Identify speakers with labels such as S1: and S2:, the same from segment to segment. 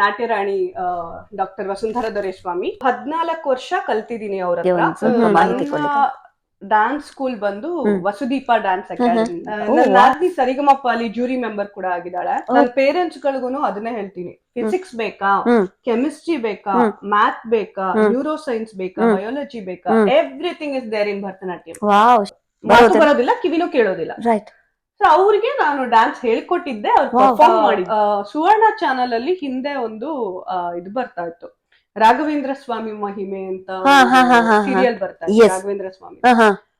S1: ನಾಟ್ಯ ರಾಣಿ ಡಾಕ್ಟರ್ ವಸುಂಧರಾ ದೊರೆಸ್ವಾಮಿ 14 ವರ್ಷ ಕಲ್ತಿದ್ದೀನಿ ಅವ್ರ ಹತ್ರ. ಡಾನ್ಸ್ ಸ್ಕೂಲ್ ಬಂದು ವಸುದೀಪ ಡ್ಯಾನ್ಸ್ ಅಕಾಡೆಮಿ. ನನ್ನ ನಾದ್ನಿ ಸರಿಗಮಪ್ಪ ಅಲ್ಲಿ ಜೂರಿ ಮೆಂಬರ್ ಕೂಡ ಆಗಿದ್ದಾಳೆ. ನನ್ನ ಪೇರೆಂಟ್ಸ್ ಗಳಿಗೂ ಅದನ್ನೇ ಹೇಳ್ತೀನಿ, ಫಿಸಿಕ್ಸ್ ಬೇಕಾ, ಕೆಮಿಸ್ಟ್ರಿ ಬೇಕಾ, ಮ್ಯಾಥ್ ಬೇಕಾ, ನ್ಯೂರೋ ಸೈನ್ಸ್ ಬೇಕಾ, ಬಯಾಲಜಿ ಬೇಕಾ, everything is there in Bharatanatyam. ಮಾತು ಬರೋದಿಲ್ಲ, ಕಿವಿನೂ ಕೇಳೋದಿಲ್ಲ. ಸೊ ಅವ್ರಿಗೆ ನಾನು ಡ್ಯಾನ್ಸ್ ಹೇಳ್ಕೊಟ್ಟಿದ್ದೆ, ಅವ್ರು ಪರ್ಫಾರ್ಮ್ ಮಾಡಿ. ಸುವರ್ಣ ಚಾನಲ್ ಅಲ್ಲಿ ಹಿಂದೆ ಒಂದು ಇದು ಬರ್ತಾ ಇತ್ತು, ರಾಘವೇಂದ್ರ ಸ್ವಾಮಿ ಮಹಿಮೆ ಅಂತ ಸೀರಿಯಲ್ ಬರ್ತಾ ಇತ್ತು. ರಾಘವೇಂದ್ರ ಸ್ವಾಮಿ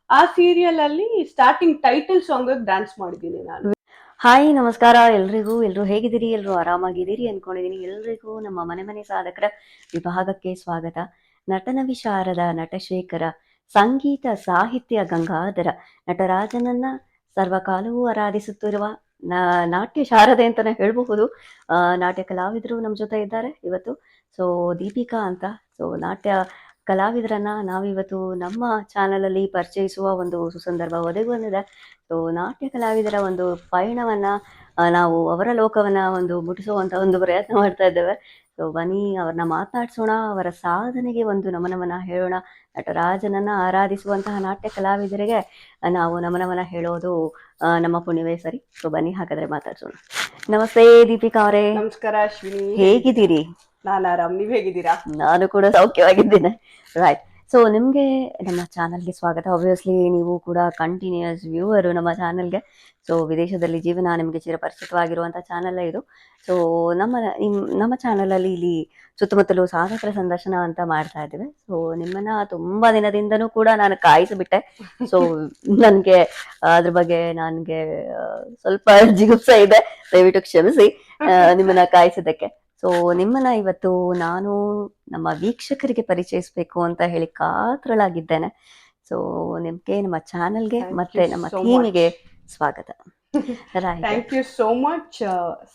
S1: ಆ ಸೀರಿಯಲ್ ಅಲ್ಲಿ ಸ್ಟಾರ್ಟಿಂಗ್ ಟೈಟಲ್ ಸಾಂಗ್ ಡ್ಯಾನ್ಸ್ ಮಾಡಿದ್ದೀನಿ ನಾನು.
S2: ಹಾಯ್, ನಮಸ್ಕಾರ ಎಲ್ರಿಗೂ. ಎಲ್ರು ಹೇಗಿದ್ದೀರಿ? ಎಲ್ರು ಆರಾಮಾಗಿದ್ದೀರಿ ಅನ್ಕೊಂಡಿದೀನಿ. ಎಲ್ರಿಗೂ ನಮ್ಮ ಮನೆ ಸಾಧಕರ ವಿಭಾಗಕ್ಕೆ ಸ್ವಾಗತ. ನಟನ ವಿಶಾರದ ನಟಶೇಖರ, ಸಂಗೀತ ಸಾಹಿತ್ಯ ಗಂಗಾಧರ, ನಟರಾಜನನ್ನ ಸರ್ವಕಾಲವೂ ಆರಾಧಿಸುತ್ತಿರುವ ನಾಟ್ಯ ಶಾರದೆ ಅಂತಾನೆ ಹೇಳ್ಬಹುದು. ನಾಟ್ಯ ಕಲಾವಿದರು ನಮ್ಮ ಜೊತೆ ಇದ್ದಾರೆ ಇವತ್ತು. ಸೊ ದೀಪಿಕಾ ಅಂತ. ಸೊ ನಾಟ್ಯ ಕಲಾವಿದರನ್ನ ನಾವಿವತ್ತು ನಮ್ಮ ಚಾನಲಲ್ಲಿ ಪರಿಚಯಿಸುವ ಒಂದು ಸುಸಂದರ್ಭ ಒದಗಿ ಬಂದಿದೆ. ಸೊ ನಾಟ್ಯ ಕಲಾವಿದರ ಒಂದು ಪಯಣವನ್ನ ನಾವು ಅವರ ಲೋಕವನ್ನ ಒಂದು ಮುಟ್ಟಿಸುವಂತ ಒಂದು ಪ್ರಯತ್ನ ಮಾಡ್ತಾ ಇದ್ದೇವೆ. ಸೊ ಬನ್ನಿ ಅವ್ರನ್ನ ಮಾತನಾಡಿಸೋಣ, ಅವರ ಸಾಧನೆಗೆ ಒಂದು ನಮನವನ್ನ ಹೇಳೋಣ. ನಟರಾಜನನ್ನ ಆರಾಧಿಸುವಂತಹ ನಾಟ್ಯ ಕಲಾವಿದರಿಗೆ ನಾವು ನಮನವನ್ನ ಹೇಳೋದು ನಮ್ಮ ಪುಣ್ಯವೇ ಸರಿ. ಸೊ ಬನ್ನಿ ಹಾಗಾದ್ರೆ ಮಾತಾಡ್ಸೋಣ. ನಮಸ್ತೆ ದೀಪಿಕಾ ಅವರೇ.
S1: ನಮಸ್ಕಾರ ಅಶ್ವಿನಿ,
S2: ಹೇಗಿದ್ದೀರಿ?
S1: ನಾನು ಆರಾಮ್, ನೀವ್ ಹೇಗಿದ್ದೀರಾ?
S2: ನಾನು ಕೂಡ ಸೌಖ್ಯವಾಗಿದ್ದೇನೆ. ರೈಟ್. ಸೊ ನಿಮ್ಗೆ ನಮ್ಮ ಚಾನಲ್ಗೆ ಸ್ವಾಗತ. ಆಬ್ವಿಯಸ್ಲಿ ನೀವು ಕೂಡ ಕಂಟಿನ್ಯೂಸ್ ವ್ಯೂವರು ನಮ್ಮ ಚಾನಲ್ಗೆ. ಸೊ ವಿದೇಶದಲ್ಲಿ ಜೀವನ ನಿಮಗೆ ಚಿರಪರಿಚಿತವಾಗಿರುವಂಥ ಚಾನಲ್ ಇದು. ಸೊ ನಮ್ಮ ಚಾನಲಲ್ಲಿ ಇಲ್ಲಿ ಸುತ್ತಮುತ್ತಲು ಸಾಧಕರ ಸಂದರ್ಶನ ಅಂತ ಮಾಡ್ತಾ ಇದ್ದೇವೆ. ಸೊ ನಿಮ್ಮನ್ನ ತುಂಬಾ ದಿನದಿಂದನೂ ಕೂಡ ನಾನು ಕಾಯಿಸಿಬಿಟ್ಟೆ. ಸೊ ನನಗೆ ಅದ್ರ ಬಗ್ಗೆ ನನಗೆ ಸ್ವಲ್ಪ ಜಿಗುಪ್ಸ ಇದೆ, ದಯವಿಟ್ಟು ಕ್ಷಮಿಸಿ ನಿಮ್ಮನ್ನ ಕಾಯಿಸಿದ್ದಕ್ಕೆ. ಸೊ ನಿಮ್ಮನ್ನ ಇವತ್ತು ನಾನು ನಮ್ಮ ವೀಕ್ಷಕರಿಗೆ ಪರಿಚಯಿಸಬೇಕು ಅಂತ ಹೇಳಿ ಕಾತರಳಾಗಿದ್ದೇನೆ. ಸೊ ನಿಮ್ಗೆ ನಮ್ಮ ಚಾನೆಲ್ಗೆ ಮತ್ತೆ ನಮ್ಮ ಟೀಮಿಗೆ ಸ್ವಾಗತ.
S1: Thank you so much.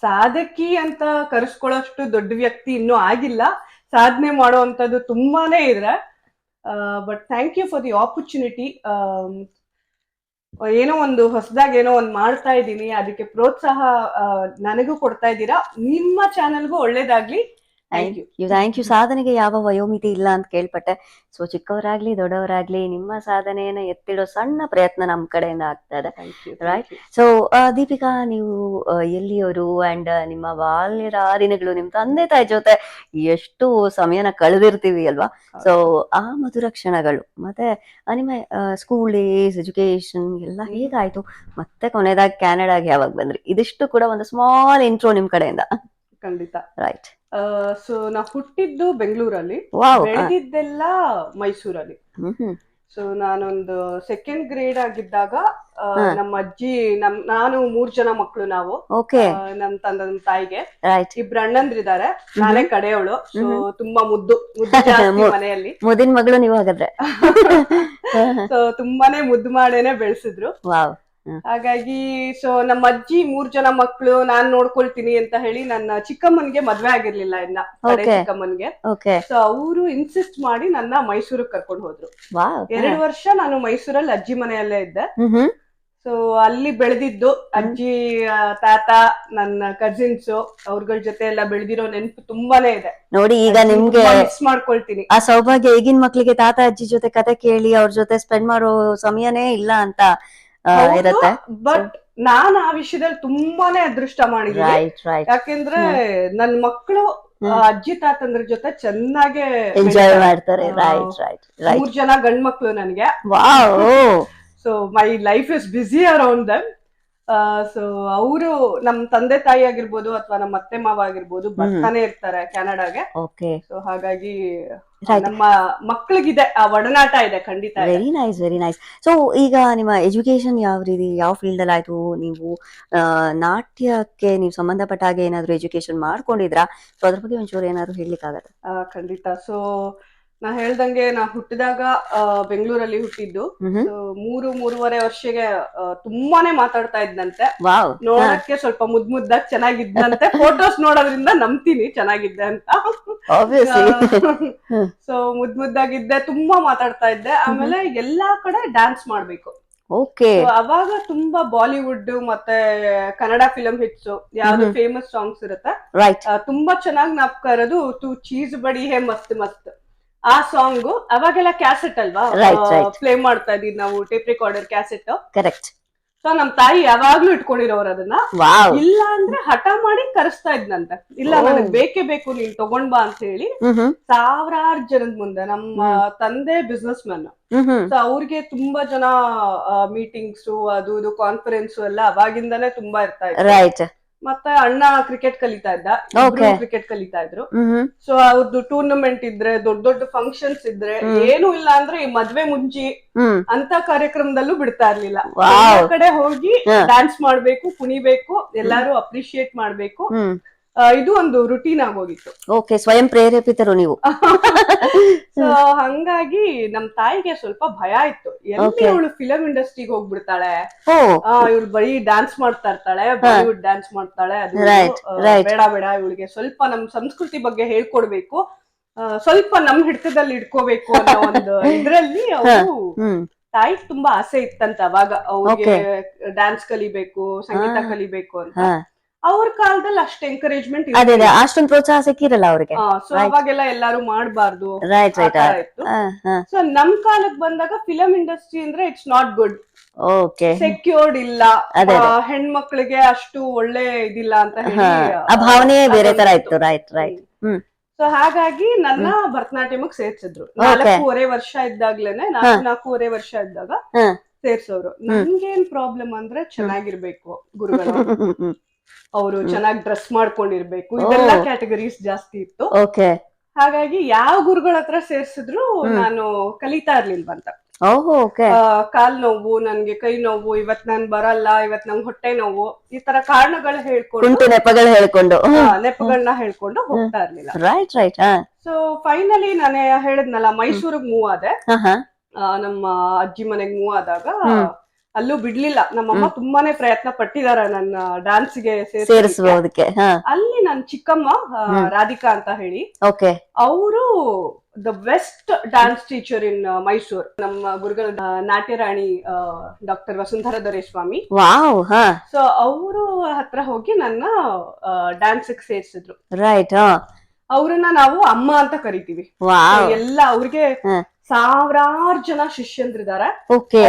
S1: ಸಾಧಕಿ ಅಂತ ಕರೆಸ್ಕೊಳ್ಳೋಷ್ಟು ದೊಡ್ಡ ವ್ಯಕ್ತಿ ಇನ್ನೂ ಆಗಿಲ್ಲ, ಸಾಧನೆ ಮಾಡುವಂತದ್ದು ತುಂಬಾನೇ ಇದೆ. But thank you for the opportunity. ಏನೋ ಒಂದು ಹೊಸದಾಗಿ ಏನೋ ಒಂದು ಮಾಡ್ತಾ ಇದ್ದೀನಿ, ಅದಕ್ಕೆ ಪ್ರೋತ್ಸಾಹ ನನಗೂ ಕೊಡ್ತಾ ಇದ್ದೀರಾ. ನಿಮ್ಮ ಚಾನೆಲ್ಗೂ ಒಳ್ಳೇದಾಗ್ಲಿ.
S2: Thank you. ಸಾಧನೆಗೆ ಯಾವ ವಯೋಮಿತಿ ಇಲ್ಲ ಅಂತ ಕೇಳ್ಪಟ್ಟೆ. ಸೊ ಚಿಕ್ಕವರಾಗ್ಲಿ ದೊಡ್ಡವರಾಗ್ಲಿ ನಿಮ್ಮ ಸಾಧನೆಯನ್ನ ಎತ್ತಿಡೋ ಸಣ್ಣ ಪ್ರಯತ್ನ ನಮ್ಮ ಕಡೆಯಿಂದ ಆಗ್ತಾ ಇದೆ. ರೈಟ್. ಸೊ ದೀಪಿಕಾ, ನೀವು ಎಲ್ಲಿಯವರು ಅಂಡ್ ನಿಮ್ಮ ಬಾಲ್ಯದ ದಿನಗಳು, ನಿಮ್ ತಂದೆ ತಾಯಿ ಜೊತೆ ಎಷ್ಟು ಸಮಯನ ಕಳೆದಿರ್ತೀವಿ ಅಲ್ವಾ? ಸೊ ಆ ಮಧುರ ಕ್ಷಣಗಳು ಮತ್ತೆ ನಿಮ್ಮ ಸ್ಕೂಲ್ ಡೇಸ್, ಎಜುಕೇಶನ್ ಎಲ್ಲ ಹೇಗಾಯ್ತು? ಮತ್ತೆ ಕೊನೆಯದಾಗಿ ಕ್ಯಾನಡಾಗೆ ಯಾವಾಗ ಬಂದ್ರಿ? ಇದಿಷ್ಟು ಕೂಡ ಒಂದು ಸ್ಮಾಲ್ ಇಂಟ್ರೋ ನಿಮ್ ಕಡೆಯಿಂದ.
S1: ಖಂಡಿತ.
S2: ರೈಟ್.
S1: ಸೊ ನಾ ಹುಟ್ಟಿದ್ದು ಬೆಂಗಳೂರಲ್ಲಿ, ಬೆಳೆದಿದ್ದೆಲ್ಲ ಮೈಸೂರಲ್ಲಿ. ಸೊ ನಾನೊಂದು ಸೆಕೆಂಡ್ ಗ್ರೇಡ್ ಆಗಿದ್ದಾಗ ನಮ್ಮ ಅಜ್ಜಿ, ನಾನು 3 ಜನ ಮಕ್ಕಳು ನಾವು. ನಮ್ ತಾಯಿಗೆ 2 ಅಣ್ಣಂದ್ರಿದ್ದಾರೆ, ನಾನೇ ಕಡೆಯವಳು. ಸೊ ತುಂಬಾ ಮುದ್ದು ಮನೆಯಲ್ಲಿ.
S2: ಮುದ್ದಿನ ಮಗಳು ನೀವು ಹಾಗಾದ್ರೆ.
S1: ಸೊ ತುಂಬಾನೇ ಮುದ್ದು ಮಾಡೇನೆ ಬೆಳೆಸಿದ್ರು. ಹಾಗಾಗಿ ಸೊ ನಮ್ಮ ಅಜ್ಜಿ 3 ಜನ ಮಕ್ಕಳು ನಾನ್ ನೋಡ್ಕೊಳ್ತೀನಿ ಅಂತ ಹೇಳಿ ನನ್ನ ಚಿಕ್ಕಮ್ಮನ್ಗೆ ಮದ್ವೆ ಆಗಿರ್ಲಿಲ್ಲ ಇನ್ನ, ಚಿಕ್ಕಮ್ಮನ್ಗೆ. ಸೊ ಅವರು ಇನ್ಸಿಸ್ಟ್ ಮಾಡಿ ನನ್ನ ಮೈಸೂರಿಗೆ ಕರ್ಕೊಂಡು ಹೋದ್ರು. 2 ವರ್ಷ ನಾನು ಮೈಸೂರಲ್ಲಿ ಅಜ್ಜಿ ಮನೆಯಲ್ಲೇ ಇದ್ದೆ. ಸೊ ಅಲ್ಲಿ ಬೆಳೆದಿದ್ದು ಅಜ್ಜಿ, ತಾತ, ನನ್ನ ಕಸಿನ್ಸ್ ಅವ್ರಗಳ ಜೊತೆ ಎಲ್ಲ ಬೆಳೆದಿರೋ ನೆನಪು ತುಂಬಾನೇ ಇದೆ
S2: ನೋಡಿ. ಈಗ ನಿಮ್ಗೆ
S1: ಮಿಸ್ ಮಾಡ್ಕೊಳ್ತೀನಿ
S2: ಆ ಸೌಭಾಗ್ಯ. ಈಗಿನ ಮಕ್ಳಿಗೆ ತಾತ ಅಜ್ಜಿ ಜೊತೆ ಕತೆ ಕೇಳಿ ಅವ್ರ ಜೊತೆ ಸ್ಪೆಂಡ್ ಮಾಡೋ ಸಮಯನೇ ಇಲ್ಲ ಅಂತ ಇರತ್ತೆ.
S1: ಬಟ್ ನಾನ್ ಆ ವಿಷಯದಲ್ಲಿ ತುಂಬಾನೇ ಅದೃಷ್ಟ ಮಾಡಿದ್ದೀನಿ. ಯಾಕೆಂದ್ರೆ ನನ್ ಮಕ್ಕಳು ಅಜ್ಜಿ ತಾತಂದ್ರ ಜೊತೆ ಚೆನ್ನಾಗೆ
S2: ಎಂಜಾಯ್ ಮಾಡ್ತಾರೆ.
S1: 3 ಜನ ಗಂಡ್ ಮಕ್ಳು ನನ್ಗೆ. So my life is busy around them. So ಅವರು ನಮ್ ತಂದೆ ತಾಯಿ ಆಗಿರ್ಬೋದು ಅಥವಾ ನಮ್ಮ ಅತ್ತೆ ಮಾವ ಆಗಿರ್ಬೋದು ಬರ್ತಾನೆ ಇರ್ತಾರೆ ಕ್ಯಾನಡಾಗೆ. ಸೊ ಹಾಗಾಗಿ ನಮ್ಮ ಮಕ್ಕಳಿಗಿದೆ ಆ ಒಡನಾಟ ಇದೆ ಖಂಡಿತ.
S2: Very nice, very nice. So ಈಗ ನಿಮ್ಮ ಎಜುಕೇಶನ್ ಯಾವ ರೀತಿ, ಯಾವ ಫೀಲ್ಡ್ ಅಲ್ಲಿ ಆಯ್ತು? ನೀವು ನಾಟ್ಯಕ್ಕೆ ನೀವು ಸಂಬಂಧಪಟ್ಟ ಹಾಗೆ ಏನಾದ್ರು ಎಜುಕೇಶನ್ ಮಾಡ್ಕೊಂಡಿದ್ರಾ? ಸೊ ಅದ್ರ ಬಗ್ಗೆ ಒಂಚೂರು ಏನಾದ್ರು ಹೇಳ್ಲಿಕ್ಕಾಗತ್ತೆ?
S1: ಖಂಡಿತ. ಸೊ ನಾ ಹೇಳ್ದಂಗೆ ನಾ ಹುಟ್ಟಿದಾಗ ಬೆಂಗಳೂರಲ್ಲಿ ಹುಟ್ಟಿದ್ದು. 3-3.5 ವರ್ಷಕ್ಕೆ ತುಂಬಾನೇ ಮಾತಾಡ್ತಾ ಇದ್ದಂತೆ. ನೋಡಕ್ಕೆ ಸ್ವಲ್ಪ ಮುದ್ದಾಗಿ ಚೆನ್ನಾಗಿದ್ದಂತೆ. ಫೋಟೋಸ್ ನೋಡೋದ್ರಿಂದ ನಂಬ್ತೀನಿ ಚೆನ್ನಾಗಿದ್ದೆ ಅಂತ. ಸೊ ಮುದ್ದಾಗಿದ್ದೆ, ತುಂಬಾ ಮಾತಾಡ್ತಾ ಇದ್ದೆ. ಆಮೇಲೆ ಎಲ್ಲಾ ಕಡೆ ಡ್ಯಾನ್ಸ್ ಮಾಡ್ಬೇಕು,
S2: ಓಕೆ.
S1: ಅವಾಗ ತುಂಬಾ ಬಾಲಿವುಡ್ ಮತ್ತೆ ಕನ್ನಡ ಫಿಲಂ ಹಿಟ್ಸ್ ಯಾವ್ದು ಫೇಮಸ್ ಸಾಂಗ್ಸ್ ಇರುತ್ತೆ,
S2: ರೈಟ್.
S1: ತುಂಬಾ ಚೆನ್ನಾಗಿ ನಾಪ್ಕ ಇರೋದು ತೂ ಚೀಸ್ ಬಡಿ ಹೇ ಮಸ್ತ್ ಮಸ್ತ್. ಆ ಸಾಂಗ್ ಅವಾಗೆಲ್ಲ ಕ್ಯಾಸೆಟ್ ಅಲ್ವಾ ಪ್ಲೇ ಮಾಡ್ತಾ ಇದೀವಿ ನಾವು, tape recorder cassette.
S2: Correct.
S1: So ನಮ್ ತಾಯಿ ಯಾವಾಗ್ಲೂ ಇಟ್ಕೊಂಡಿರೋರು ಅದನ್ನ. ಇಲ್ಲ ಅಂದ್ರೆ ಹಠ ಮಾಡಿ ಕರೆಸ್ತಾ ಇದ್ನಂತೆ, ಇಲ್ಲ ನನಗ್ ಬೇಕೇ ಬೇಕು ನೀನ್ ತಗೊಂಡ್ ಬಾ ಅಂತ ಹೇಳಿ ಸಾವಿರಾರು ಜನದ ಮುಂದೆ. ನಮ್ಮ ತಂದೆ ಬಿಸ್ನೆಸ್ ಮ್ಯಾನ್, ಸೊ ಅವ್ರಿಗೆ ತುಂಬಾ ಜನ ಮೀಟಿಂಗ್ಸ್ ಅದು ಇದು ಕಾನ್ಫರೆನ್ಸ್ ಎಲ್ಲ ಅವಾಗಿಂದಾನೇ ತುಂಬಾ ಇರ್ತಾ ಇತ್ತು. ಮತ್ತೆ ಅಣ್ಣ ಕ್ರಿಕೆಟ್ ಕಲಿತಾ ಇದ್ದ, ಕ್ರಿಕೆಟ್ ಕಲಿತಾ ಇದ್ರು. ಸೊ ಅವ್ರದ್ದು ಟೂರ್ನಮೆಂಟ್ ಇದ್ರೆ, ದೊಡ್ಡ ದೊಡ್ಡ ಫಂಕ್ಷನ್ಸ್ ಇದ್ರೆ, ಏನು ಇಲ್ಲ ಅಂದ್ರೆ ಈ ಮದ್ವೆ ಮುಂಚಿ ಅಂತ ಕಾರ್ಯಕ್ರಮದಲ್ಲೂ ಬಿಡ್ತಾ ಇರ್ಲಿಲ್ಲ. ಎಲ್ಲ ಕಡೆ ಹೋಗಿ ಡ್ಯಾನ್ಸ್ ಮಾಡ್ಬೇಕು, ಕುಣಿಬೇಕು, ಎಲ್ಲಾರು ಅಪ್ರಿಶಿಯೇಟ್ ಮಾಡ್ಬೇಕು. ಇದು ಒಂದು ರುಟೀನ್ ಆಗೋಗಿತ್ತು.
S2: ಓಕೆ, ಸ್ವಯಂ ಪ್ರೇರೇಪಿತರು ನೀವು.
S1: ಸೊ ಹಂಗಾಗಿ ನಮ್ ತಾಯಿಗೆ ಸ್ವಲ್ಪ ಭಯ ಇತ್ತು, ಎಲ್ಲಿ ಇವಳು ಫಿಲಂ ಇಂಡಸ್ಟ್ರಿಗೆ ಹೋಗ್ಬಿಡ್ತಾಳೆ, ಇವಳು ಬರೀ ಡ್ಯಾನ್ಸ್ ಮಾಡ್ತಾ ಇರ್ತಾಳೆ, ಬಾಲಿವುಡ್ ಡ್ಯಾನ್ಸ್ ಮಾಡ್ತಾಳೆ, ಅದು ಬೇಡ ಬೇಡ, ಇವಳಿಗೆ ಸ್ವಲ್ಪ ನಮ್ ಸಂಸ್ಕೃತಿ ಬಗ್ಗೆ ಹೇಳ್ಕೊಡ್ಬೇಕು, ಸ್ವಲ್ಪ ನಮ್ ಹಿಡಿತದಲ್ಲಿ ಇಟ್ಕೋಬೇಕು ಅನ್ನೋ ಒಂದು ಇದ್ರಲ್ಲಿ ಅವರು ತಾಯಿ ತುಂಬಾ ಆಸೆ ಇತ್ತಂತ ಅವಾಗ. ಅವ್ರಿಗೆ ಡ್ಯಾನ್ಸ್ ಕಲಿಬೇಕು, ಸಂಗೀತ ಕಲಿಬೇಕು ಅಂತ. ಅವ್ರ ಕಾಲದಲ್ಲಿ ಅಷ್ಟು ಎಂಕರೇಜ್ಮೆಂಟ್
S2: ಅಷ್ಟೊಂದು ಪ್ರೋತ್ಸಾಹ ಸಿಕ್ಕಿರಲ್ಲ ಅವ್ರಿಗೆ.
S1: ಸೊ ಅವಾಗೆಲ್ಲ ಎಲ್ಲಾರು ಮಾಡ್ಬಾರ್ದು ಇತ್ತು. ಸೊ ನಮ್ ಕಾಲಕ್ ಬಂದಾಗ ಫಿಲಂ ಇಂಡಸ್ಟ್ರಿ ಅಂದ್ರೆ ಇಟ್ಸ್ ನಾಟ್ ಗುಡ್, ಸೆಕ್ಯೂರ್ಡ್ ಇಲ್ಲ, ಹೆಣ್ಮಕ್ಳಿಗೆ ಅಷ್ಟು ಒಳ್ಳೆ ಇದಿಲ್ಲ ಅಂತ ಹೇಳಿ
S2: ಭಾವನೆ ಬೇರೆ ತರ ಇತ್ತು. Right right.
S1: ಸೊ ಹಾಗಾಗಿ ನನ್ನ ಭರತನಾಟ್ಯಮಕ್ ಸೇರ್ಸಿದ್ರು. 4.5 ವರ್ಷ ಇದ್ದಾಗ್ಲೇನೆ, 4.5 ವರ್ಷ ಇದ್ದಾಗ ಸೇರ್ಸೋರು. ನನ್ಗೇನ್ ಪ್ರಾಬ್ಲಮ್ ಅಂದ್ರೆ ಚೆನ್ನಾಗಿರ್ಬೇಕು ಗುರುಗಳು, ಅವರು ಚೆನ್ನಾಗಿ ಡ್ರೆಸ್ ಮಾಡ್ಕೊಂಡಿರ್ಬೇಕು, ಇದೆಲ್ಲ ಕ್ಯಾಟಗರೀಸ್ ಜಾಸ್ತಿ ಇತ್ತು. ಹಾಗಾಗಿ ಯಾವ ಗುರುಗಳ ಹತ್ರ ಸೇರ್ಸಿದ್ರು ನಾನು ಕಲಿತಾ ಇರ್ಲಿಲ್ವಂತ. ಕಾಲ್ ನೋವು, ನನ್ಗೆ ಕೈ ನೋವು, ಇವತ್ ನಾನ್ ಬರಲ್ಲ, ಇವತ್ ನಂಗೆ ಹೊಟ್ಟೆ ನೋವು, ಈ ತರ ಕಾರಣಗಳು ನೆಪಗಳನ್ನ ಹೇಳ್ಕೊಂಡು ಹೋಗ್ತಾ ಇರ್ಲಿಲ್ಲ. ಸೊ ಫೈನಲಿ ನಾನು ಹೇಳಿದ್ನಲ್ಲ, ಮೈಸೂರಿಗೆ ಮೂವ್ ಆದೆ. ನಮ್ಮ ಅಜ್ಜಿ ಮನೆಗ್ ಮೂವ್ ಆದಾಗ ಅಲ್ಲೂ ಬಿಡ್ಲಿಲ್ಲ. ನಮ್ಮಮ್ಮ ತುಂಬಾನೇ ಪ್ರಯತ್ನ ಪಟ್ಟಿದಾರ ನನ್ನ ಡ್ಯಾನ್ಸ್ಗೆ ಸೇರಿಸೋದಕ್ಕೆ. ಅಲ್ಲಿ ನನ್ ಚಿಕ್ಕಮ್ಮ ರಾಧಿಕಾ ಅಂತ ಹೇಳಿ, ಅವರು the best dance teacher in Mysore. ನಮ್ಮ ಗುರುಗಳ ನಾಟ್ಯರಾಣಿ ಡಾಕ್ಟರ್ ವಸುಂಧರಾ ದೊರೆಸ್ವಾಮಿ. ಸೊ ಅವರು ಹತ್ರ ಹೋಗಿ ನನ್ನ ಡ್ಯಾನ್ಸ್ ಸೇರಿಸಿದ್ರು. ರೈಟ್. ಅವ್ರನ್ನ ನಾವು ಅಮ್ಮ ಅಂತ ಕರಿತೀವಿ. ಎಲ್ಲ ಅವ್ರಿಗೆ ಸಾವಿರಾರು ಜನ ಶಿಷ್ಯಂದ್ರಿದ್ದಾರೆ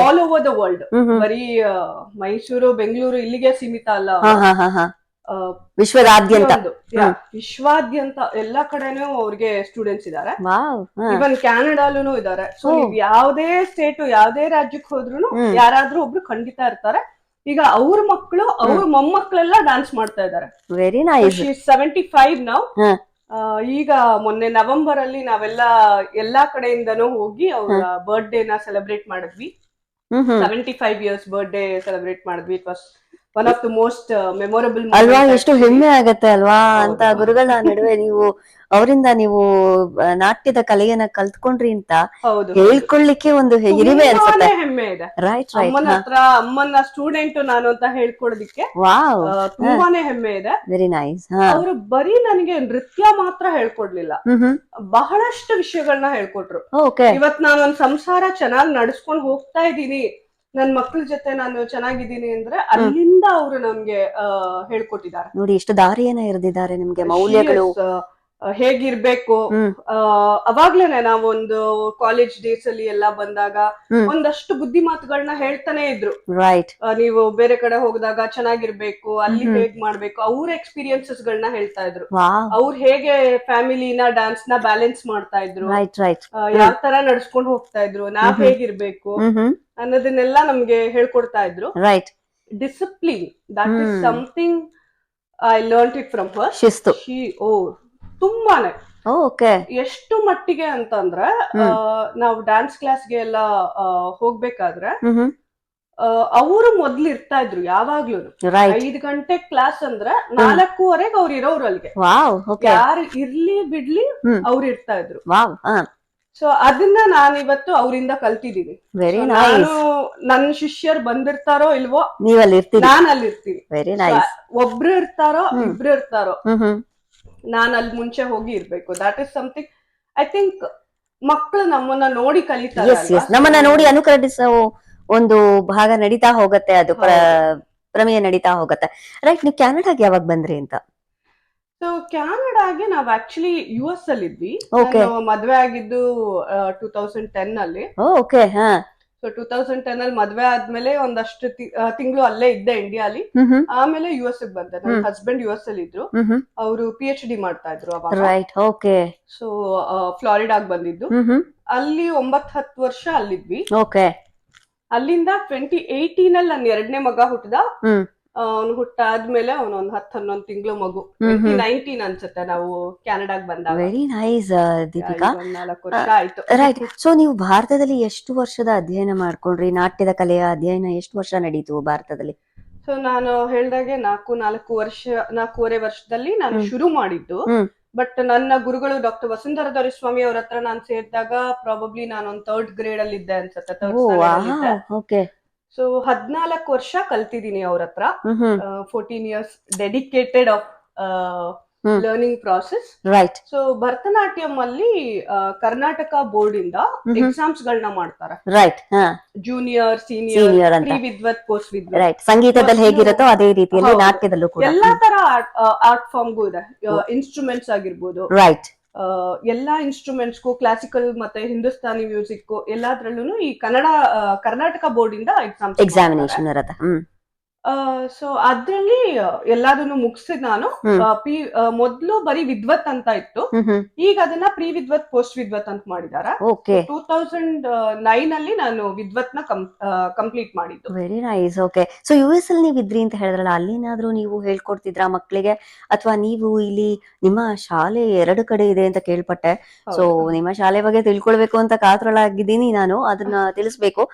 S1: ಆಲ್ ಓವರ್ ದ ವರ್ಲ್ಡ್. ಬರೀ ಮೈಸೂರು, ಬೆಂಗಳೂರು ಇಲ್ಲಿಗೆ ಸೀಮಿತ ಅಲ್ಲ, ವಿಶ್ವಾದ್ಯಂತ ಎಲ್ಲಾ ಕಡೆನೂ ಅವ್ರಿಗೆ ಸ್ಟೂಡೆಂಟ್ಸ್ ಇದಾರೆ. ಇವನ್ ಕ್ಯಾನಡಾಲೂ ಇದಾರೆ. ಸೊ ನೀವ್ ಯಾವ್ದೇ ಸ್ಟೇಟ್, ಯಾವ್ದೇ ರಾಜ್ಯಕ್ಕೆ ಹೋದ್ರು ಯಾರಾದ್ರೂ ಒಬ್ರು ಖಂಡಿತ ಇರ್ತಾರೆ. ಈಗ ಅವ್ರ ಮಕ್ಕಳು, ಅವ್ರ ಮೊಮ್ಮಕ್ಕಳೆಲ್ಲ ಡ್ಯಾನ್ಸ್ ಮಾಡ್ತಾ ಇದಾರೆ. Very nice. 75 ನಾವು. ಈಗ ಮೊನ್ನೆ ನವೆಂಬರ್ ಅಲ್ಲಿ ನಾವೆಲ್ಲ ಎಲ್ಲಾ ಕಡೆಯಿಂದನೂ ಹೋಗಿ ಅವ್ರ ಬರ್ಡೇನ ಸೆಲೆಬ್ರೇಟ್ ಮಾಡಿದ್ವಿ. 75 ಇಯರ್ಸ್ ಬರ್ಡೇ ಸೆಲೆಬ್ರೇಟ್ ಮಾಡಿದ್ವಿ. It was one of the most memorable
S2: ಅಲ್ವಾ. ಎಷ್ಟು ಹೆಮ್ಮೆ ಆಗತ್ತೆ ಅಲ್ವಾ ಅಂತ ಗುರುಗಳ ನಡುವೆ ನೀವು ಅವರಿಂದ ನೀವು ನಾಟ್ಯದ ಕಲೆಯನ್ನ ಕಲ್ತ್ಕೊಂಡ್ರಿ ಅಂತ ಹೇಳ್ಕೊಳ್ಳಿಕ್ಕೆ ಒಂದು ಹಿರಿಮೆ ಅನ್ಸುತ್ತೆ.
S1: ಹೆಮ್ಮೆ ಇದೆ. ಅಮ್ಮನ ಹತ್ರ ಅಮ್ಮನ ಸ್ಟೂಡೆಂಟ್ ನಾನು ಅಂತ ಹೇಳ್ಕೊಡೋದಿಕ್ಕೆ ತುಂಬಾನೇ ಹೆಮ್ಮೆ ಇದೆ.
S2: Very nice.
S1: ಅವರು ಬರೀ ನನಗೆ ನೃತ್ಯ ಮಾತ್ರ ಹೇಳ್ಕೊಡ್ಲಿಲ್ಲ, ಬಹಳಷ್ಟು ವಿಷಯಗಳನ್ನ ಹೇಳ್ಕೊಟ್ರು. ಇವತ್ ನಾನೊಂದ್ ಸಂಸಾರ ಚೆನ್ನಾಗಿ ನಡ್ಸ್ಕೊಂಡ್ ಹೋಗ್ತಾ ಇದ್ದೀನಿ, ನನ್ ಮಕ್ಳ ಜೊತೆ ನಾನು ಚೆನ್ನಾಗಿದ್ದೀನಿ ಅಂದ್ರೆ ಅಲ್ಲಿಂದ ಅವರು ನಮ್ಗೆ ಹೇಳ್ಕೊಟ್ಟಿದ್ದಾರೆ.
S2: ನೋಡಿ ಎಷ್ಟು ದಾರಿಯನ್ನ ಎರೆದಿದ್ದಾರೆ ನಿಮ್ಗೆ, ಮೌಲ್ಯಗಳು
S1: ಹೇಗಿರ್ಬೇಕು. ಅವಾಗ್ಲೇನೆ ನಾವೊಂದು ಕಾಲೇಜ್ ಡೇಸ್ ಅಲ್ಲಿ ಎಲ್ಲಾ ಬಂದಾಗ ಒಂದಷ್ಟು ಬುದ್ಧಿ ಮಾತುಗಳನ್ನ ಹೇಳ್ತಾನೆ ಇದ್ರು. ರೈಟ್. ನೀವು ಬೇರೆ ಕಡೆ ಹೋಗದಾಗ ಚೆನ್ನಾಗಿರ್ಬೇಕು, ಅಲ್ಲಿ ಹೇಗ್ ಮಾಡ್ಬೇಕು, ಅವ್ರ ಎಕ್ಸ್ಪೀರಿಯನ್ಸಸ್ ಗಳನ್ನ ಹೇಳ್ತಾ ಇದ್ರು. ಅವ್ರು ಹೇಗೆ ಫ್ಯಾಮಿಲಿನ ಡ್ಯಾನ್ಸ್ ನ ಬ್ಯಾಲೆನ್ಸ್ ಮಾಡ್ತಾ ಇದ್ರು, ಯಾವ ತರ ನಡ್ಸ್ಕೊಂಡ್ ಹೋಗ್ತಾ ಇದ್ರು, ನಾವ್ ಹೇಗಿರ್ಬೇಕು ಅನ್ನೋದನ್ನೆಲ್ಲ ನಮ್ಗೆ ಹೇಳ್ಕೊಡ್ತಾ ಇದ್ರು. Right. Discipline, that is something I learn it from her. ಶಿಸ್ತು ತುಂಬಾನೇ. ಎಷ್ಟು ಮಟ್ಟಿಗೆ ಅಂತಂದ್ರೆ ನಾವು ಡ್ಯಾನ್ಸ್ ಕ್ಲಾಸ್ಗೆ ಎಲ್ಲ ಹೋಗ್ಬೇಕಾದ್ರೆ ಅವರು ಮೊದ್ಲು ಇರ್ತಾ ಇದ್ರು ಯಾವಾಗ್ಲೂ. 5 ಗಂಟೆ ಕ್ಲಾಸ್ ಅಂದ್ರೆ 4:15 ಅವ್ರು ಇರೋರು ಅಲ್ಲಿಗೆ. ಯಾರು ಇರ್ಲಿ ಬಿಡ್ಲಿ ಅವ್ರು ಇರ್ತಾ ಇದ್ರು. ಸೊ ಅದನ್ನ ನಾನಿವತ್ತು ಅವರಿಂದ ಕಲ್ತಿದ್ದೀನಿ. ನಾನು ನನ್ನ ಶಿಷ್ಯರು ಬಂದಿರ್ತಾರೋ ಇಲ್ವೋ, ನಾನು ಅಲ್ಲಿ ಇರ್ತೀನಿ. ಒಬ್ರು ಇರ್ತಾರೋ ಇಬ್ರು ಇರ್ತಾರೋ, ನಾನು ಅಲ್ಲಿ ಮುಂಚೆ ಹೋಗಿ ಇರ್ಬೇಕು. That is something I think ಮಕ್ಕಳು ನಮ್ಮನ್ನ ನೋಡಿ ಕಲಿತಾರೆ,
S2: ನಮ್ಮನ್ನ ನೋಡಿ ಅನುಕರಿಸೋ ಒಂದು ಭಾಗ ನಡೀತಾ ಹೋಗತ್ತೆ, ಅದು ಪ್ರಮೇಯ ನಡೀತಾ ಹೋಗತ್ತೆ. ರೈಟ್, ನೀವು ಕ್ಯಾನಡಾಗೆ ಯಾವಾಗ ಬಂದ್ರಿ ಅಂತ?
S1: ಸೊ ಕ್ಯಾನಡಾಗೆ ನಾವ್ ಆಕ್ಚುಲಿ US ಅಲ್ಲಿ ಇದ್ವಿ.
S2: Okay.
S1: ನಾನು ಮದ್ವೆ ಆಗಿದ್ದು 2010 ಅಲ್ಲಿ.
S2: ಓಕೆ. ಹಾ.
S1: ಸೊ 2010 ಅಲ್ಲಿ ಮದ್ವೆ ಆದ್ಮೇಲೆ ಒಂದಷ್ಟು ತಿಂಗಳು ಅಲ್ಲೇ ಇದ್ದೆ ಇಂಡಿಯಾಲಿ. ಆಮೇಲೆ US ಗೆ ಬಂದೆ. ನನ್ನ ಹಸ್ಬೆಂಡ್ US ಅಲ್ಲಿ ಇದ್ರು, ಅವರು PhD ಮಾಡ್ತಾ ಇದ್ರು ಅವಾಗ.
S2: ರೈಟ್. ಓಕೆ.
S1: ಸೊ ಫ್ಲಾರಿಡಾಗ್ ಬಂದಿದ್ದು. ಅಲ್ಲಿ 9-10 ವರ್ಷ ಅಲ್ಲಿದ್ವಿ.
S2: ಓಕೆ.
S1: ಅಲ್ಲಿಂದ 2018 ಅಲ್ಲಿ ನನ್ನ 2ನೇ ಮಗ ಹುಟ್ಟಿದ. ಅವ್ನು ಹುಟ್ಟಾದ್ಮೇಲೆ ಅವನು ಒಂದ್ 10-11 ತಿಂಗಳು ಮಗು. 2019 ಅನ್ಸುತ್ತೆ ನಾವು ಕ್ಯಾನಡಾಗ್ ಬಂದಾಗ.
S2: Very nice Deepika.
S1: 4 ವರ್ಷ ಆಯ್ತು.
S2: ರೈಟ್. ಸೊ ನೀವು ಭಾರತದಲ್ಲಿ ಎಷ್ಟು ವರ್ಷದ ಅಧ್ಯಯನ ಮಾಡ್ಕೊಂಡ್ರಿ? ನಾಟ್ಯದ ಕಲೆಯ ಅಧ್ಯಯನ ಎಷ್ಟು ವರ್ಷ ನಡೀತು ಭಾರತದಲ್ಲಿ?
S1: ಸೊ ನಾನು ಹೇಳ್ದಾಗೆ 4.5 ವರ್ಷದಲ್ಲಿ ನಾನು ಶುರು ಮಾಡಿದ್ದು. ಬಟ್ ನನ್ನ ಗುರುಗಳು ಡಾಕ್ಟರ್ ವಸುಂಧರಾ ದೊರೆಸ್ವಾಮಿ ಅವ್ರ ಹತ್ರ ನಾನು ಸೇರಿದಾಗ ಪ್ರಾಬಬ್ಲಿ ನಾನು ಒಂದು 3rd ಗ್ರೇಡ್ ಅಲ್ಲಿ ಇದ್ದೆ ಅನ್ಸುತ್ತೆ. 3rd ಸ್ಟ್ಯಾಂಡರ್ಡ್ ಅಲ್ಲಿ ಇದ್ದೆ.
S2: ಓಕೆ.
S1: ಸೊ 14 ವರ್ಷ ಕಲ್ತಿದ್ದೀನಿ ಅವ್ರ ಹತ್ರ. 14 years dedicated of learning process.
S2: Right.
S1: So Bharatanatyam ಅಲ್ಲಿ ಕರ್ನಾಟಕ ಬೋರ್ಡ್ ಇಂದ ಎಕ್ಸಾಮ್ಸ್ ಗಳನ್ನ ಮಾಡ್ತಾರೆ.
S2: Right.
S1: Junior, senior, pre Vidwat, post Vidwat.
S2: Right. ಸಂಗೀತದಲ್ಲಿ ಹೇಗಿರುತ್ತೋ ಅದೇ ರೀತಿಯಲ್ಲಿ ನಾಟ್ಯದಲ್ಲೂ ಕೂಡ
S1: ಎಲ್ಲಾ ತರ ಆರ್ಟ್ ಫಾರ್ಮ್ಗೂ ಇದೆ. ಇನ್ಸ್ಟ್ರೂಮೆಂಟ್ಸ್ ಆಗಿರ್ಬೋದು.
S2: ರೈಟ್.
S1: ಎಲ್ಲಾ ಇನ್ಸ್ಟ್ರೂಮೆಂಟ್ಸ್ಗೂ, ಕ್ಲಾಸಿಕಲ್ ಮತ್ತೆ ಹಿಂದೂಸ್ತಾನಿ ಮ್ಯೂಸಿಕ್ ಎಲ್ಲಾದ್ರಲ್ಲೂ ಈ ಕರ್ನಾಟಕ ಬೋರ್ಡ್ ಇಂದ
S2: ಎಕ್ಸಾಮಿನೇಷನ್ ಇರತ್ತೆ.
S1: ಸೊ ಅದ್ರಲ್ಲಿ ಎಲ್ಲಾದನ್ನು ಮುಗಿಸಿದ್ ನಾನು. ಮೊದ್ಲು ಬರೀ ವಿದ್ವತ್ ಅಂತ ಇತ್ತು, ಈಗ ಅದನ್ನ ಪ್ರೀ ವಿದ್ವತ್, ಪೋಸ್ಟ್ ವಿದ್ವತ್ ಅಂತ ಮಾಡಿದಾರೆ. 2009 ಅಲ್ಲಿ ನಾನು ವಿದ್ವತ್ ನ ಕಂಪ್ಲೀಟ್ ಮಾಡಿದ್ದು.
S2: Very nice. Okay. So US ಅಲ್ಲಿ ನೀವು ಇದ್ರಿ ಅಂತ ಹೇಳಿದ್ರಲ್ಲ, ಅಲ್ಲಿನಾದ್ರೂ ನೀವು ಹೇಳ್ಕೊಡ್ತಿದ್ರಾ ಮಕ್ಕಳಿಗೆ, ಅಥವಾ ನೀವು ಇಲ್ಲಿ ನಿಮ್ಮ ಶಾಲೆ 2 ಕಡೆ ಇದೆ ಅಂತ ಕೇಳ್ಪಟ್ಟೆ. ಸೊ ನಿಮ್ಮ ಶಾಲೆ ಬಗ್ಗೆ ತಿಳ್ಕೊಳ್ಬೇಕು ಅಂತ ಕಾತರಳಾಗಿದ್ದೀನಿ ನಾನು, ಅದನ್ನ ತಿಳಿಸ್ಬೇಕು.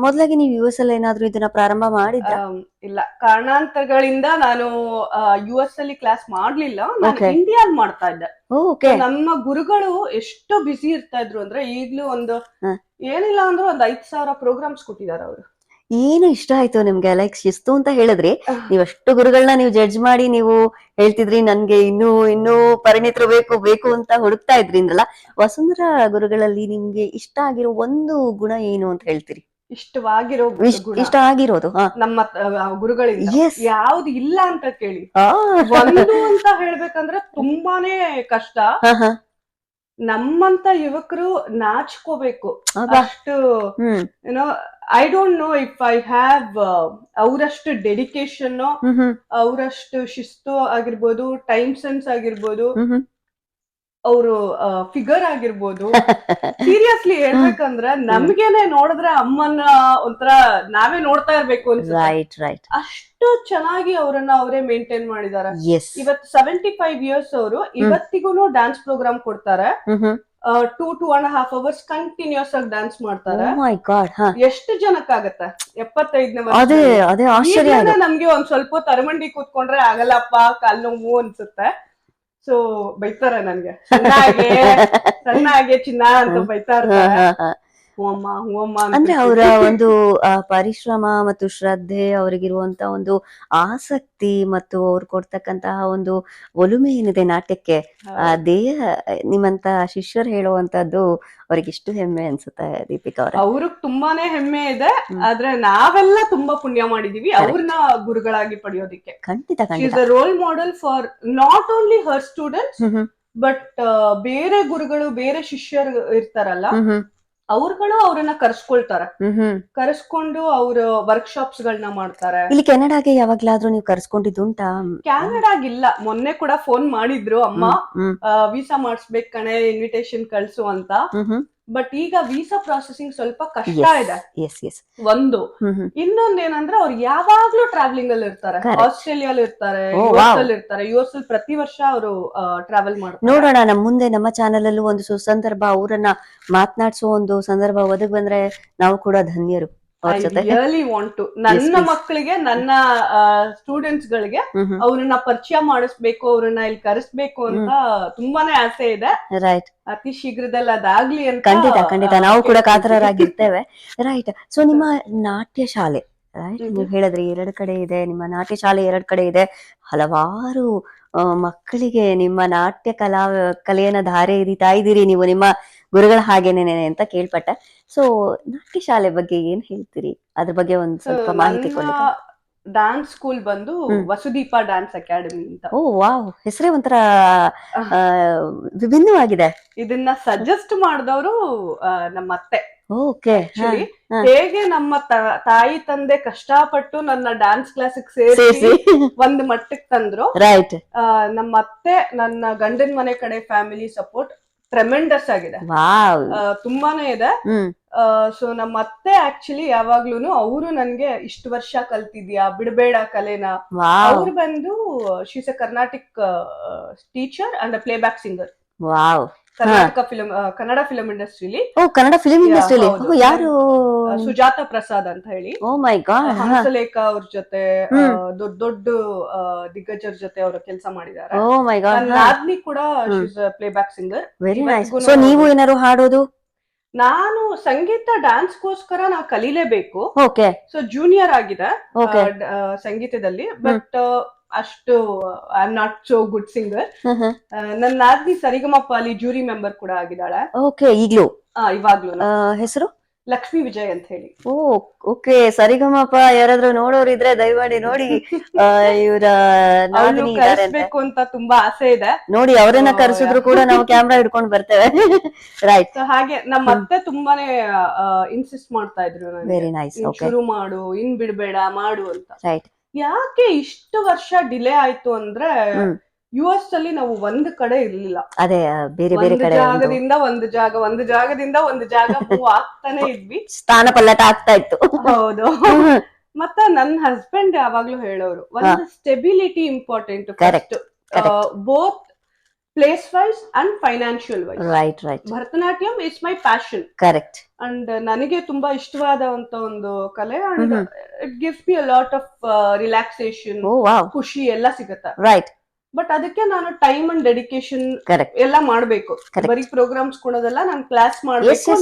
S2: ಮೊದಲಾಗಿ ನೀವು US ಅಲ್ಲಿ ಏನಾದ್ರೂ ಇದನ್ನ ಪ್ರಾರಂಭ ಮಾಡಿದ್ರಾ?
S1: ಇಲ್ಲ, ಕಾರಣಾಂತರಗಳಿಂದ ನಾನು US ಅಲ್ಲಿ ಕ್ಲಾಸ್ ಮಾಡ್ಲಿಲ್ಲ. ನಾನು ಇಂಡಿಯಾಲ್ ಮಾಡ್ತಾ ಇದ್ದೆ. ನಮ್ಮ ಗುರುಗಳು ಎಷ್ಟು ಬಿಸಿ ಇರ್ತಾ ಇದ್ರು ಅಂದ್ರೆ, ಈಗ್ಲೂ ಏನಿಲ್ಲ ಅಂದ್ರೆ 5,000 ಪ್ರೋಗ್ರಾಮ್ಸ್ ಕೊಟ್ಟಿದ್ದಾರೆ ಅವರು.
S2: ಏನು ಇಷ್ಟ ಆಯ್ತು ನಿಮ್ಗೆ? ಲೈಕ್ ಶಿಸ್ತು ಅಂತ ಹೇಳಿದ್ರಿ, ನೀವಷ್ಟು ಗುರುಗಳನ್ನ ನೀವು ಜಡ್ಜ್ ಮಾಡಿ ನೀವು ಹೇಳ್ತಿದ್ರಿ ನನ್ಗೆ ಇನ್ನೂ ಪರಿಣಿತರು ಬೇಕು ಅಂತ ಹುಡುಕ್ತಾ ಇದ್ರಿ ಅಂದ್ರಲ್ಲ. ವಸುಂಧರಾ ಗುರುಗಳಲ್ಲಿ ನಿಮ್ಗೆ ಇಷ್ಟ ಆಗಿರೋ ಒಂದು ಗುಣ ಏನು ಅಂತ ಹೇಳ್ತೀರಿ? ಇಷ್ಟ ಆಗಿರೋದು
S1: ನಮ್ಮ ಗುರುಗಳಿಂದ ಯಾವ್ದು ಇಲ್ಲ ಅಂತ ಕೇಳಿ, ಒಂದು ಅಂತ ಹೇಳ್ಬೇಕಂದ್ರೆ ತುಂಬಾನೇ ಕಷ್ಟ. ನಮ್ಮಂತ ಯುವಕರು ನಾಚ್ಕೋಬೇಕು ಅಷ್ಟು. ಏನೋ I don't know if I have ಅವರಷ್ಟು ಡೆಡಿಕೇಶನ್, ಅವರಷ್ಟು ಶಿಸ್ತು ಆಗಿರ್ಬೋದು, ಟೈಮ್ ಸೆನ್ಸ್ ಆಗಿರ್ಬೋದು, ಅವರು ಫಿಗರ್ ಆಗಿರ್ಬೋದು. ಸೀರಿಯಸ್ಲಿ ಹೇಳ್ಬೇಕಂದ್ರೆ ನಮ್ಗೇನೆ ನೋಡಿದ್ರೆ ಅಮ್ಮನ ಒಂಥರ ನಾವೇ ನೋಡ್ತಾ ಇರ್ಬೇಕು ಅನ್ಸುತ್ತೆ. ಅಷ್ಟು ಚೆನ್ನಾಗಿ ಅವರೇ ಮೇಂಟೈನ್ ಮಾಡಿದ್ದಾರೆ. ಇವತ್ತು 75 years ಅವರು ಇವತ್ತಿಗೂ ಡ್ಯಾನ್ಸ್ ಪ್ರೋಗ್ರಾಮ್ ಕೊಡ್ತಾರೆ. 2.5 hours ಕಂಟಿನ್ಯೂಸ್ ಆಗಿ ಡ್ಯಾನ್ಸ್ ಮಾಡ್ತಾರೆ. ಎಷ್ಟು ಜನಕ್ಕಾಗತ್ತೆ? 75ನೇ ವರ್ಷ ನಮ್ಗೆ ಒಂದ್ ಸ್ವಲ್ಪ ತರಮಂಡಿ ಕೂತ್ಕೊಂಡ್ರೆ ಆಗಲ್ಲಪ್ಪ, ಕಾಲ್ ನೋವು ಅನ್ಸುತ್ತೆ. ಸೊ ಬೈತಾರೆ ನನ್ಗೆ, ಸಣ್ಣಗೆ ಚಿನ್ನ ಅಂತ ಬೈತಾ ಇರ್ತಾರೆ.
S2: ಅಂದ್ರೆ ಅವರ ಒಂದು ಪರಿಶ್ರಮ ಮತ್ತು ಶ್ರದ್ಧೆ, ಅವರಿಗಿರುವಂತ ಒಂದು ಆಸಕ್ತಿ ಮತ್ತು ಅವ್ರು ಕೊಡ್ತಕ್ಕಂತಹ ಒಂದು ಒಲುಮೆ ಏನಿದೆ ನಾಟ್ಯಕ್ಕೆ, ಅದೇ ನಿಮ್ಮಂತ ಶಿಷ್ಯರು ಹೇಳುವಂತದ್ದು ಅವ್ರಿಗೆ ಎಷ್ಟು ಹೆಮ್ಮೆ ಅನ್ಸುತ್ತೆ ದೀಪಿಕಾ ಅವ್ರೆ?
S1: ಅವ್ರಿಗೆ ತುಂಬಾನೇ ಹೆಮ್ಮೆ ಇದೆ. ಆದ್ರೆ ನಾವೆಲ್ಲ ತುಂಬಾ ಪುಣ್ಯ ಮಾಡಿದೀವಿ ಅವ್ರನ್ನ ಗುರುಗಳಾಗಿ ಪಡೆಯೋದಿಕ್ಕೆ. ಖಂಡಿತ role model for not only Har students, but ಬೇರೆ ಗುರುಗಳು, ಬೇರೆ ಶಿಷ್ಯರು ಇರ್ತಾರಲ್ಲ, ಅವ್ರುಗಳು ಅವ್ರನ್ನ ಕರೆಸ್ಕೊಂಡು ಅವ್ರ ವರ್ಕ್ಶಾಪ್ಸ್ ಗಳನ್ನ ಮಾಡ್ತಾರೆ.
S2: ಇಲ್ಲಿ ಕೆನಡಾಗೆ ಯಾವಾಗ್ಲಾದ್ರೂ ನೀವು ಕರ್ಸ್ಕೊಂಡಿದ್ದುಂಟಾ?
S1: ಕ್ಯಾನಡಾಗಿಲ್ಲ. ಮೊನ್ನೆ ಕೂಡ ಫೋನ್ ಮಾಡಿದ್ರು ಅಮ್ಮ, ವೀಸಾ ಮಾಡಿಸ್ಬೇಕು ಕಣೆ, ಇನ್ವಿಟೇಷನ್ ಕಳ್ಸು ಅಂತ. ಬಟ್ ಈಗ ವೀಸಾ ಪ್ರಾಸೆಸಿಂಗ್ ಸ್ವಲ್ಪ ಕಷ್ಟ ಇದೆ. ಒಂದು ಇನ್ನೊಂದೇನಂದ್ರೆ ಅವ್ರು ಯಾವಾಗ್ಲೂ ಟ್ರಾವೆಲಿಂಗ್ ಅಲ್ಲಿ ಇರ್ತಾರೆ. ಆಸ್ಟ್ರೇಲಿಯಾಲ್ ಇರ್ತಾರೆ, US ಅಲ್ಲಿ ಇರ್ತಾರೆ. US ಅಲ್ಲಿ ಪ್ರತಿ ವರ್ಷ ಅವರು ಟ್ರಾವೆಲ್ ಮಾಡ್ತಾರೆ.
S2: ನೋಡೋಣ, ನಮ್ಮ ಮುಂದೆ ನಮ್ಮ ಚಾನೆಲ್ ಅಲ್ಲೂ ಒಂದು ಸುಸಂದರ್ಭ ಅವರನ್ನ ಮಾತನಾಡಿಸುವ ಒಂದು ಸಂದರ್ಭ ಒದಗಿ ಬಂದ್ರೆ ನಾವು ಕೂಡ ಧನ್ಯರು.
S1: ನನ್ನ ಮಕ್ಕಳಿಗೆ, ನನ್ನ ಸ್ಟೂಡೆಂಟ್ಸ್ ಗಳಿಗೆ ಅವ್ರನ್ನ ಪರಿಚಯ ಮಾಡಿಸ್ಬೇಕು, ಅವ್ರನ್ನ ಇಲ್ಲಿ ಕರೆಸ್ಬೇಕು ಅಂತ ತುಂಬಾನೇ ಆಸೆ ಇದೆ.
S2: ರೈಟ್.
S1: ಅತಿ ಶೀಘ್ರದಲ್ಲಿ ಅದಾಗ್ಲಿ ಅಂತ.
S2: ಖಂಡಿತ ನಾವು ಕೂಡ ಕಾತರರಾಗಿರ್ತೇವೆ. ರೈಟ್. ಸೊ ನಿಮ್ಮ ನಾಟ್ಯ ಶಾಲೆ, ರೈಟ್, ನೀವು ಹೇಳಿದ್ರಿ 2 ಕಡೆ ಇದೆ, ನಿಮ್ಮ ನಾಟ್ಯ ಶಾಲೆ 2 ಕಡೆ ಇದೆ. ಹಲವಾರು ಮಕ್ಕಳಿಗೆ ನಿಮ್ಮ ನಾಟ್ಯ ಕಲೆಯನ್ನ ಧಾರೆ ಎರಿತಾ ಇದ್ದೀರಿ ನೀವು. ನಿಮ್ಮ ಗುರುಗಳ ಹಾಗೇನೇನೆ ಅಂತ ಕೇಳ್ಪಟ್ಟೆ. ಸೊ ನಾಟ್ಯ ಶಾಲೆ ಬಗ್ಗೆ ಏನ್ ಹೇಳ್ತೀರಿ? ಅದ್ರ ಬಗ್ಗೆ ಒಂದ್ ಸ್ವಲ್ಪ ಮಾಹಿತಿ ಕೊಡಿ.
S1: ಡ್ಯಾನ್ಸ್ ಸ್ಕೂಲ್ ಬಂದು ವಸುದೀಪ ಡ್ಯಾನ್ಸ್ ಅಕಾಡೆಮಿ ಅಂತ.
S2: ಓ ವಾವ್, ಹೆಸರೇ ಒಂಥರ ವಿಭಿನ್ನವಾಗಿದೆ.
S1: ಇದನ್ನ ಸಜೆಸ್ಟ್ ಮಾಡಿದವರು ನಮ್ಮ ಅತ್ತೆ.
S2: ಓಕೆ.
S1: ಆಕ್ಚುಲಿ ಹೇಗೆ ನಮ್ಮ ತಾಯಿ ತಂದೆ ಕಷ್ಟಪಟ್ಟು ನನ್ನ ಡ್ಯಾನ್ಸ್ ಕ್ಲಾಸ್ ಸೇರಿಸಿ ಒಂದ್ ಮಟ್ಟಕ್ಕೆ ತಂದ್ರು,
S2: ರೈಟ್.
S1: ನಮ್ಮ ಅತ್ತೆ ನನ್ನ ಗಂಡನ ಮನೆ ಕಡೆ ಫ್ಯಾಮಿಲಿ ಸಪೋರ್ಟ್ ಟ್ರೆಮೆಂಡಸ್ ಆಗಿದೆ, ತುಂಬಾನೇ ಇದೆ. ಸೊ ನಮ್ಮ ಅತ್ತೆ ಆಕ್ಚುಲಿ ಯಾವಾಗ್ಲೂನು ಅವರು ನನ್ಗೆ ಇಷ್ಟು ವರ್ಷ ಕಲ್ತಿದ್ಯಾ, ಬಿಡಬೇಡ ಕಲೆನ. ಅವ್ರು ಬಂದು she's a Carnatic teacher and playback singer. Kannada film ಇಂಡಸ್ಟ್ರಿಲಿ.
S2: ಕನ್ನಡ ಫಿಲ್ಮ್ ಇಂಡಸ್ಟ್ರಿಲಿ ಯಾರು?
S1: ಸುಜಾತಾ ಪ್ರಸಾದ್ ಅಂತ ಹೇಳಿ.
S2: ಓ ಮೈ ಗಾಡ್.
S1: ಹಂಸಲೇಖ ಅವ್ರ ಜೊತೆ ದೊಡ್ಡ ದೊಡ್ಡ ದಿಗ್ಗಜರ ಜೊತೆ ಅವರು ಕೆಲಸ ಮಾಡಿದ್ದಾರೆ.
S2: ಓ ಮೈ ಗಾಡ್.
S1: ನಾದ್ನಿ ಕೂಡ play back singer.
S2: Very nice. So ನೀವು ಏನಾದ್ರು ಹಾಡೋದು?
S1: ನಾನು ಸಂಗೀತ ಡ್ಯಾನ್ಸ್ ಗೋಸ್ಕರ ನಾವು ಕಲೀಲೇಬೇಕು.
S2: ಓಕೆ.
S1: ಸೊ ಜೂನಿಯರ್ ಆಗಿದೆ ಸಂಗೀತದಲ್ಲಿ, ಬಟ್ ಅಷ್ಟು I am not so good singer. ನನ್ನ ನಾದ್ನಿ ಸರಿಗಮಪ ಅಲ್ಲಿ ಜೂರಿ ಮೆಂಬರ್ ಕೂಡ ಆಗಿದ್ದಾಳೆ.
S2: ಓಕೆ. ಈಗ್ಲೂ?
S1: ಇವಾಗ್ಲೂ.
S2: ಹೆಸರು?
S1: ಲಕ್ಷ್ಮೀ ವಿಜಯ್ ಅಂತ ಹೇಳಿ.
S2: ಓಕೆ. ಸರಿಗಮಪ ಯಾರಾದ್ರೂ ನೋಡೋರಿದ್ರೆ ದಯಮಾಡಿ ನೋಡಿ. ಇವರ
S1: ಕರೆಸ್ಬೇಕು ಅಂತ ತುಂಬಾ ಆಸೆ ಇದೆ.
S2: ನೋಡಿ, ಅವರನ್ನ ಕರೆಸಿದ್ರು ಕೂಡ ನಾವು ಕ್ಯಾಮ್ರಾ ಹಿಡ್ಕೊಂಡು ಬರ್ತೇವೆ. ರೈಟ್.
S1: ಹಾಗೆ ನಮ್ಮ ಅತ್ತೆ ತುಂಬಾನೇ ಇನ್ಸಿಸ್ಟ್ ಮಾಡ್ತಾ ಇದ್ರು,
S2: ವೆರಿ ನೈಸ್,
S1: ಶುರು ಮಾಡು, ಇನ್ ಬಿಡ್ಬೇಡ, ಮಾಡು ಅಂತ.
S2: ರೈಟ್.
S1: ಯಾಕೆ ಇಷ್ಟು ವರ್ಷ ಡಿಲೇ ಆಯ್ತು ಅಂದ್ರೆ, US ಅಲ್ಲಿ ನಾವು ಒಂದ್ ಕಡೆ ಇರ್ಲಿಲ್ಲ.
S2: ಅದೇ ಬೇರೆ ಬೇರೆ ಕಡೆ
S1: ಜಾಗದಿಂದ ಒಂದು ಜಾಗದಿಂದ ಒಂದು ಜಾಗ ಮೂವ್ ಆಗ್ತಾನೆ ಇದ್ವಿ.
S2: ಸ್ಥಾನ ಪಲ್ಲಟ ಆಗ್ತಾ ಇತ್ತು.
S1: ಹೌದು. ಮತ್ತೆ ನನ್ನ ಹಸ್ಬೆಂಡ್ ಯಾವಾಗ್ಲೂ ಹೇಳೋರು, ಒಂದು stability important, both place wise and financial wise.
S2: Right right.
S1: Bharatanatyam is my passion.
S2: Correct.
S1: And ನನಗೆ ತುಂಬಾ ಇಷ್ಟವಾದಂತ ಒಂದು ಕಲೆ, and it gives me a lot of relaxation, ಖುಷಿ ಎಲ್ಲ ಸಿಗುತ್ತೆ.
S2: ರೈಟ್.
S1: ಬಟ್ ಅದಕ್ಕೆ ನಾನು ಟೈಮ್ ಅಂಡ್ ಡೆಡಿಕೇಶನ್ ಎಲ್ಲ ಮಾಡ್ಬೇಕು. ಬರೀ ಪ್ರೋಗ್ರಾಮ್ಸ್ ಕೊಡೋದಲ್ಲ, ನಾನು ಕ್ಲಾಸ್ ಮಾಡ್ಬೇಕು.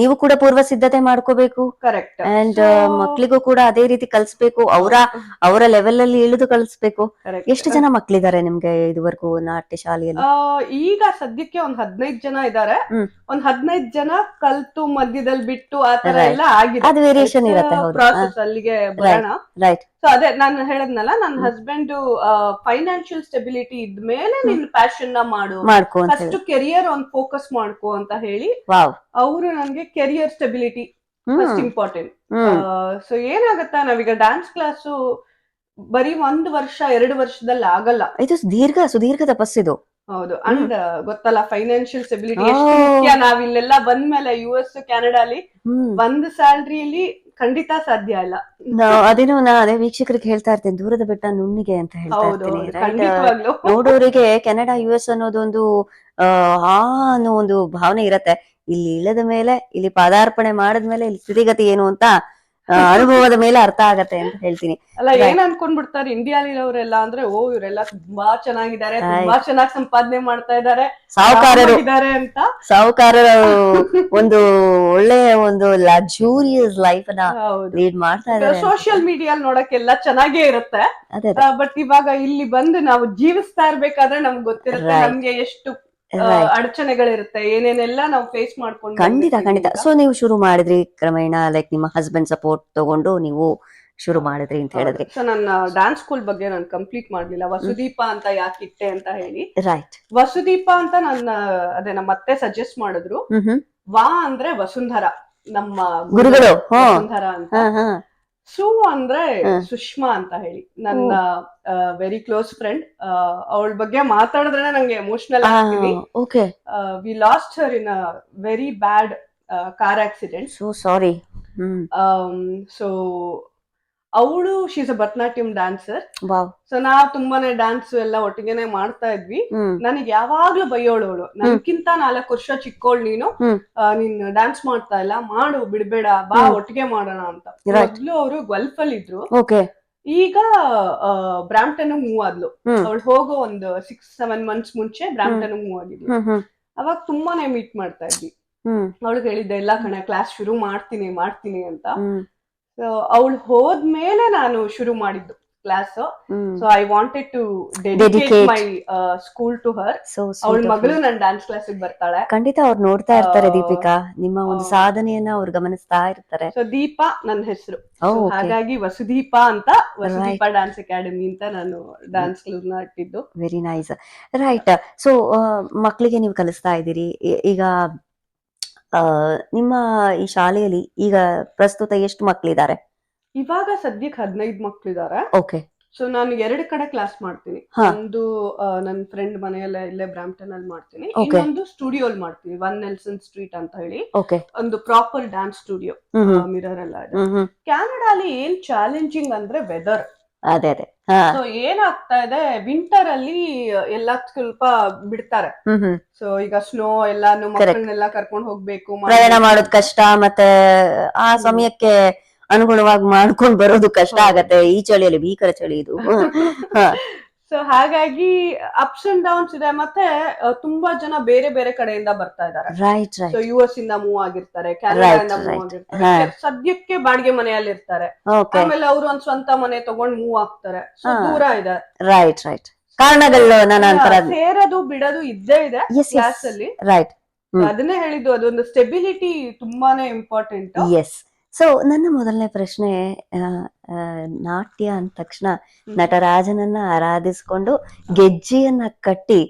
S2: ನೀವು ಕೂಡ ಪೂರ್ವ ಸಿದ್ಧತೆ ಮಾಡ್ಕೋಬೇಕು.
S1: ಕರೆಕ್ಟ್.
S2: ಅಂಡ್ ಮಕ್ಳಿಗೂ ಕೂಡ ಅದೇ ರೀತಿ ಕಲ್ಸ್ಬೇಕು, ಅವರ ಲೆವೆಲ್ ಅಲ್ಲಿ ಇಳಿದು ಕಲ್ಸ್ಬೇಕು. ಎಷ್ಟು ಜನ ಮಕ್ಳಿದ್ದಾರೆ ನಿಮ್ಗೆ ಇದುವರೆಗೂ ನಾಟ್ಯ ಶಾಲೆಯಲ್ಲಿ?
S1: ಈಗ ಸದ್ಯಕ್ಕೆ ಒಂದ್ 15 ಜನ ಇದ್ದಾರೆ. ಒಂದ್ 15 ಜನ ಕಲ್ತು ಮಧ್ಯದಲ್ಲಿ ಬಿಟ್ಟು ಆತರ ಎಲ್ಲ ಆಗಿದೆ.
S2: ಅದು ವೇರಿಯೇಷನ್ ಇರುತ್ತೆ.
S1: ಪ್ರಾಸೆಸ್ ಅಲ್ಲಿಗೆ ಬರೋಣ.
S2: ರೈಟ್.
S1: ಸೊ ಅದೇ ನಾನು ಹೇಳದ್ನಲ್ಲ, ನನ್ನ ಹಸ್ಬೆಂಡ್ ಫೈನಾನ್ಷಿಯಲ್ ಸ್ಟೆಬಿಲಿಟಿ ಇದ್ಮೇಲೆ ನಿನ್ ಪ್ಯಾಷನ್ ನ ಮಾಡು, ಫಸ್ಟ್ ಕೆರಿಯರ್ ಒಂದು ಫೋಕಸ್ ಮಾಡ್ಕೋ ಅಂತ ಹೇಳಿ ಅವರು ನನ್ಗೆ career stability first important. So ಏನಾಗತ್ತಾ, ನಾವೀಗ ಡ್ಯಾನ್ಸ್ ಕ್ಲಾಸು ಬರೀ 1 ವರ್ಷ 2 ವರ್ಷದಲ್ಲಿ ಆಗಲ್ಲ.
S2: ಇದು ಸುದೀರ್ಘ ತಪಸ್ಸಿದು.
S1: ಹೌದು. ಅಂಡ್ ಗೊತ್ತಲ್ಲ, ಫೈನಾನ್ಷಿಯಲ್ ಸ್ಟೆಬಿಲಿಟಿ ಎಷ್ಟು ಮುಖ್ಯ. ನಾವ್ ಇಲ್ಲೆಲ್ಲ ಬಂದ್ಮೇಲೆ US ಕೆನಡಾಲಿ ಒಂದ್ ಸ್ಯಾಲ್ರಿಯಲ್ಲಿ ಖಂಡಿತ ಸಾಧ್ಯ ಇಲ್ಲ.
S2: ಅದೇ ವೀಕ್ಷಕರಿಗೆ ಹೇಳ್ತಾ ಇರ್ತೇನೆ, ದೂರದ ಬೆಟ್ಟ ನುಣ್ಣಿಗೆ ಅಂತ ಹೇಳ್ತಾ ಇರ್ತೀನಿ. ನೋಡೋರಿಗೆ ಕೆನಡಾ US ಅನ್ನೋದೊಂದು ಅನ್ನೋ ಒಂದು ಭಾವನೆ ಇರತ್ತೆ. ಇಲ್ಲಿ ಇಳಿದ ಮೇಲೆ, ಇಲ್ಲಿ ಪಾದಾರ್ಪಣೆ ಮಾಡಿದ್ಮೇಲೆ ಇಲ್ಲಿ ಸ್ಥಿತಿಗತಿ ಏನು ಅಂತ ಅನುಭವದ ಮೇಲೆ ಅರ್ಥ ಆಗತ್ತೆ ಅಂತ ಹೇಳ್ತೀನಿ.
S1: ಅಲ್ಲ, ಏನ್ ಅನ್ಕೊಂಡ್ಬಿಡ್ತಾರೆ ಇಂಡಿಯಾಲಿರೋರೆಲ್ಲ ಅಂದ್ರೆ, ಇವರೆಲ್ಲ ತುಂಬಾ ಚೆನ್ನಾಗಿದ್ದಾರೆ, ತುಂಬಾ ಚೆನ್ನಾಗಿ ಸಂಪಾದನೆ ಮಾಡ್ತಾ ಇದ್ದಾರೆ, ಸಾಹುಕಾರರಿದ್ದಾರೆ ಅಂತ.
S2: ಸಾಹುಕಾರರ ಒಂದು ಒಳ್ಳೆಯ ಒಂದು ಲಕ್ಸುರಿಯಸ್ ಲೈಫ್ ನ ಲೀಡ್ ಮಾಡ್ತಾ ಇದ್ದಾರೆ.
S1: ಸೋಷಿಯಲ್ ಮೀಡಿಯಾ ನೋಡಕ್ಕೆಲ್ಲ ಚೆನ್ನಾಗೇ ಇರುತ್ತೆ, ಬಟ್ ಇವಾಗ ಇಲ್ಲಿ ಬಂದು ನಾವು ಜೀವಿಸ್ತಾ ಇರ್ಬೇಕಾದ್ರೆ ನಮ್ಗೆ ಗೊತ್ತಿರುತ್ತೆ ನಮ್ಗೆ ಎಷ್ಟು ಅಡಚಣೆಗಳಿರುತ್ತೆ, ಏನೇನೆಲ್ಲ ನಾವು ಫೇಸ್ ಮಾಡ್ಕೊಂಡು.
S2: ಖಂಡಿತ. ಸೊ ನೀವು ಶುರು ಮಾಡಿದ್ರಿ ಕ್ರಮೇಣ, ಲೈಕ್ ನಿಮ್ಮ ಹಸ್ಬೆಂಡ್ ಸಪೋರ್ಟ್ ತಗೊಂಡು ನೀವು ಶುರು ಮಾಡಿದ್ರಿ ಅಂತ ಹೇಳಿದ್ರಿ.
S1: ಸೊ ನನ್ನ ಡ್ಯಾನ್ಸ್ ಸ್ಕೂಲ್ ಬಗ್ಗೆ ನಾನು ಕಂಪ್ಲೀಟ್ ಮಾಡ್ಲಿಲ್ಲ. ವಸುದೀಪ ಅಂತ ಯಾಕೆ ಇಟ್ಟೆ ಅಂತ ಹೇಳಿ,
S2: ರೈಟ್.
S1: ವಸುದೀಪ ಅಂತ ನಮ್ಮ ಅತ್ತೆ ಸಜೆಸ್ಟ್ ಮಾಡಿದ್ರು. ಅಂದ್ರೆ ವಸುಂಧರ, ನಮ್ಮ
S2: ಗುರುಗಳು
S1: ವಸುಂಧರ ಅಂತ. ಸು ಅಂದ್ರೆ ಸುಷ್ಮಾ ಅಂತ ಹೇಳಿ, ನನ್ನ ವೆರಿ ಕ್ಲೋಸ್ ಫ್ರೆಂಡ್. ಅವಳ ಬಗ್ಗೆ ಮಾತಾಡಿದ್ರೆ ನಂಗೆ ಎಮೋಷನಲ್ ಆಗ್ತೀನಿ. We lost her in a very bad car accident.
S2: So sorry.
S1: So ಅವಳು she's a Bharatanatyam dancer. So ನಾ ತುಂಬಾನೇ ಡ್ಯಾನ್ಸ್ ಎಲ್ಲ ಒಟ್ಟಿಗೆನೆ ಮಾಡ್ತಾ ಇದ್ವಿ. ನನಗೆ ಯಾವಾಗ್ಲೂ ಬೈಯೋಳು, ನನ್ಕಿಂತ 4 ವರ್ಷ ಚಿಕ್ಕೋಳು ನೀನು ಡ್ಯಾನ್ಸ್ ಮಾಡ್ತಾ ಇಲ್ಲ, ಮಾಡು, ಬಿಡ್ಬೇಡ, ಬಾ ಒಟ್ಟಿಗೆ ಮಾಡೋಣ ಅಂತ. ಮೊದ್ಲು ಅವರು ಗಲ್ಫ್ ಅಲ್ಲಿ ಇದ್ರು, ಈಗ ಬ್ರಾಂಪ್ಟನ್ ಮೂವ್ ಆದ್ಲು. ಅವಳು ಹೋಗೋ ಒಂದು 6-7 months ಮುಂಚೆ ಬ್ರಾಂಪ್ಟನ್ ಮೂವ್ ಆಗಿದ್ಲು. ಅವಾಗ ತುಂಬಾನೇ ಮೀಟ್ ಮಾಡ್ತಾ ಇದ್ವಿ. ಅವಳಿಗೆ ಹೇಳಿದ್ದೆ, ಎಲ್ಲ ಕಣೆ ಕ್ಲಾಸ್ ಶುರು ಮಾಡ್ತೀನಿ ಅಂತ. ಅವಳು ಹೋದ್ಮೇಲೆ ನಾನು ಶುರು ಮಾಡಿದ್ದು class.
S2: Hmm.
S1: So I wanted to dedicate
S2: Dedicate.
S1: My school to her.
S2: So
S1: ಅವಳ
S2: sweet of
S1: ಮಗಳು
S2: you.
S1: ನನ್ ಡ್ಯಾನ್ಸ್ ಕ್ಲಾಸ್ ಬರ್ತಾಳೆ.
S2: ಖಂಡಿತ ಅವ್ರು ನೋಡ್ತಾ ಇರ್ತಾರೆ
S1: ಆ,
S2: ದೀಪಿಕಾ, ನಿಮ್ಮ ಒಂದು
S1: ಆ,
S2: ಸಾಧನೆಯನ್ನ ಅವ್ರು ಗಮನಿಸ್ತಾ ಇರ್ತಾರೆ.
S1: ಸೊ ದೀಪಾ ನನ್ನ ಹೆಸರು.
S2: Oh, okay.
S1: ಹಾಗಾಗಿ ವಸುದೀಪ ಅಂತ, ವಸುದೀಪ ಡ್ಯಾನ್ಸ್ ಅಕಾಡೆಮಿ ಅಂತ ನಾನು ಡ್ಯಾನ್ಸ್ ಕ್ಲಬ್ನ ಇಟ್ಟಿದ್ದು.
S2: Very nice. ರೈಟ್. ಸೊ ಮಕ್ಕಳಿಗೆ ನೀವು ಕಲಿಸ್ತಾ ಇದ್ದೀರಿ. ಈಗ ನಿಮ್ಮ ಈ ಶಾಲೆಯಲ್ಲಿ ಈಗ ಪ್ರಸ್ತುತ ಎಷ್ಟು ಮಕ್ಕಳಿದ್ದಾರೆ?
S1: ಇವಾಗ ಸದ್ಯಕ್ಕೆ 15 ಮಕ್ಳಿದ್ದಾರೆ.
S2: ಓಕೆ.
S1: ಸೊ ನಾನು 2 ಕಡೆ ಕ್ಲಾಸ್ ಮಾಡ್ತೀನಿ.
S2: ಹಾ.
S1: ಒಂದು ನನ್ನ ಫ್ರೆಂಡ್ ಮನೆಯಲ್ಲ ಇಲ್ಲೇ ಬ್ರಾಂಪ್ಟನ್ ಅಲ್ಲಿ ಮಾಡ್ತೀನಿ.
S2: Okay.
S1: ಇನ್ನೊಂದು ಸ್ಟುಡಿಯೋ ಅಲ್ಲಿ ಮಾಡ್ತೀನಿ, 1 ನೆಲ್ಸನ್ ಸ್ಟ್ರೀಟ್ ಅಂತ ಹೇಳಿ.
S2: ಓಕೆ.
S1: ಒಂದು ಪ್ರಾಪರ್ ಡ್ಯಾನ್ಸ್ ಸ್ಟುಡಿಯೋ, ಮಿರರ್ ಎಲ್ಲ ಇದೆ. ಕ್ಯಾನಡಾಲಿ ಏನ್ ಚಾಲೆಂಜಿಂಗ್ ಅಂದ್ರೆ ವೆದರ್.
S2: ಅದೇ ಅದೇ. ಹಾ.
S1: ಸೊ ಏನಾಗ್ತಾ ಇದೆ, ವಿಂಟರ್ ಅಲ್ಲಿ ಎಲ್ಲ ಸ್ವಲ್ಪ ಬಿಡ್ತಾರೆ. ಸೊ ಈಗ ಸ್ನೋ ಎಲ್ಲಾನು ಮಕ್ಕಳನ್ನೆಲ್ಲ ಕರ್ಕೊಂಡು ಹೋಗ್ಬೇಕು,
S2: ಪ್ರಯಾಣ ಮಾಡೋದು ಕಷ್ಟ, ಮತ್ತೆ ಆ ಸಮಯಕ್ಕೆ ಅನುಗುಣವಾಗಿ ಮಾಡ್ಕೊಂಡ್ ಬರೋದು ಕಷ್ಟ ಆಗತ್ತೆ. ಈ ಚಳಿಯಲ್ಲಿ ಭೀಕರ ಚಳಿ ಇದು.
S1: ಸೊ ಹಾಗಾಗಿ ಅಪ್ಸ್ ಅಂಡ್ ಡೌನ್ಸ್ ಇದೆ. ಮತ್ತೆ ತುಂಬಾ ಜನ ಬೇರೆ ಬೇರೆ ಕಡೆಯಿಂದ ಬರ್ತಾ ಇದ್ದಾರೆ.
S2: Right right.
S1: ಸೊ US ಇಂದ ಮೂವ್ ಆಗಿರ್ತಾರೆ, ಕೆನಡಾದಿಂದ ಮೂವ್ ಆಗಿರ್ತಾರೆ, ಸದ್ಯಕ್ಕೆ ಬಾಡಿಗೆ ಮನೆಯಲ್ಲಿ ಇರ್ತಾರೆ.
S2: ಓಕೆ.
S1: ಆಮೇಲೆ ಅವರು ಒಂದ್ ಸ್ವಂತ ಮನೆ ತಗೊಂಡ್ ಮೂವ್ ಆಗ್ತಾರೆ. ಸೊ ದೂರ ಇದೆ.
S2: Right right. ಕಾರಣಗಳು ನನ್ನ
S1: ಸೇರೋದು ಬಿಡೋದು ಇದ್ದೇ ಇದೆ ಕ್ಲಾಸ್ ಅಲ್ಲಿ.
S2: ರೈಟ್.
S1: ಅದನ್ನೇ ಹೇಳಿದ್ದು, ಅದೊಂದು ಸ್ಟೆಬಿಲಿಟಿ ತುಂಬಾನೇ ಇಂಪಾರ್ಟೆಂಟ್.
S2: ಎಸ್. ಸೊ ನನ್ನ ಮೊದಲನೇ ಪ್ರಶ್ನೆ, ನಾಟ್ಯ ಅಂದ ತಕ್ಷಣ ನಟರಾಜನನ್ನ ಆರಾಧಿಸ್ಕೊಂಡು ಗೆಜ್ಜೆಯನ್ನ ಕಟ್ಟಿ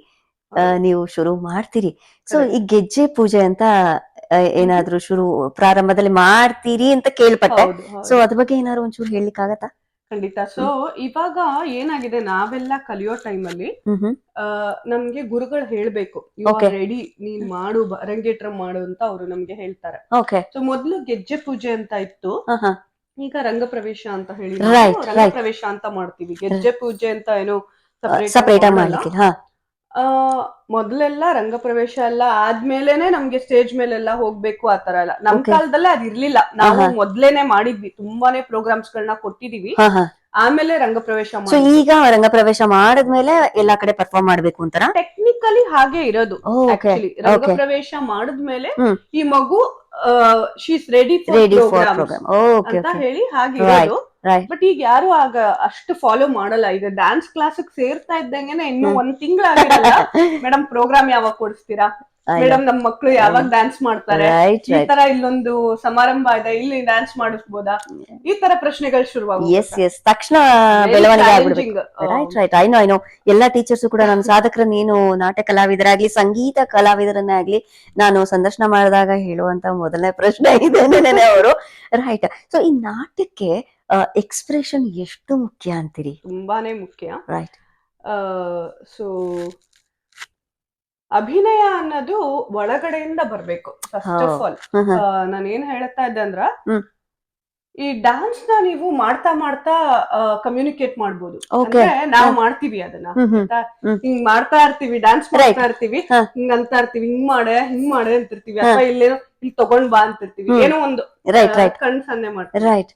S2: ನೀವು ಶುರು ಮಾಡ್ತೀರಿ. ಸೊ ಈ ಗೆಜ್ಜೆ ಪೂಜೆ ಅಂತ ಏನಾದ್ರೂ ಪ್ರಾರಂಭದಲ್ಲಿ ಮಾಡ್ತೀರಿ ಅಂತ ಕೇಳ್ಪಟ್ಟೆ. ಸೊ ಅದ್ರ ಬಗ್ಗೆ ಏನಾದ್ರು ಒಂಚೂರು ಹೇಳಲಿಕ್ಕಾಗತ್ತಾ?
S1: ಖಂಡಿತ. ಸೊ ಇವಾಗ ಏನಾಗಿದೆ, ನಾವೆಲ್ಲ ಕಲಿಯೋ ಟೈಮಲ್ಲಿ ನಮ್ಗೆ ಗುರುಗಳು ಹೇಳ್ಬೇಕು, ಯು ಆರ್ ರೆಡಿ, ನೀನ್ ಮಾಡು, ಅರಂಗೇಟ್ರ ಮಾಡು ಅಂತ ಅವರು ನಮ್ಗೆ ಹೇಳ್ತಾರೆ. ಸೊ ಮೊದ್ಲು ಗೆಜ್ಜೆ ಪೂಜೆ ಅಂತ ಇತ್ತು, ಈಗ ರಂಗಪ್ರವೇಶ ಅಂತ ಹೇಳಿ ರಂಗಪ್ರವೇಶ ಅಂತ ಮಾಡ್ತೀವಿ. ಗೆಜ್ಜೆ ಪೂಜೆ ಅಂತ ಏನು ಸಪರೇಟ್ ಮಾಡಲ್ಲ. ಮೊದ್ಲೆಲ್ಲ ರಂಗಪ್ರವೇಶ ಎಲ್ಲ ಆದ್ಮೇಲೆನೆ ನಮ್ಗೆ ಸ್ಟೇಜ್ ಮೇಲೆಲ್ಲ ಹೋಗ್ಬೇಕು ಆತರ ಎಲ್ಲ. ನಮ್ ಕಾಲದಲ್ಲೇ ಅದ್ ಇರ್ಲಿಲ್ಲ. ನಾವು ಮೊದ್ಲೇನೆ ಮಾಡಿದ್ವಿ, ತುಂಬಾನೇ ಪ್ರೋಗ್ರಾಮ್ಸ್ ಗಳನ್ನ ಕೊಟ್ಟಿದೀವಿ. ಆಮೇಲೆ ರಂಗಪ್ರವೇಶ
S2: ಈಗ ರಂಗಪ್ರವೇಶ ಮಾಡಿದ್ಮೇಲೆ ಎಲ್ಲಾ ಕಡೆ ಪರ್ಫಾರ್ಮ್ ಮಾಡ್ಬೇಕು ಅಂತ
S1: ಟೆಕ್ನಿಕಲಿ ಹಾಗೆ ಇರೋದು. ಆಕ್ಚುಲಿ ರಂಗಪ್ರವೇಶ ಮಾಡಿದ್ಮೇಲೆ ಈ ಮಗು ಶೀಸ್ ರೆಡಿ ಫಾರ್ ಪ್ರೋಗ್ರಾಮ್ ಅಂತ ಹೇಳಿ ಹಾಗೆ ಇರೋದು. ಬಟ್ ಈಗ ಯಾರು ಆಗ ಅಷ್ಟು ಫಾಲೋ ಮಾಡಲ್ಲ. ಈಗ ಡ್ಯಾನ್ಸ್ ಕ್ಲಾಸ್ ಸೇರ್ತಾ ಇದ್ದಂಗೆನೆ ಇನ್ನು 1 ತಿಂಗಳಾಗಿರಲ್ಲ, ಮೇಡಮ್ ಪ್ರೋಗ್ರಾಮ್ ಯಾವಾಗ ಕೊಡಿಸ್ತೀರಾ, ಮೇಡಮ್ ನಮ್ ಮಕ್ಳು ಯಾವಾಗ ಡ್ಯಾನ್ಸ್ ಮಾಡ್ತಾರೆ, ಈ ತರ ಇಲ್ಲೊಂದು ಸಮಾರಂಭ ಇದೆ, ಇಲ್ಲಿ ಡ್ಯಾನ್ಸ್ ಮಾಡಿಸ್ಬೋದಾ, ಈ ತರ ಪ್ರಶ್ನೆಗಳು ಶುರುವಾಗುತ್ತೆ.
S2: ತಕ್ಷಣ ಬೆಳವಣಿಗೆ ಆಗ್ಬಿಡ್ಬೇಕು. Right right. ಐ ನೋ ಎಲ್ಲಾ ಟೀಚರ್ಸ್ ಕೂಡ ನನ್ನ ಸಾಧಕರ, ನೀನು ನಾಟ್ಯ ಕಲಾವಿದರಾಗ್ಲಿ ಸಂಗೀತ ಕಲಾವಿದರನ್ನೇ ಆಗ್ಲಿ ನಾನು ಸಂದರ್ಶನ ಮಾಡಿದಾಗ ಹೇಳುವಂತ ಮೊದಲನೇ ಪ್ರಶ್ನೆ ಇದೆ ಅವರು. ರೈಟ್. ಸೊ ಈ ನಾಟ್ಯಕ್ಕೆ ಎಕ್ಸ್ಪ್ರೆಷನ್ ಎಷ್ಟು ಮುಖ್ಯ ಅಂತೀರಿ?
S1: ತುಂಬಾನೇ ಮುಖ್ಯ.
S2: ರೈಟ್.
S1: ಸೊ ಅಭಿನಯ ಅನ್ನೋದು ಒಳಗಡೆಯಿಂದ ಬರ್ಬೇಕು ಫಸ್ಟ್ ಆಫ್ ಆಲ್. ನಾನು ಏನ್ ಹೇಳ್ತಾ ಇದ್ದೆ ಅಂದ್ರ, ಈ ಡ್ಯಾನ್ಸ್ ನ ನೀವು ಮಾಡ್ತಾ ಮಾಡ್ತಾ ಕಮ್ಯುನಿಕೇಟ್ ಮಾಡ್ಬೋದು. ನಾವ್ ಮಾಡ್ತೀವಿ ಅದನ್ನ, ಹಿಂಗ್ ಮಾಡ್ತಾ ಇರ್ತೀವಿ, ಡ್ಯಾನ್ಸ್ ಮಾಡ್ತಾ ಇರ್ತೀವಿ, ಹಿಂಗ್ ಅಂತ ಇರ್ತೀವಿ, ಹಿಂಗ್ ಮಾಡೆ ಅಂತಿರ್ತೀವಿ, ಅಥವಾ ಇಲ್ಲೇನೋ ಇಲ್ಲಿ ತಗೊಂಡ್ ಬಾ ಅಂತಿರ್ತೀವಿ, ಏನೋ ಒಂದು ಕಣ್ ಸನ್ನೆ ಮಾಡ್ತೀವಿ.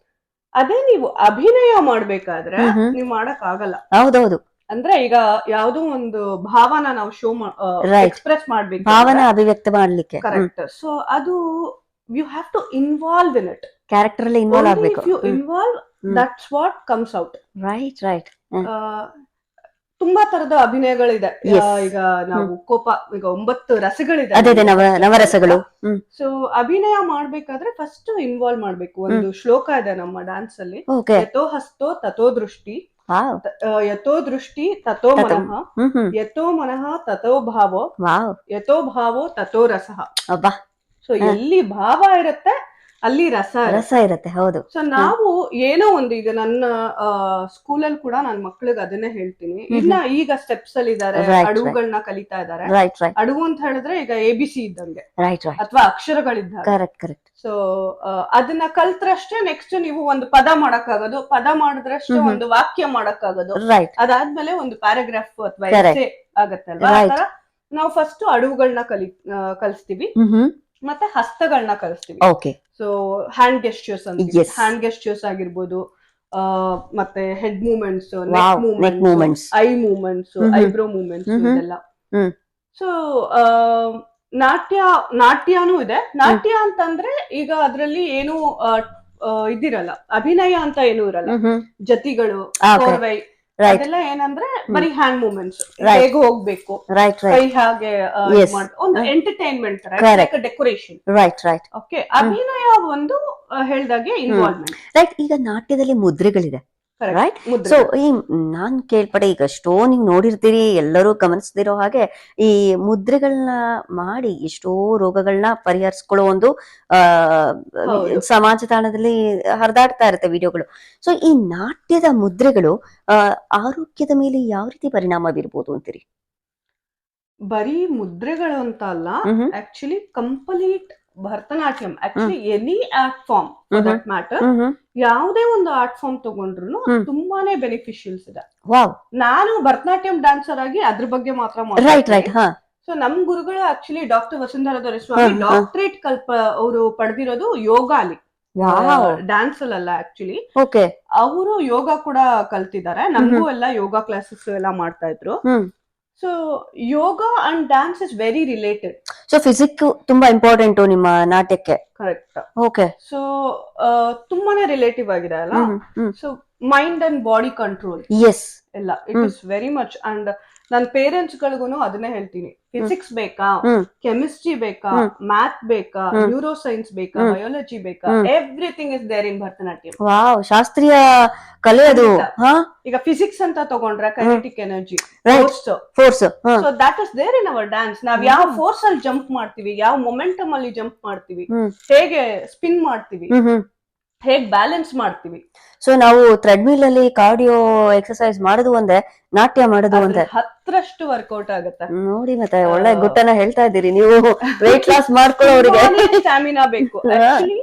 S1: ಅದೇ ನೀವು ಅಭಿನಯ ಮಾಡ್ಬೇಕಾದ್ರೆ ನೀವ್ ಮಾಡಕ್ ಆಗಲ್ಲ.
S2: ಹೌದೌದು.
S1: ಅಂದ್ರೆ ಈಗ ಯಾವ್ದೋ ಒಂದು ಭಾವನ ನಾವು ಶೋ ಎಕ್ಸ್ಪ್ರೆಸ್ ಮಾಡ್ಬೇಕು,
S2: ಭಾವನ ಅಭಿವ್ಯಕ್ತ ಮಾಡ್ಲಿಕ್ಕೆ.
S1: ಕರೆಕ್ಟ್. ಸೊ ಅದು you have to involve in it.
S2: Character ಅಲ್ಲಿ ಇನ್ವಾಲ್ವ್ ಆಗ್ಬೇಕು.
S1: You involve, that's what comes out.
S2: Right right.
S1: ತುಂಬಾ ತರದ ಅಭಿನಯಗಳಿದೆ. ಈಗ ನಾವು ಕೋಪ, ಈಗ 9 ರಸಗಳಿದೆ,
S2: ನವರಸಗಳು.
S1: ಸೊ ಅಭಿನಯ ಮಾಡ್ಬೇಕಾದ್ರೆ ಫಸ್ಟ್ ಇನ್ವಾಲ್ವ್ ಮಾಡ್ಬೇಕು. ಒಂದು ಶ್ಲೋಕ ಇದೆ ನಮ್ಮ ಡ್ಯಾನ್ಸ್ ಅಲ್ಲಿ, ಯಥೋ ಹಸ್ತೋ ತಥೋ ದೃಷ್ಟಿ, ಯಥೋ ದೃಷ್ಟಿ ತಥೋ ಮನಃ, ಯಥೋ ಮನಃ ತಥೋ ಭಾವೋ, ಯಥೋ ಭಾವೋ ತಥೋ ರಸಃ. ಸೊ ಎಲ್ಲಿ ಭಾವ ಇರುತ್ತೆ ಅಲ್ಲಿ ರಸ ಇರುತ್ತೆ. ಹೌದು. ಸೊ ನಾವು ಏನೋ ಒಂದು, ಈಗ ನನ್ನ ಸ್ಕೂಲಲ್ಲಿ ಕೂಡ ನನ್ನ ಮಕ್ಳಿಗೆ ಅದನ್ನೇ ಹೇಳ್ತೀನಿ. ಇನ್ನ ಈಗ ಸ್ಟೆಪ್ಸ್ ಅಲ್ಲಿ ಇದಾರೆ, ಅಡುಗಳನ್ನ ಕಲಿತಾ ಇದಾರೆ. ಅಡುಗು ಅಂತ ಹೇಳಿದ್ರೆ ಈಗ ABC ಇದ್ದಂಗೆ, ಅಥವಾ ಅಕ್ಷರಗಳಿದ್ದಂಗೆ. ಸೊ ಅದನ್ನ ಕಲ್ತ್ರಷ್ಟೇ ನೆಕ್ಸ್ಟ್ ನೀವು ಒಂದು ಪದ ಮಾಡಕ್ಕಾಗೋದು, ಪದ ಮಾಡಿದ್ರಷ್ಟೇ ಒಂದು ವಾಕ್ಯ ಮಾಡಕ್ಕಾಗೋದು, ಅದಾದ್ಮೇಲೆ ಒಂದು ಪ್ಯಾರಾಗ್ರಾಫ್ ಅಥವಾ ಎಸ್ಸೆ ಆಗತ್ತೆ ಅಲ್ವಾ. ಆತರ ನಾವು ಫಸ್ಟ್ ಅಡುಗಳನ್ನ ಕಲಿಸ್ತೀವಿ, ಮತ್ತೆ ಹಸ್ತಗಳನ್ನ ಕಲಿಸ್ತೀವಿ. ಸೊ ಹ್ಯಾಂಡ್ ಗೆಸ್ಚರ್ಸ್ ಅಂತ, ಹ್ಯಾಂಡ್ ಗೆಸ್ಚರ್ಸ್ ಆಗಿರ್ಬೋದು, ಮತ್ತೆ head movements, neck movements, I movements, eyebrow movements ಇದೆಲ್ಲ. ಸೊ ನಾಟ್ಯನೂ ಇದೆ. ನಾಟ್ಯ ಅಂತಂದ್ರೆ ಈಗ ಅದ್ರಲ್ಲಿ ಏನು ಇದಿರಲ್ಲ, ಅಭಿನಯ ಅಂತ ಏನೂ ಇರಲ್ಲ. ಜತಿಗಳು, ಕೋರ್ವೈ ಅದೆಲ್ಲ ಏನಂದ್ರೆ ಬರೀ ಹ್ಯಾಂಡ್ ಮೂವ್ಮೆಂಟ್ಸ್, ಹೇಗೆ ಹೋಗ್ಬೇಕು, ಕೈ ಹಾಗೆ ಒಂದು ಎಂಟರ್ಟೈನ್ಮೆಂಟ್ ತರ, ಡೆಕೋರೇಷನ್. ಓಕೆ, ಅಭಿನಯ ಒಂದು ಹೇಳ್ದಾಗೆ ಇನ್ವಾಲ್ವ್ಮೆಂಟ್.
S2: ರೈಟ್. ಈಗ ನಾಟ್ಯದಲ್ಲಿ ಮುದ್ರೆಗಳಿದೆ, ರೈಟ್? ಸೊ ಈ ನಾನ್ ಕೇಳ್ಪಡೆ ಈಗ ಎಷ್ಟೋ ನೀವು ನೋಡಿರ್ತೀರಿ, ಎಲ್ಲರೂ ಗಮನಿಸದಿರೋ ಹಾಗೆ ಈ ಮುದ್ರೆಗಳನ್ನ ಮಾಡಿ ಎಷ್ಟೋ ರೋಗಗಳನ್ನ ಪರಿಹರಿಸ್ಕೊಳ್ಳೋ ಒಂದು ಸಮಾಜ ತಾಣದಲ್ಲಿ ಹರಿದಾಡ್ತಾ ಇರುತ್ತೆ ವಿಡಿಯೋಗಳು. ಸೊ ಈ ನಾಟ್ಯದ ಮುದ್ರೆಗಳು ಆರೋಗ್ಯದ ಮೇಲೆ ಯಾವ ರೀತಿ ಪರಿಣಾಮ ಬೀರ್ಬೋದು ಅಂತೀರಿ?
S1: ಬರೀ ಮುದ್ರೆಗಳು ಅಂತ ಅಲ್ಲ, actually complete Bharatanatyam, actually any art form for that matter, ಯಾವುದೇ ಒಂದು ಆರ್ಟ್ ಫಾರ್ಮ್ ತಗೊಂಡ್ರು ತುಂಬಾನೇ ಬೆನಿಫಿಷಿಯಲ್ಸ್ ಇದೆ. ನಾನು ಭರತನಾಟ್ಯಂ ಡ್ಯಾನ್ಸರ್ ಆಗಿ ಅದ್ರ ಬಗ್ಗೆ ಮಾತ್ರ ಮಾತಾಡ್ತೀನಿ. ಸೊ ನಮ್ ಗುರುಗಳು actually doctor Vasundhara Doreswamy doctorate ಅವರು ಪಡೆದಿರೋದು ಯೋಗ ಅಲ್ಲಿ, ಡ್ಯಾನ್ಸ್ ಅಲ್ಲ ಆಕ್ಚುಲಿ. ಅವರು ಯೋಗ ಕೂಡ ಕಲ್ತಿದ್ದಾರೆ, ನಮಗೂ ಎಲ್ಲ ಯೋಗ ಕ್ಲಾಸಸ್ ಎಲ್ಲ ಮಾಡ್ತಾ ಇದ್ರು. So yoga and dance is very related.
S2: So physique ತುಂಬಾ ಇಂಪಾರ್ಟೆಂಟ್ ನಿಮ್ಮ ನಾಟ್ಯಕ್ಕೆ.
S1: ಕರೆಕ್ಟ್.
S2: ಓಕೆ.
S1: ಸೊ ತುಂಬಾನೇ ರಿಲೇಟಿವ್ ಆಗಿದೆ ಅಲ್ಲ. So mind and body control ಎಲ್ಲ it is very much. And ನನ್ನ ಪೇರೆಂಟ್ಸ್ ಗಳಿಗೂ ಅದನ್ನೇ ಹೇಳ್ತೀನಿ, ಫಿಸಿಕ್ಸ್ ಬೇಕಾ, ಕೆಮಿಸ್ಟ್ರಿ ಬೇಕಾ, ಮ್ಯಾಥ್ ಬೇಕಾ, ನ್ಯೂರೋ ಸೈನ್ಸ್ ಬೇಕಾ, ಬಯಾಲಜಿ ಬೇಕಾ, everything is there in Bharatanatyam.
S2: Wow, ಶಾಸ್ತ್ರೀಯ ಕಲೆ ಅದು.
S1: ಈಗ ಫಿಸಿಕ್ಸ್ ಅಂತ ತಗೊಂಡ್ರೆ kinetic energy,
S2: force,
S1: so that is there in our dance. ನಾವ್ ಯಾವ ಫೋರ್ಸ್ ಅಲ್ಲಿ ಜಂಪ್ ಮಾಡ್ತೀವಿ, ಯಾವ ಮೊಮೆಂಟಮ್ ಅಲ್ಲಿ ಜಂಪ್ ಮಾಡ್ತೀವಿ, ಹೇಗೆ ಸ್ಪಿನ್ ಮಾಡ್ತೀವಿ, ಹೇಗ್ ಬ್ಯಾಲೆನ್ಸ್ ಮಾಡ್ತೀವಿ.
S2: ಸೊ ನಾವು ಥ್ರೆಡ್ಮಿಲ್ ಅಲ್ಲಿ ಕಾರ್ಡಿಯೋ ಎಕ್ಸರ್ಸೈಸ್ ಮಾಡೋದು ಒಂದೇ, ನಾಟ್ಯ ಮಾಡೋದು ಒಂದೇ.
S1: 10ರಷ್ಟು ವರ್ಕೌಟ್ ಆಗುತ್ತೆ
S2: ನೋಡಿ. ಮತ್ತೆ ಒಳ್ಳೆ ಗುಟ್ಟನ್ನ ಹೇಳ್ತಾ ಇದ್ದೀರಿ ನೀವು. ವೆಯ್ಟ್ ಲಾಸ್ ಮಾಡ್ಕೊಳ್ಳೋರಿಗೆ
S1: ಸ್ಟಾಮಿನಾ ಬೇಕು. ಆಕ್ಚುಲಿ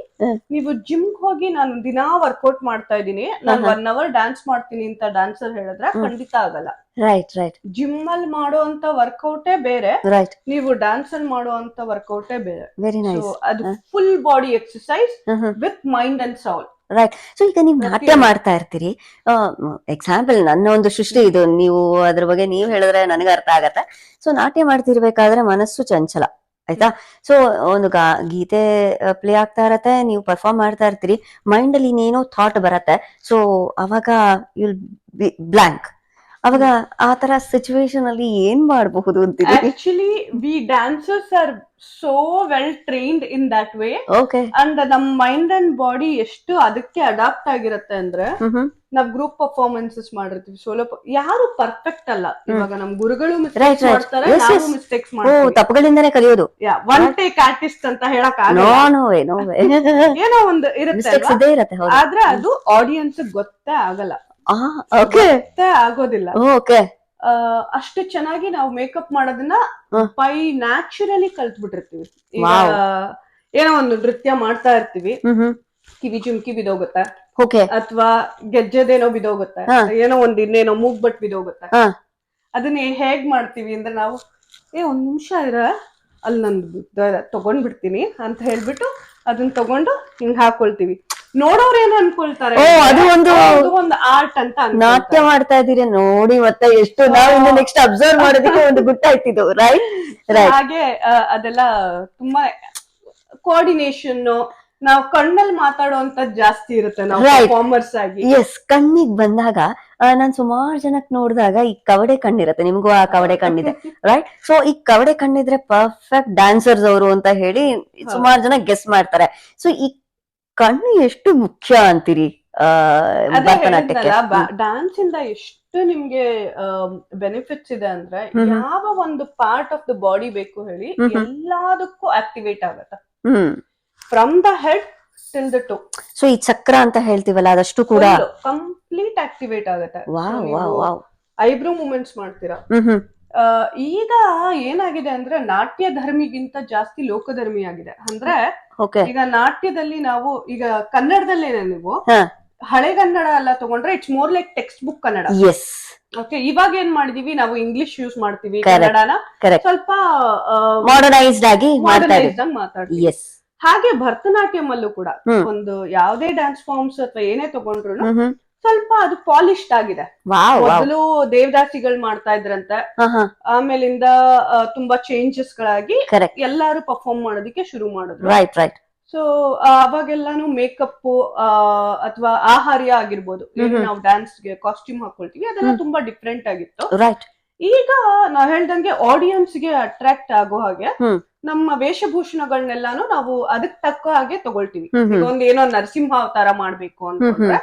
S1: ನೀವು ಜಿಮ್ ಹೋಗಿ ನಾನು ದಿನಾ ವರ್ಕೌಟ್ ಮಾಡ್ತಾ ಇದ್ದೀನಿ, ನಾನು 1 hour ಡ್ಯಾನ್ಸ್ ಮಾಡ್ತೀನಿ ಅಂತ ಡ್ಯಾನ್ಸರ್ ಹೇಳಿದ್ರೆ ಖಂಡಿತ ಆಗಲ್ಲ.
S2: ರೈಟ್.
S1: ಜಿಮ್ ಅಲ್ಲಿ ಮಾಡುವಂತ ವರ್ಕೌಟೇ ಬೇರೆ,
S2: ರೈಟ್,
S1: ನೀವು ಡ್ಯಾನ್ಸ್ ಅಲ್ಲಿ ಮಾಡುವಂತ ವರ್ಕೌಟೇ ಬೇರೆ.
S2: Very nice.
S1: ಅದು full body exercise with mind and soul.
S2: Right. So ಈಗ ನೀವು ನಾಟ್ಯ ಮಾಡ್ತಾ ಇರ್ತೀರಿ, ಎಕ್ಸಾಂಪಲ್ ನನ್ನ ಒಂದು ಸೃಷ್ಟಿ ಇದು, ನೀವು ಅದ್ರ ಬಗ್ಗೆ ನೀವು ಹೇಳಿದ್ರೆ ನನಗೆ ಅರ್ಥ ಆಗತ್ತೆ. ಸೊ ನಾಟ್ಯ ಮಾಡ್ತಿರ್ಬೇಕಾದ್ರೆ ಮನಸ್ಸು ಚಂಚಲ, ಆಯ್ತಾ? ಸೊ ಒಂದು ಗೀತೆ ಪ್ಲೇ ಆಗ್ತಾ ಇರತ್ತೆ, ನೀವು ಪರ್ಫಾರ್ಮ್ ಮಾಡ್ತಾ ಇರ್ತೀರಿ, ಮೈಂಡ್ ಅಲ್ಲಿ ಇನ್ನೇನೋ ಥಾಟ್ ಬರತ್ತೆ. ಸೊ ಅವಾಗ ಯುಲ್ ಬಿ ಬ್ಲಾಂಕ್. ಅವಾಗ ಆ ತರ ಸಿಚುವೇಶನ್ ಅಲ್ಲಿ ಏನ್ ಮಾಡಬಹುದು ಅಂತೀರಿ?
S1: Actually we dancers are so well trained in that way.
S2: Okay.
S1: And ನಮ್ ಮೈಂಡ್ ಅಂಡ್ ಬಾಡಿ ಎಷ್ಟು ಅದಕ್ಕೆ ಅಡಾಪ್ಟ್ ಆಗಿರತ್ತೆ ಅಂದ್ರೆ, ನಾವ್ ಗ್ರೂಪ್ ಪರ್ಫಾರ್ಮೆನ್ಸಸ್ ಮಾಡಿರ್ತೀವಿ, ಸೋಲೋ. ಯಾರು ಪರ್ಫೆಕ್ಟ್ ಅಲ್ಲ. ಇವಾಗ ನಮ್ ಗುರುಗಳು ಮಿಸ್ಟೇಕ್ಸ್ ಮಾಡ್ತಾರೆ, ನಾವು ಮಿಸ್ಟೇಕ್ಸ್ ಮಾಡ್ತೀವಿ.
S2: ತಪ್ಪುಗಳಿಂದನೇ ಕಲಿಯೋದು.
S1: ಒನ್ ಟೇಕ್ ಆರ್ಟಿಸ್ಟ್ ಅಂತ ಹೇಳಕ್ ಆಗಲ್ಲ. ಏನೋ ಒಂದು ಇರುತ್ತೆ, ಆದ್ರೆ ಅದು ಆಡಿಯನ್ಸ್ ಗೊತ್ತೇ ಆಗಲ್ಲ, ಗೊತ್ತೇ ಆಗೋದಿಲ್ಲ. ಅಷ್ಟು ಚೆನ್ನಾಗಿ ನಾವು ಮೇಕಪ್ ಮಾಡೋದನ್ನ ಬೈ ನ್ಯಾಚುರಲಿ ಕಲ್ತ್ಬಿಟ್ಟಿರ್ತೀವಿ. ಈಗ ಏನೋ ಒಂದು ನೃತ್ಯ ಮಾಡ್ತಾ ಇರ್ತೀವಿ, ಕಿವಿ ಜುಮ್ಕಿ ಬಿದೋಗುತ್ತೆ, ಅಥವಾ ಗೆಜ್ಜೆದೇನೋ ಬಿದೋಗುತ್ತೆ, ಏನೋ ಒಂದ್ ಇನ್ನೇನೋ ಮೂಗ್ಬಟ್ ಬಿದೋಗುತ್ತೆ. ಅದನ್ನ ಹೇಗ್ ಮಾಡ್ತೀವಿ ಅಂದ್ರೆ, ನಾವು ಒಂದ್ ನಿಮಿಷ ಇರ, ಅಲ್ಲಿ ನಂದು ತಗೊಂಡ್ಬಿಡ್ತೀನಿ ಅಂತ ಹೇಳ್ಬಿಟ್ಟು ಅದನ್ನ ತಗೊಂಡು ಹಿಂಗ್ ಹಾಕೊಳ್ತೀವಿ. ನೋಡೋರು ಏನು ಅನ್ಕೊಳ್ತಾರೆ,
S2: ಅದು
S1: ಒಂದು ಆರ್ಟ್ ಅಂತ.
S2: ನಾಟ್ಯ ಮಾಡ್ತಾ ಇದೀರಿ ನೋಡಿ, ಮತ್ತೆ ಎಷ್ಟು ನಾವು ನೆಕ್ಸ್ಟ್ ಅಬ್ಸರ್ವ್ ಮಾಡೋದಕ್ಕೆ ಒಂದು ಗುಟ್ಟಾಯ್ತಿದ್ದು. ರೈಟ್.
S1: ಹಾಗೆ ಅದೆಲ್ಲ ತುಂಬಾ ಕೋಆರ್ಡಿನೇಷನ್, ನಾವು ಕಣ್ಣಲ್ಲಿ ಮಾತಾಡುವಂತದ್ದು ಜಾಸ್ತಿ ಇರುತ್ತೆ ನಾವು ಪರ್ಫಾರ್ಮರ್ಸ್ ಆಗಿ.
S2: ಎಸ್, ಕಣ್ಣಿಗೆ ಬಂದಾಗ ನಾನ್ ಸುಮಾರು ಜನಕ್ ನೋಡಿದಾಗ ಈ ಕವಡೆ ಕಣ್ಣಿರತ್ತೆ, ನಿಮ್ಗೂ ಆ ಕವಡೆ ಕಣ್ಣಿದೆ, ರೈಟ್? ಸೊ ಈ ಕವಡೆ ಕಣ್ಣಿದ್ರೆ ಪರ್ಫೆಕ್ಟ್ ಡ್ಯಾನ್ಸರ್ಸ್ ಅವರು ಅಂತ ಹೇಳಿ ಸುಮಾರು ಜನ ಗೆಸ್ ಮಾಡ್ತಾರೆ. ಸೊ ಈ ಕಣ್ಣು ಎಷ್ಟು ಮುಖ್ಯ ಅಂತೀರಿ ಭರತನಾಟ್ಯಕ್ಕೆ?
S1: ಡ್ಯಾನ್ಸ್ ಇಂದ ಎಷ್ಟು ನಿಮ್ಗೆ ಬೆನಿಫಿಟ್ಸ್ ಇದೆ ಅಂದ್ರೆ, ಯಾವ ಒಂದು ಪಾರ್ಟ್ ಆಫ್ ದ ಬಾಡಿ ಬೇಕು ಹೇಳಿ, ಎಲ್ಲದಕ್ಕೂ ಆಕ್ಟಿವೇಟ್ ಆಗತ್ತೆ, from the head till the toe.
S2: So ಈ ಚಕ್ರ ಅಂತ ಹೇಳ್ತೀವಲ್ಲ, ಅದಷ್ಟು ಕೂಡ
S1: ಕಂಪ್ಲೀಟ್ ಆಕ್ಟಿವೇಟ್ ಆಗತ್ತೆ. ಐಬ್ರೋ ಮೂವ್ಮೆಂಟ್ಸ್ ಮಾಡ್ತೀರಾ. ಈಗ ಏನಾಗಿದೆ ಅಂದ್ರೆ, ನಾಟ್ಯ ಧರ್ಮಿಗಿಂತ ಜಾಸ್ತಿ ಲೋಕಧರ್ಮಿ ಆಗಿದೆ. ಅಂದ್ರೆ ಈಗ ನಾಟ್ಯದಲ್ಲಿ ನಾವು, ಈಗ ಕನ್ನಡದಲ್ಲೇನೆ ನೀವು ಹಳೆಗನ್ನಡ ಎಲ್ಲ ತಗೊಂಡ್ರೆ it's more like text book Kannada. Okay, ಇವಾಗ ಏನ್ ಮಾಡಿದೀವಿ ನಾವು, ಇಂಗ್ಲಿಷ್ ಯೂಸ್ ಮಾಡ್ತೀವಿ, ಕನ್ನಡನ ಸ್ವಲ್ಪ
S2: ಮಾಡರ್ನೈಸ್ಡ್ ಆಗಿ
S1: ಮಾತಾಡ್ತೀವಿ. ಹಾಗೆ ಭರತನಾಟ್ಯಂ ಅಲ್ಲೂ ಕೂಡ ಒಂದು ಯಾವುದೇ ಡ್ಯಾನ್ಸ್ ಫಾರ್ಮ್ಸ್ ಅಥವಾ ಏನೇ ತಗೊಂಡ್ರು ಸ್ವಲ್ಪ ಅದು ಪಾಲಿಶ್ಡ್ ಆಗಿದೆ. ಮೊದಲು ದೇವದಾಸಿಗಳು ಮಾಡ್ತಾ ಇದ್ರಂತೆ, ಆಮೇಲಿಂದ ತುಂಬಾ ಚೇಂಜಸ್ ಗಳಾಗಿ ಎಲ್ಲಾರು ಪರ್ಫಾರ್ಮ್ ಮಾಡೋದಕ್ಕೆ ಶುರು ಮಾಡಿದ್ರು. ಸೊ ಅವಾಗೆಲ್ಲಾನು ಮೇಕಪ್ ಅಥವಾ ಆಹಾರ್ಯ ಆಗಿರ್ಬೋದು, ನಾವು ಡ್ಯಾನ್ಸ್ಗೆ ಕಾಸ್ಟ್ಯೂಮ್ ಹಾಕೊಳ್ತೀವಿ, ಅದೆಲ್ಲ ತುಂಬಾ ಡಿಫ್ರೆಂಟ್ ಆಗಿತ್ತು.
S2: ರೈಟ್.
S1: ಈಗ ನಾವ್ ಹೇಳ್ದಂಗೆ ಆಡಿಯನ್ಸ್ಗೆ ಅಟ್ರಾಕ್ಟ್ ಆಗೋ ಹಾಗೆ ನಮ್ಮ ವೇಷಭೂಷಣಗಳನ್ನೆಲ್ಲಾನು ನಾವು ಅದಕ್ ತಕ್ಕ ಹಾಗೆ ತಗೊಳ್ತೀವಿ. ಈಗ ಒಂದೇನೋ ನರಸಿಂಹ ಅವತಾರ ಮಾಡ್ಬೇಕು ಅನ್ಕೊಂಡ್ರೆ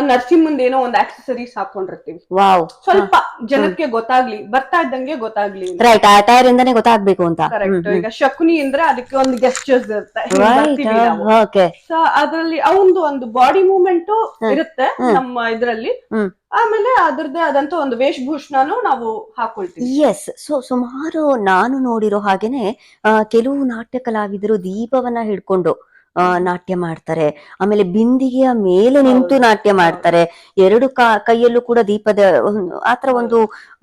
S1: ನರಸಿಂಹಂದ್ ಏನೋ ಒಂದ್ ಆಕ್ಸೆಸರೀಸ್ ಹಾಕೊಂಡಿರ್ತೀವಿ,
S2: ವಾವ್,
S1: ಸ್ವಲ್ಪ ಜನಕ್ಕೆ ಗೊತ್ತಾಗ್ಲಿ, ಬರ್ತಾ ಇದ್ದಂಗೆ ಗೊತ್ತಾಗ್ಲಿ.
S2: ರೈಟ್, ಆ ಟೈರ್ ಇಂದಾನೆ ಗೊತ್ತಾಗ್ಬೇಕು ಅಂತ.
S1: ಕರೆಕ್ಟ್. ಈಗ ಶಕುನಿ ಅಂದ್ರೆ ಅದಕ್ಕೆ ಒಂದು ಗೆಸ್ಟರ್ಸ್ ಇರುತ್ತೆ, ಸೊ ಅದ್ರಲ್ಲಿ ಒಂದು ಬಾಡಿ ಮೂವ್ಮೆಂಟ್ ಇರುತ್ತೆ ನಮ್ಮ ಇದ್ರಲ್ಲಿ. ಆಮೇಲೆ ಅದ್ರದ್ದೇ ಆದಂತ ಒಂದು ವೇಷಭೂಷಣನು ನಾವು ಹಾಕೊಳ್ತೀವಿ.
S2: ಎಸ್. ಸೊ ಸುಮಾರು ನಾನು ನೋಡಿರೋ ಹಾಗೇನೆ ಕೆಲವು ನಾಟ್ಯ ಕಲಾವಿದರು ದೀಪವನ್ನ ಹಿಡ್ಕೊಂಡು ನಾಟ್ಯ ಮಾಡ್ತಾರೆ, ಆಮೇಲೆ ಬಿಂದಿಗೆಯ ಮೇಲೆ ನಿಂತು ನಾಟ್ಯ ಮಾಡ್ತಾರೆ, ಎರಡು ಕೈಯಲ್ಲೂ ಕೂಡ ದೀಪದ ಆತರ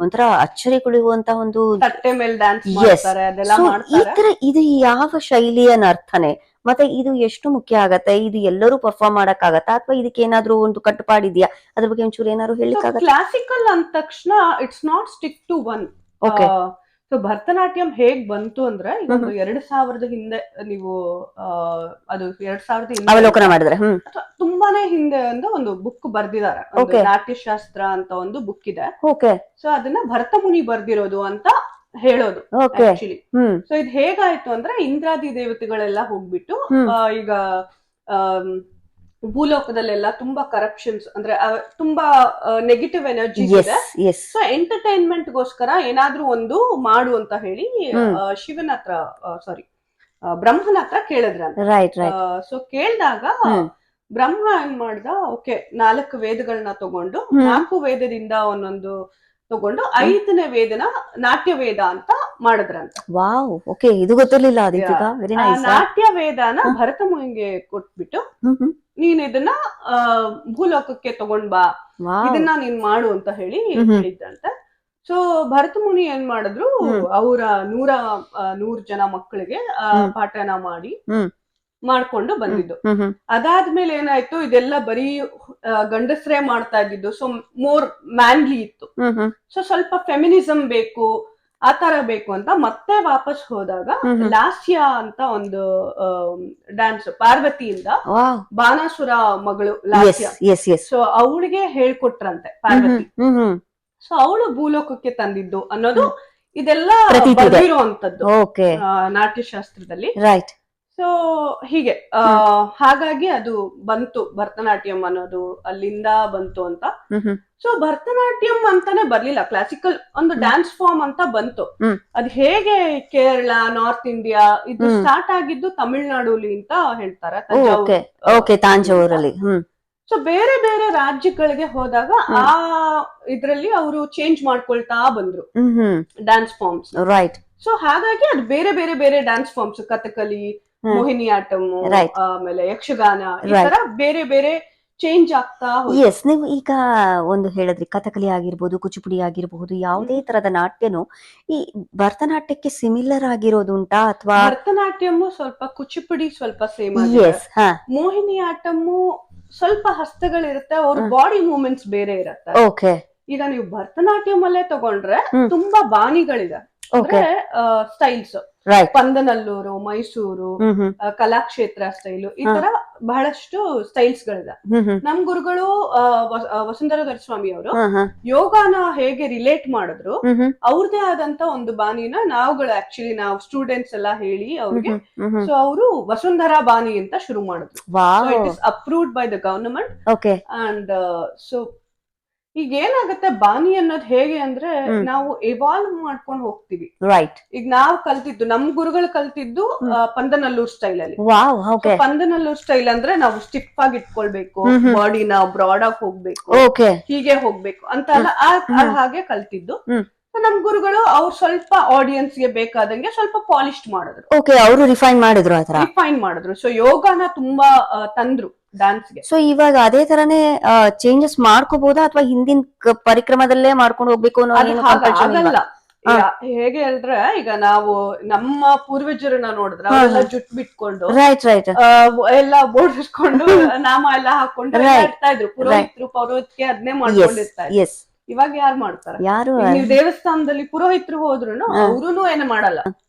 S2: ಒಂಥರ ಅಚ್ಚರಿಗೊಳ್ಳುವಂತ ಒಂದು
S1: ತಟ್ಟೆ ಮೇಲೆ ಡ್ಯಾನ್ಸ್ ಮಾಡ್ತಾರೆ, ಅದೆಲ್ಲ ಮಾಡ್ತಾರೆ.
S2: ಇದು ಯಾವ ಶೈಲಿಯ ನರ್ತನೆ, ಮತ್ತೆ ಇದು ಎಷ್ಟು ಮುಖ್ಯ ಆಗತ್ತೆ? ಇದು ಎಲ್ಲರೂ ಪರ್ಫಾರ್ಮ್ ಮಾಡಕ್ ಆಗತ್ತಾ, ಅಥವಾ ಇದಕ್ಕೆ ಏನಾದ್ರು ಒಂದು ಕಟ್ಟುಪಾಡಿದ್ಯಾ? ಅದ್ರ ಬಗ್ಗೆ ಒಂಚೂರು ಏನಾದ್ರು ಹೇಳಿಕ್ಕಾಗತ್ತಾ?
S1: ಕ್ಲಾಸಿಕಲ್ ಅಂದ ತಕ್ಷಣ it's not stick to one. So Bharatanatyam ಹೇಗ್ ಬಂತು ಅಂದ್ರೆ ಒಂದು 2000 ಹಿಂದೆ, ನೀವು ಅದು 2000
S2: ಅವಲೋಕನ ಮಾಡಿದ್ರೆ
S1: ತುಂಬಾನೇ ಹಿಂದೆ ಒಂದು ಬುಕ್ ಬರ್ದಿದ್ದಾರೆ, ನಾಟ್ಯಶಾಸ್ತ್ರ ಅಂತ ಒಂದು ಬುಕ್ ಇದೆ. ಸೊ ಅದನ್ನ ಭರತ ಮುನಿ ಬರ್ದಿರೋದು ಅಂತ ಹೇಳೋದು ಆಕ್ಚುಲಿ. ಸೊ ಇದು ಹೇಗಾಯ್ತು ಅಂದ್ರೆ ಇಂದ್ರಾದಿ ದೇವತೆಗಳೆಲ್ಲ ಹೋಗ್ಬಿಟ್ಟು ಈಗ ಭೂಲೋಕದಲ್ಲೆಲ್ಲ ತುಂಬಾ ಕರಪ್ಷನ್ಸ್, ಅಂದ್ರೆ ತುಂಬಾ ನೆಗೆಟಿವ್ ಎನರ್ಜಿ ಇದೆ. ಸೊ ಎಂಟರ್ಟೈನ್ಮೆಂಟ್ ಗೋಸ್ಕರ ಏನಾದ್ರೂ ಒಂದು ಮಾಡು ಅಂತ ಹೇಳಿ ಶಿವನ ಹತ್ರ, ಬ್ರಹ್ಮನ ಹತ್ರ ಕೇಳಿದ್ರಂತೆ. ಸೊ ಕೇಳಿದಾಗ ಬ್ರಹ್ಮ ಏನ್ ಮಾಡ್ದ, ಓಕೆ 4 ವೇದಗಳನ್ನ ತಗೊಂಡು 4 ವೇದದಿಂದ ಒಂದೊಂದು ತಗೊಂಡು 5ನೇ ವೇದನ ನಾಟ್ಯ ವೇದ ಅಂತ ಮಾಡಿದ್ರಂತ.
S2: ವಾವ್, ಓಕೆ, ಇದು ಗೊತ್ತಿರ್ಲಿಲ್ಲ.
S1: ನಾಟ್ಯ ವೇದನ ಭರತ ಮುನಿಗೆ ಕೊಟ್ಬಿಟ್ಟು ನೀನ್ ಇದನ್ನ ಭೂಲೋಕಕ್ಕೆ ತಗೊಂಡ್ ಬಾ, ಇದನ್ನ ನೀನ್ ಮಾಡು ಅಂತ ಹೇಳಿ ಹೇಳಿದ್ರಂತೆ. ಸೊ ಭರತ ಮುನಿ ಏನ್ ಮಾಡಿದ್ರು, ಅವರ 100 ಜನ ಮಕ್ಕಳಿಗೆ ಪಾಠನ ಮಾಡ್ಕೊಂಡು ಬಂದಿದ್ದು. ಅದಾದ್ಮೇಲೆ ಏನಾಯ್ತು, ಇದೆಲ್ಲ ಬರೀ ಗಂಡಸ್ರೇ ಮಾಡ್ತಾ ಇದ್ದಿದ್ದು. ಸೊ ಮೋರ್ ಮ್ಯಾನ್ಲಿ ಇತ್ತು. ಸೊ ಸ್ವಲ್ಪ ಫೆಮಿನಿಸಂ ಬೇಕು, ಆತರ ಬೇಕು ಅಂತ ಮತ್ತೆ ವಾಪಸ್ ಹೋದಾಗ ಲಾಸ್ಯ ಅಂತ ಒಂದು ಡ್ಯಾನ್ಸ್, ಪಾರ್ವತಿಯಿಂದ ಬಾನಾಸುರ ಮಗಳು ಲಾಸ್ಯ, ಸೊ ಅವಳಿಗೆ ಹೇಳ್ಕೊಟ್ರಂತೆ ಪಾರ್ವತಿ. ಸೊ ಅವಳು ಭೂಲೋಕಕ್ಕೆ ತಂದಿದ್ದು ಅನ್ನೋದು ಇದೆಲ್ಲ ಬರೆದಿರುವಂತದ್ದು ನಾಟ್ಯಶಾಸ್ತ್ರದಲ್ಲಿ. ಸೊ ಹೀಗೆ ಹಾಗಾಗಿ ಅದು ಬಂತು, ಭರತನಾಟ್ಯಂ ಅನ್ನೋದು ಅಲ್ಲಿಂದ ಬಂತು ಅಂತ. ಸೊ ಭರತನಾಟ್ಯಂ ಅಂತಾನೆ ಬರ್ಲಿಲ್ಲ, ಕ್ಲಾಸಿಕಲ್ ಒಂದು ಡ್ಯಾನ್ಸ್ ಫಾರ್ಮ್ ಅಂತ ಬಂತು. ಅದ್ ಹೇಗೆ ಕೇರಳ, ನಾರ್ತ್ ಇಂಡಿಯಾ, ಇದು ಸ್ಟಾರ್ಟ್ ಆಗಿದ್ದು ತಮಿಳ್ನಾಡುಲಿ ಅಂತ ಹೇಳ್ತಾರೆ,
S2: ತಾಂಜಾವೂರಲ್ಲಿ.
S1: ಸೊ ಬೇರೆ ಬೇರೆ ರಾಜ್ಯಗಳಿಗೆ ಹೋದಾಗ ಆ ಇದ್ರಲ್ಲಿ ಅವರು ಚೇಂಜ್ ಮಾಡ್ಕೊಳ್ತಾ ಬಂದ್ರು ಡ್ಯಾನ್ಸ್ ಫಾರ್ಮ್ಸ್. ಸೊ ಹಾಗಾಗಿ ಅದು ಬೇರೆ ಬೇರೆ ಬೇರೆ dance forms, Kathakali, Mohiniyattam, ಆಮೇಲೆ ಯಕ್ಷಗಾನ, ಈ ತರ ಬೇರೆ ಬೇರೆ ಚೇಂಜ್ ಆಗ್ತಾ.
S2: ಎಸ್, ನೀವು ಈಗ ಒಂದು ಹೇಳಿದ್ರಿ, ಕಥಕಲಿ ಆಗಿರ್ಬೋದು, ಕುಚಿಪುಡಿ ಆಗಿರಬಹುದು, ಯಾವುದೇ ತರದ ನಾಟ್ಯನು ಈ ಭರತನಾಟ್ಯಕ್ಕೆ ಸಿಮಿಲರ್ ಆಗಿರೋದುಂಟಾ, ಅಥವಾ?
S1: ಭರತನಾಟ್ಯಮ್ಮು ಸ್ವಲ್ಪ, ಕುಚಿಪುಡಿ ಸ್ವಲ್ಪ ಸೇಮ್. ಮೋಹಿನಿ ಆಟಮ್ಮು ಸ್ವಲ್ಪ ಹಸ್ತಗಳಿರುತ್ತೆ, ಅವ್ರ ಬಾಡಿ ಮೂವ್ಮೆಂಟ್ಸ್ ಬೇರೆ ಇರುತ್ತೆ. ಈಗ ನೀವು ಭರತನಾಟ್ಯಂ ಅಲ್ಲೇ ತಗೊಂಡ್ರೆ ತುಂಬಾ ಬಾಣಿಗಳಿದೆ, ಸ್ಟೈಲ್ಸ್, ಪಂದನಲ್ಲೂರು, ಮೈಸೂರು, ಕಲಾಕ್ಷೇತ್ರ ಸ್ಟೈಲು, ಈ ತರ ಬಹಳಷ್ಟು ಸ್ಟೈಲ್ಸ್ ಗಳಿದೆ. ನಮ್ ಗುರುಗಳು ವಸುಂಧರಾ ದೊರೆಸ್ವಾಮಿ ಅವರು ಯೋಗಾನ ಹೇಗೆ ರಿಲೇಟ್ ಮಾಡಿದ್ರು, ಅವ್ರದೇ ಆದಂತ ಒಂದು ಬಾಣಿನ ನಾವುಗಳು ನಾವು ಸ್ಟೂಡೆಂಟ್ಸ್ ಎಲ್ಲ ಹೇಳಿ ಅವ್ರಿಗೆ, ಸೊ ಅವರು ವಸುಂಧರಾ ಬಾಣಿ ಅಂತ ಶುರು ಮಾಡಿದ್ರು. It is approved by the government. And so ಈಗ ಏನಾಗುತ್ತೆ, ಬಾನಿ ಅನ್ನೋದು ಹೇಗೆ ಅಂದ್ರೆ ನಾವು ಎವಾಲ್ವ್ ಮಾಡ್ಕೊಂಡು ಹೋಗ್ತೀವಿ. ಈಗ ನಾವು ಕಲ್ತಿದ್ದು, ನಮ್ ಗುರುಗಳು ಕಲ್ತಿದ್ದು ಪಂದನಲ್ಲೂರ್ ಸ್ಟೈಲ್ ಅಲ್ಲಿ. ಪಂದನಲ್ಲೂರ್ ಸ್ಟೈಲ್ ಅಂದ್ರೆ ನಾವು ಸ್ಟಿಫ್ ಆಗಿ ಇಟ್ಕೊಳ್ಬೇಕು, ಬಾಡಿನ ಬ್ರಾಡ್ ಆಗಿ ಹೋಗ್ಬೇಕು, ಹೀಗೆ ಹೋಗ್ಬೇಕು ಅಂತ ಅಲ್ಲ, ಹಾಗೆ ಕಲ್ತಿದ್ದು. ನಮ್ ಗುರುಗಳು ಅವ್ರು ಸ್ವಲ್ಪ ಆಡಿಯನ್ಸ್ ಗೆ ಬೇಕಾದಂಗೆ ಸ್ವಲ್ಪ ಪಾಲಿಶ್ ಮಾಡಿದ್ರು.
S2: ಅವರು ರಿಫೈನ್
S1: ಮಾಡಿದ್ರು. ಸೊ ಯೋಗನ ತುಂಬಾ ತಂದ್ರು ಡ್ಯಾನ್ಸ್ ಗೆ.
S2: ಸೊ ಇವಾಗ ಅದೇ ತರನೇ ಚೇಂಜಸ್ ಮಾಡ್ಕೋಬಹುದಾ, ಅಥವಾ ಹಿಂದಿನ ಪರಿಕ್ರಮದಲ್ಲೇ ಮಾಡ್ಕೊಂಡು ಹೋಗ್ಬೇಕು
S1: ಅನ್ನೋ? ಹೇಗೆ ಹೇಳಿದ್ರೆ, ಈಗ ನಾವು ನಮ್ಮ ಪೂರ್ವಜರನ್ನ ನೋಡಿದ್ರೆ ಅವರೆಲ್ಲ ಜುಟ್ ಬಿಟ್ಕೊಂಡು ಎಲ್ಲ ಬೋಡಿಸ್ಕೊಂಡು ನಾಮ ಎಲ್ಲ ಹಾಕೊಂಡು ಇರ್ತಾ ಇದ್ರು. ಪುರೋಹಿತರಿಗೆ ಅದನ್ನೇ ಮಾಡ್ಕೊಂಡಿರ್ತಾ ಇದ್ರು. ಇವಾಗ ಯಾರು ಮಾಡ್ತಾರೆ? ನೀವು ದೇವಸ್ಥಾನದಲ್ಲಿ ಪುರೋಹಿತರು ಹೋದ್ರು ಅವ್ರು ಏನು ಮಾಡಲ್ಲ,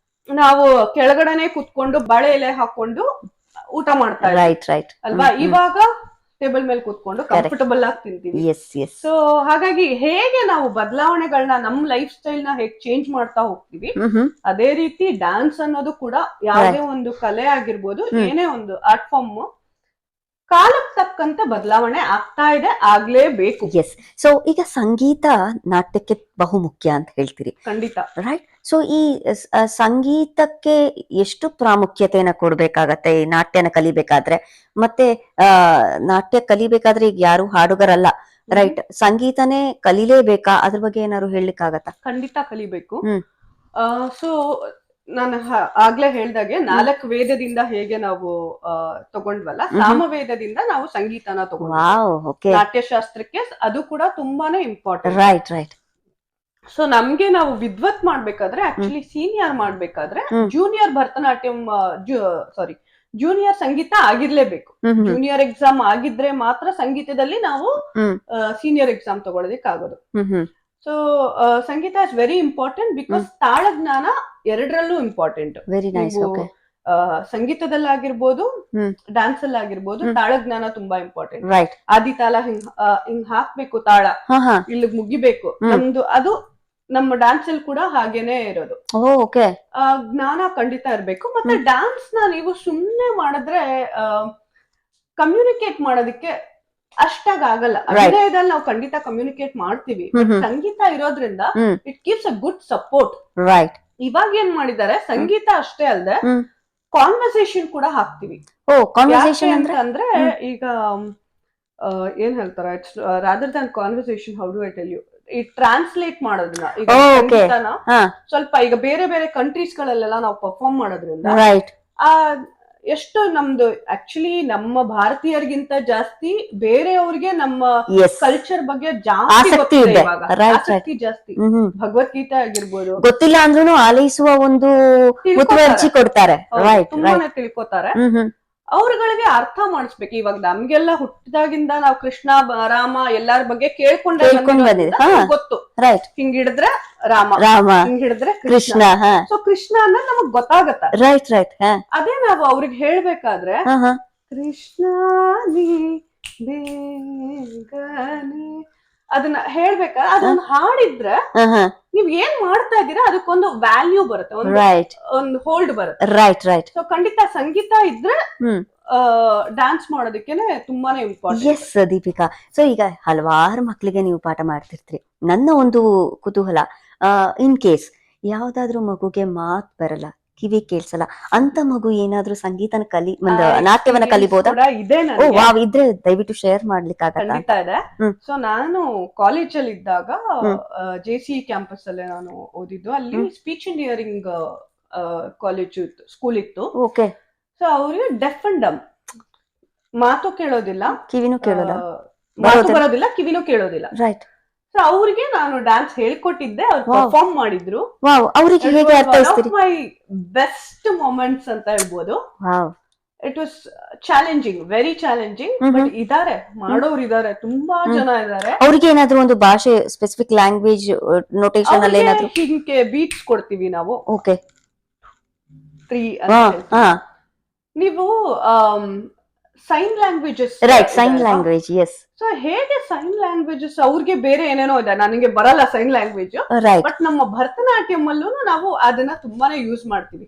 S1: ನಾವು ಕೆಳಗಡೆನೆ ಕುತ್ಕೊಂಡು ಬಾಳೆ ಎಲೆ ಹಾಕೊಂಡು ಊಟ ಮಾಡ್ತಾ ಇದ್ವಿ
S2: ರೈಟ್ ರೈಟ್
S1: ಅಲ್ವಾ. ಇವಾಗ ಟೇಬಲ್ ಮೇಲೆ ಕೂತ್ಕೊಂಡು ಕಂಫರ್ಟಬಲ್ ಆಗಿ ತಿಂತೀವಿ.
S2: ಎಸ್ ಎಸ್
S1: ಸೊ ಹಾಗಾಗಿ ಹೇಗೆ ನಾವು ಬದಲಾವಣೆಗಳನ್ನ ನಮ್ ಲೈಫ್ ಸ್ಟೈಲ್ ನ ಹೇಗೆ ಚೇಂಜ್ ಮಾಡ್ತಾ ಹೋಗ್ತೀವಿ, ಅದೇ ರೀತಿ ಡ್ಯಾನ್ಸ್ ಅನ್ನೋದು ಕೂಡ ಯಾವುದೇ ಒಂದು ಕಲೆ ಆಗಿರ್ಬೋದು, ಏನೇ ಒಂದು ಆರ್ಟ್ ಫಾರ್ಮ್ ಕಾಲಕ್ಕೆ ತಕ್ಕಂತೆ ಬದಲಾವಣೆ ಆಗ್ತಾ ಇದೆ, ಆಗ್ಲೇಬೇಕು.
S2: ಎಸ್. ಸೊ ಈಗ ಸಂಗೀತ ನಾಟ್ಯಕ್ಕೆ ಬಹು ಮುಖ್ಯ ಅಂತ ಹೇಳ್ತೀರಿ.
S1: ಖಂಡಿತ.
S2: ರೈಟ್. ಸೊ ಈ ಸಂಗೀತಕ್ಕೆ ಎಷ್ಟು ಪ್ರಾಮುಖ್ಯತೆಯನ್ನ ಕೊಡ್ಬೇಕಾಗತ್ತೆ ಈ ನಾಟ್ಯನ ಕಲಿಬೇಕಾದ್ರೆ? ಮತ್ತೆ ನಾಟ್ಯ ಕಲಿಬೇಕಾದ್ರೆ ಈಗ ಯಾರು ಹಾಡುಗರಲ್ಲ, ರೈಟ್, ಸಂಗೀತನೇ ಕಲಿಲೇಬೇಕಾ? ಅದ್ರ ಬಗ್ಗೆ ಏನಾದ್ರು ಹೇಳಲಿಕ್ಕಾಗತ್ತಾ?
S1: ಖಂಡಿತ ಕಲಿಬೇಕು. ಸೊ ನಾನು ಆಗ್ಲೇ ಹೇಳ್ದಾಗೆ 4 ವೇದದಿಂದ ಹೇಗೆ ನಾವು ತಗೊಂಡ್ವಲ್ಲ, ಸಾಮವೇದದಿಂದ ನಾವು ಸಂಗೀತನ ತಗೊಂಡ್ವಿ. ನಾಟ್ಯಶಾಸ್ತ್ರಕ್ಕೆ ಅದು ಕೂಡ ತುಂಬಾನೇ ಇಂಪಾರ್ಟೆಂಟ್.
S2: Right right.
S1: ಸೊ ನಮ್ಗೆ ನಾವು ವಿದ್ವತ್ ಮಾಡ್ಬೇಕಾದ್ರೆ, ಆಕ್ಚುಲಿ ಸೀನಿಯರ್ ಮಾಡ್ಬೇಕಾದ್ರೆ ಜೂನಿಯರ್ ಭರತನಾಟ್ಯಂ ಜೂನಿಯರ್ ಸಂಗೀತ ಆಗಿರ್ಲೇಬೇಕು. ಜೂನಿಯರ್ ಎಕ್ಸಾಮ್ ಆಗಿದ್ರೆ ಮಾತ್ರ ಸಂಗೀತದಲ್ಲಿ ನಾವು ಸೀನಿಯರ್ ಎಕ್ಸಾಮ್ ತಗೊಳ್ಳೋದಕ್ಕೆ ಆಗೋದು. ಸೊ ಸಂಗೀತ ಇಸ್ ವೆರಿ ಇಂಪಾರ್ಟೆಂಟ್ ಬಿಕಾಸ್ ತಾಳ ಜ್ಞಾನ ಎರಡರಲ್ಲೂ ಇಂಪಾರ್ಟೆಂಟ್.
S2: Very nice.
S1: ಸಂಗೀತದಲ್ಲಾಗಿರ್ಬೋದು, ಡ್ಯಾನ್ಸ್ ಅಲ್ಲಾಗಿರ್ಬೋದು, ತಾಳ ಜ್ಞಾನ ತುಂಬಾ ಇಂಪಾರ್ಟೆಂಟ್.
S2: ರೈಟ್.
S1: ಆದಿ ತಾಳ ಹಿಂಗ್ ಹಾಕ್ಬೇಕು, ತಾಳ ಇಲ್ಲಿ ಮುಗಿಬೇಕು ನಮ್ದು, ಅದು ನಮ್ಮ ಡ್ಯಾನ್ಸ್ ಅಲ್ಲಿ ಕೂಡ ಹಾಗೇನೆ ಇರೋದು. ಜ್ಞಾನ ಖಂಡಿತ ಇರ್ಬೇಕು. ಮತ್ತೆ ಡ್ಯಾನ್ಸ್ ನ ನೀವು ಸುಮ್ನೆ ಮಾಡಿದ್ರೆ ಕಮ್ಯುನಿಕೇಟ್ ಮಾಡೋದಕ್ಕೆ ಅಷ್ಟಾಗ ಆಗಲ್ಲ. ಅಭಿನಯದಲ್ಲಿ ನಾವು ಖಂಡಿತ ಕಮ್ಯುನಿಕೇಟ್ ಮಾಡ್ತೀವಿ, ಸಂಗೀತ ಇರೋದ್ರಿಂದ it gives a good support.
S2: Right.
S1: ಇವಾಗ ಏನ್ ಮಾಡಿದ್ದಾರೆ, ಸಂಗೀತ ಅಷ್ಟೇ ಅಲ್ಲದೆ ಕಾನ್ವರ್ಸೇಷನ್ ಕೂಡ ಹಾಕ್ತಿವಿ. ಅಂದ್ರೆ ಈಗ ಏನ್ ಹೇಳ್ತಾರ, it's rather than conversation, how do I tell you, ಈ ಟ್ರಾನ್ಸ್ಲೇಟ್ ಮಾಡೋದನ್ನ ಈಗ ಸಂಗೀತನ ಸ್ವಲ್ಪ ಈಗ ಬೇರೆ ಬೇರೆ ಕಂಟ್ರೀಸ್ ಗಳಲ್ಲೆಲ್ಲ ನಾವು ಪರ್ಫಾರ್ಮ್ ಮಾಡೋದ್ರಿಂದ ಎಷ್ಟು ನಮ್ದು ಆಕ್ಚುಲಿ ನಮ್ಮ ಭಾರತೀಯರಿಗಿಂತ ಜಾಸ್ತಿ ಬೇರೆಯವ್ರಿಗೆ ನಮ್ಮ ಕಲ್ಚರ್ ಬಗ್ಗೆ ಜಾಸ್ತಿ ಗೊತ್ತಿದೆ ಇವಾಗ, ಆಸಕ್ತಿ ಜಾಸ್ತಿ. ಭಗವದ್ಗೀತೆ ಆಗಿರ್ಬೋದು,
S2: ಗೊತ್ತಿಲ್ಲ ಅಂದ್ರೂ ಆಲೈಸುವ ಒಂದು ಮುತುವರ್ಜಿ ಕೊಡ್ತಾರೆ,
S1: ತುಂಬಾನೇ ತಿಳ್ಕೊತಾರೆ. ಅವ್ರಗಳಿಗೆ ಅರ್ಥ ಮಾಡಿಸ್ಬೇಕು. ಇವಾಗ ನಮ್ಗೆಲ್ಲ ಹುಟ್ಟಿದಾಗಿಂದ ನಾವು ಕೃಷ್ಣ ರಾಮ ಎಲ್ಲಾರ ಬಗ್ಗೆ ಕೇಳ್ಕೊಂಡ್ ಗೊತ್ತು, ಹಿಂಗಿಡಿದ್ರೆ ರಾಮ, ಹಿಂಗಿಡಿದ್ರೆ ಕೃಷ್ಣ. ಸೊ ಕೃಷ್ಣ ಅಂದ್ರೆ ನಮಗ್ ಗೊತ್ತಾಗತ್ತ.
S2: Right right.
S1: ಅದೇ ನಾವು ಅವ್ರಿಗೆ ಹೇಳ್ಬೇಕಾದ್ರೆ ಕೃಷ್ಣ ನೀ ಬೇಗನೆ ಅದನ್ನ ಹೇಳ್ಬೇಕಾದ್ರೆ ಅದನ್ನ ಹಾಡಿದ್ರೆ ನೀವ್ ಏನ್ ಮಾಡ್ತಾ ಇದ್ದೀರಾ ಅದಕ್ಕೊಂದು ವ್ಯಾಲ್ಯೂ ಬರುತ್ತೆ, ಒಂದು ಹೋಲ್ಡ್ ಬರುತ್ತೆ.
S2: Right right.
S1: ಸೊ ಖಂಡಿತ ಸಂಗೀತ ಇದ್ರೆ ಡ್ಯಾನ್ಸ್ ಮಾಡೋದಕ್ಕೇನೆ ತುಂಬಾನೇ ಇಂಪಾರ್ಟೆಂಟ್.
S2: ಎಸ್ ದೀಪಿಕಾ. ಸೊ ಈಗ ಹಲವಾರು ಮಕ್ಳಿಗೆ ನೀವು ಪಾಠ ಮಾಡ್ತಿರ್ತೀರಿ. ನನ್ನ ಒಂದು ಕುತೂಹಲ, ಇನ್ ಕೇಸ್ ಯಾವ್ದಾದ್ರು ಮಗುಗೆ ಮಾತ್ ಬರಲ್ಲ, ಕಿವಿ ಕೇಳ್ಸಲ್ಲ ಅಂತ ಮಗು ಏನಾದ್ರೂ ಸಂಗೀತನ ನಾಟ್ಯವನ್ನ ಕಲಿಬಹುದಾ? ಇದ್ರೆ ದಯವಿಟ್ಟು ಶೇರ್ ಮಾಡ್ಲಿಕ್ಕಾಗತ್ತಾ?
S1: ಸೊ ನಾನು ಕಾಲೇಜಲ್ಲಿ ಇದ್ದಾಗ JCE ಕ್ಯಾಂಪಸ್ ಅಲ್ಲೇ ನಾನು ಓದಿದ್ದು. ಅಲ್ಲಿ speech and hearing college school ಇತ್ತು.
S2: ಓಕೆ.
S1: ಸೊ ಅವ್ರಿಗೆ ಡೆಫ್ ಅಂಡ್ ಡಮ್, ಮಾತು ಕೇಳೋದಿಲ್ಲ,
S2: ಕಿವಿನೂ ಕೇಳೋಲ್ಲ,
S1: ಮಾತು ಬರೋದಿಲ್ಲ, ಕಿವಿನೂ ಕೇಳೋದಿಲ್ಲ.
S2: ರೈಟ್.
S1: ಸೊ ಅವ್ರಿಗೆ ನಾನು ಡ್ಯಾನ್ಸ್ ಹೇಳ್ಕೊಟ್ಟಿದ್ದೆ, ಅವ್ರು ಪರ್ಫಾರ್ಮ್ ಮಾಡಿದ್ರು.
S2: ಅವ್ರಿಗೆ ಹೇಗೆ ಅರ್ಥೈಸ್ತೀರಿ?
S1: ಮೈ ಬೆಸ್ಟ್ ಮೊಮೆಂಟ್ಸ್ ಅಂತ ಹೇಳ್ಬೋದು. It was challenging, very challenging. But ಇದಾರೆ, ಮಾಡೋರು ಇದಾರೆ, ತುಂಬಾ ಜನ ಇದಾರೆ.
S2: ಅವ್ರಿಗೆ ಏನಾದ್ರು ಒಂದು ಭಾಷೆ, ಸ್ಪೆಸಿಫಿಕ್ ಲ್ಯಾಂಗ್ವೇಜ್ ನೋಟೇಷನ್ ಅಲ್ಲಿ ಏನಾದ್ರು
S1: ಹಿಂಗೆ ಬೀಟ್ಸ್ ಕೊಡ್ತೀವಿ ನಾವು.
S2: ಓಕೆ.
S1: 3 ನೀವು sign languages.
S2: Right, sign language. Yes.
S1: So ಹೇಗೆ ಸೈನ್ ಲ್ಯಾಂಗ್ವೇಜಸ್ ಅವ್ರಿಗೆ ಬೇರೆ ಏನೇನೋ ಇದೆ, ನನಗೆ ಬರಲ್ಲ ಸೈನ್ ಲ್ಯಾಂಗ್ವೇಜ್. ಬಟ್ ನಮ್ಮ ಭರತನಾಟ್ಯಂ ಅಲ್ಲೂ ನಾವು ಅದನ್ನ ತುಂಬಾನೇ ಯೂಸ್ ಮಾಡ್ತೀವಿ.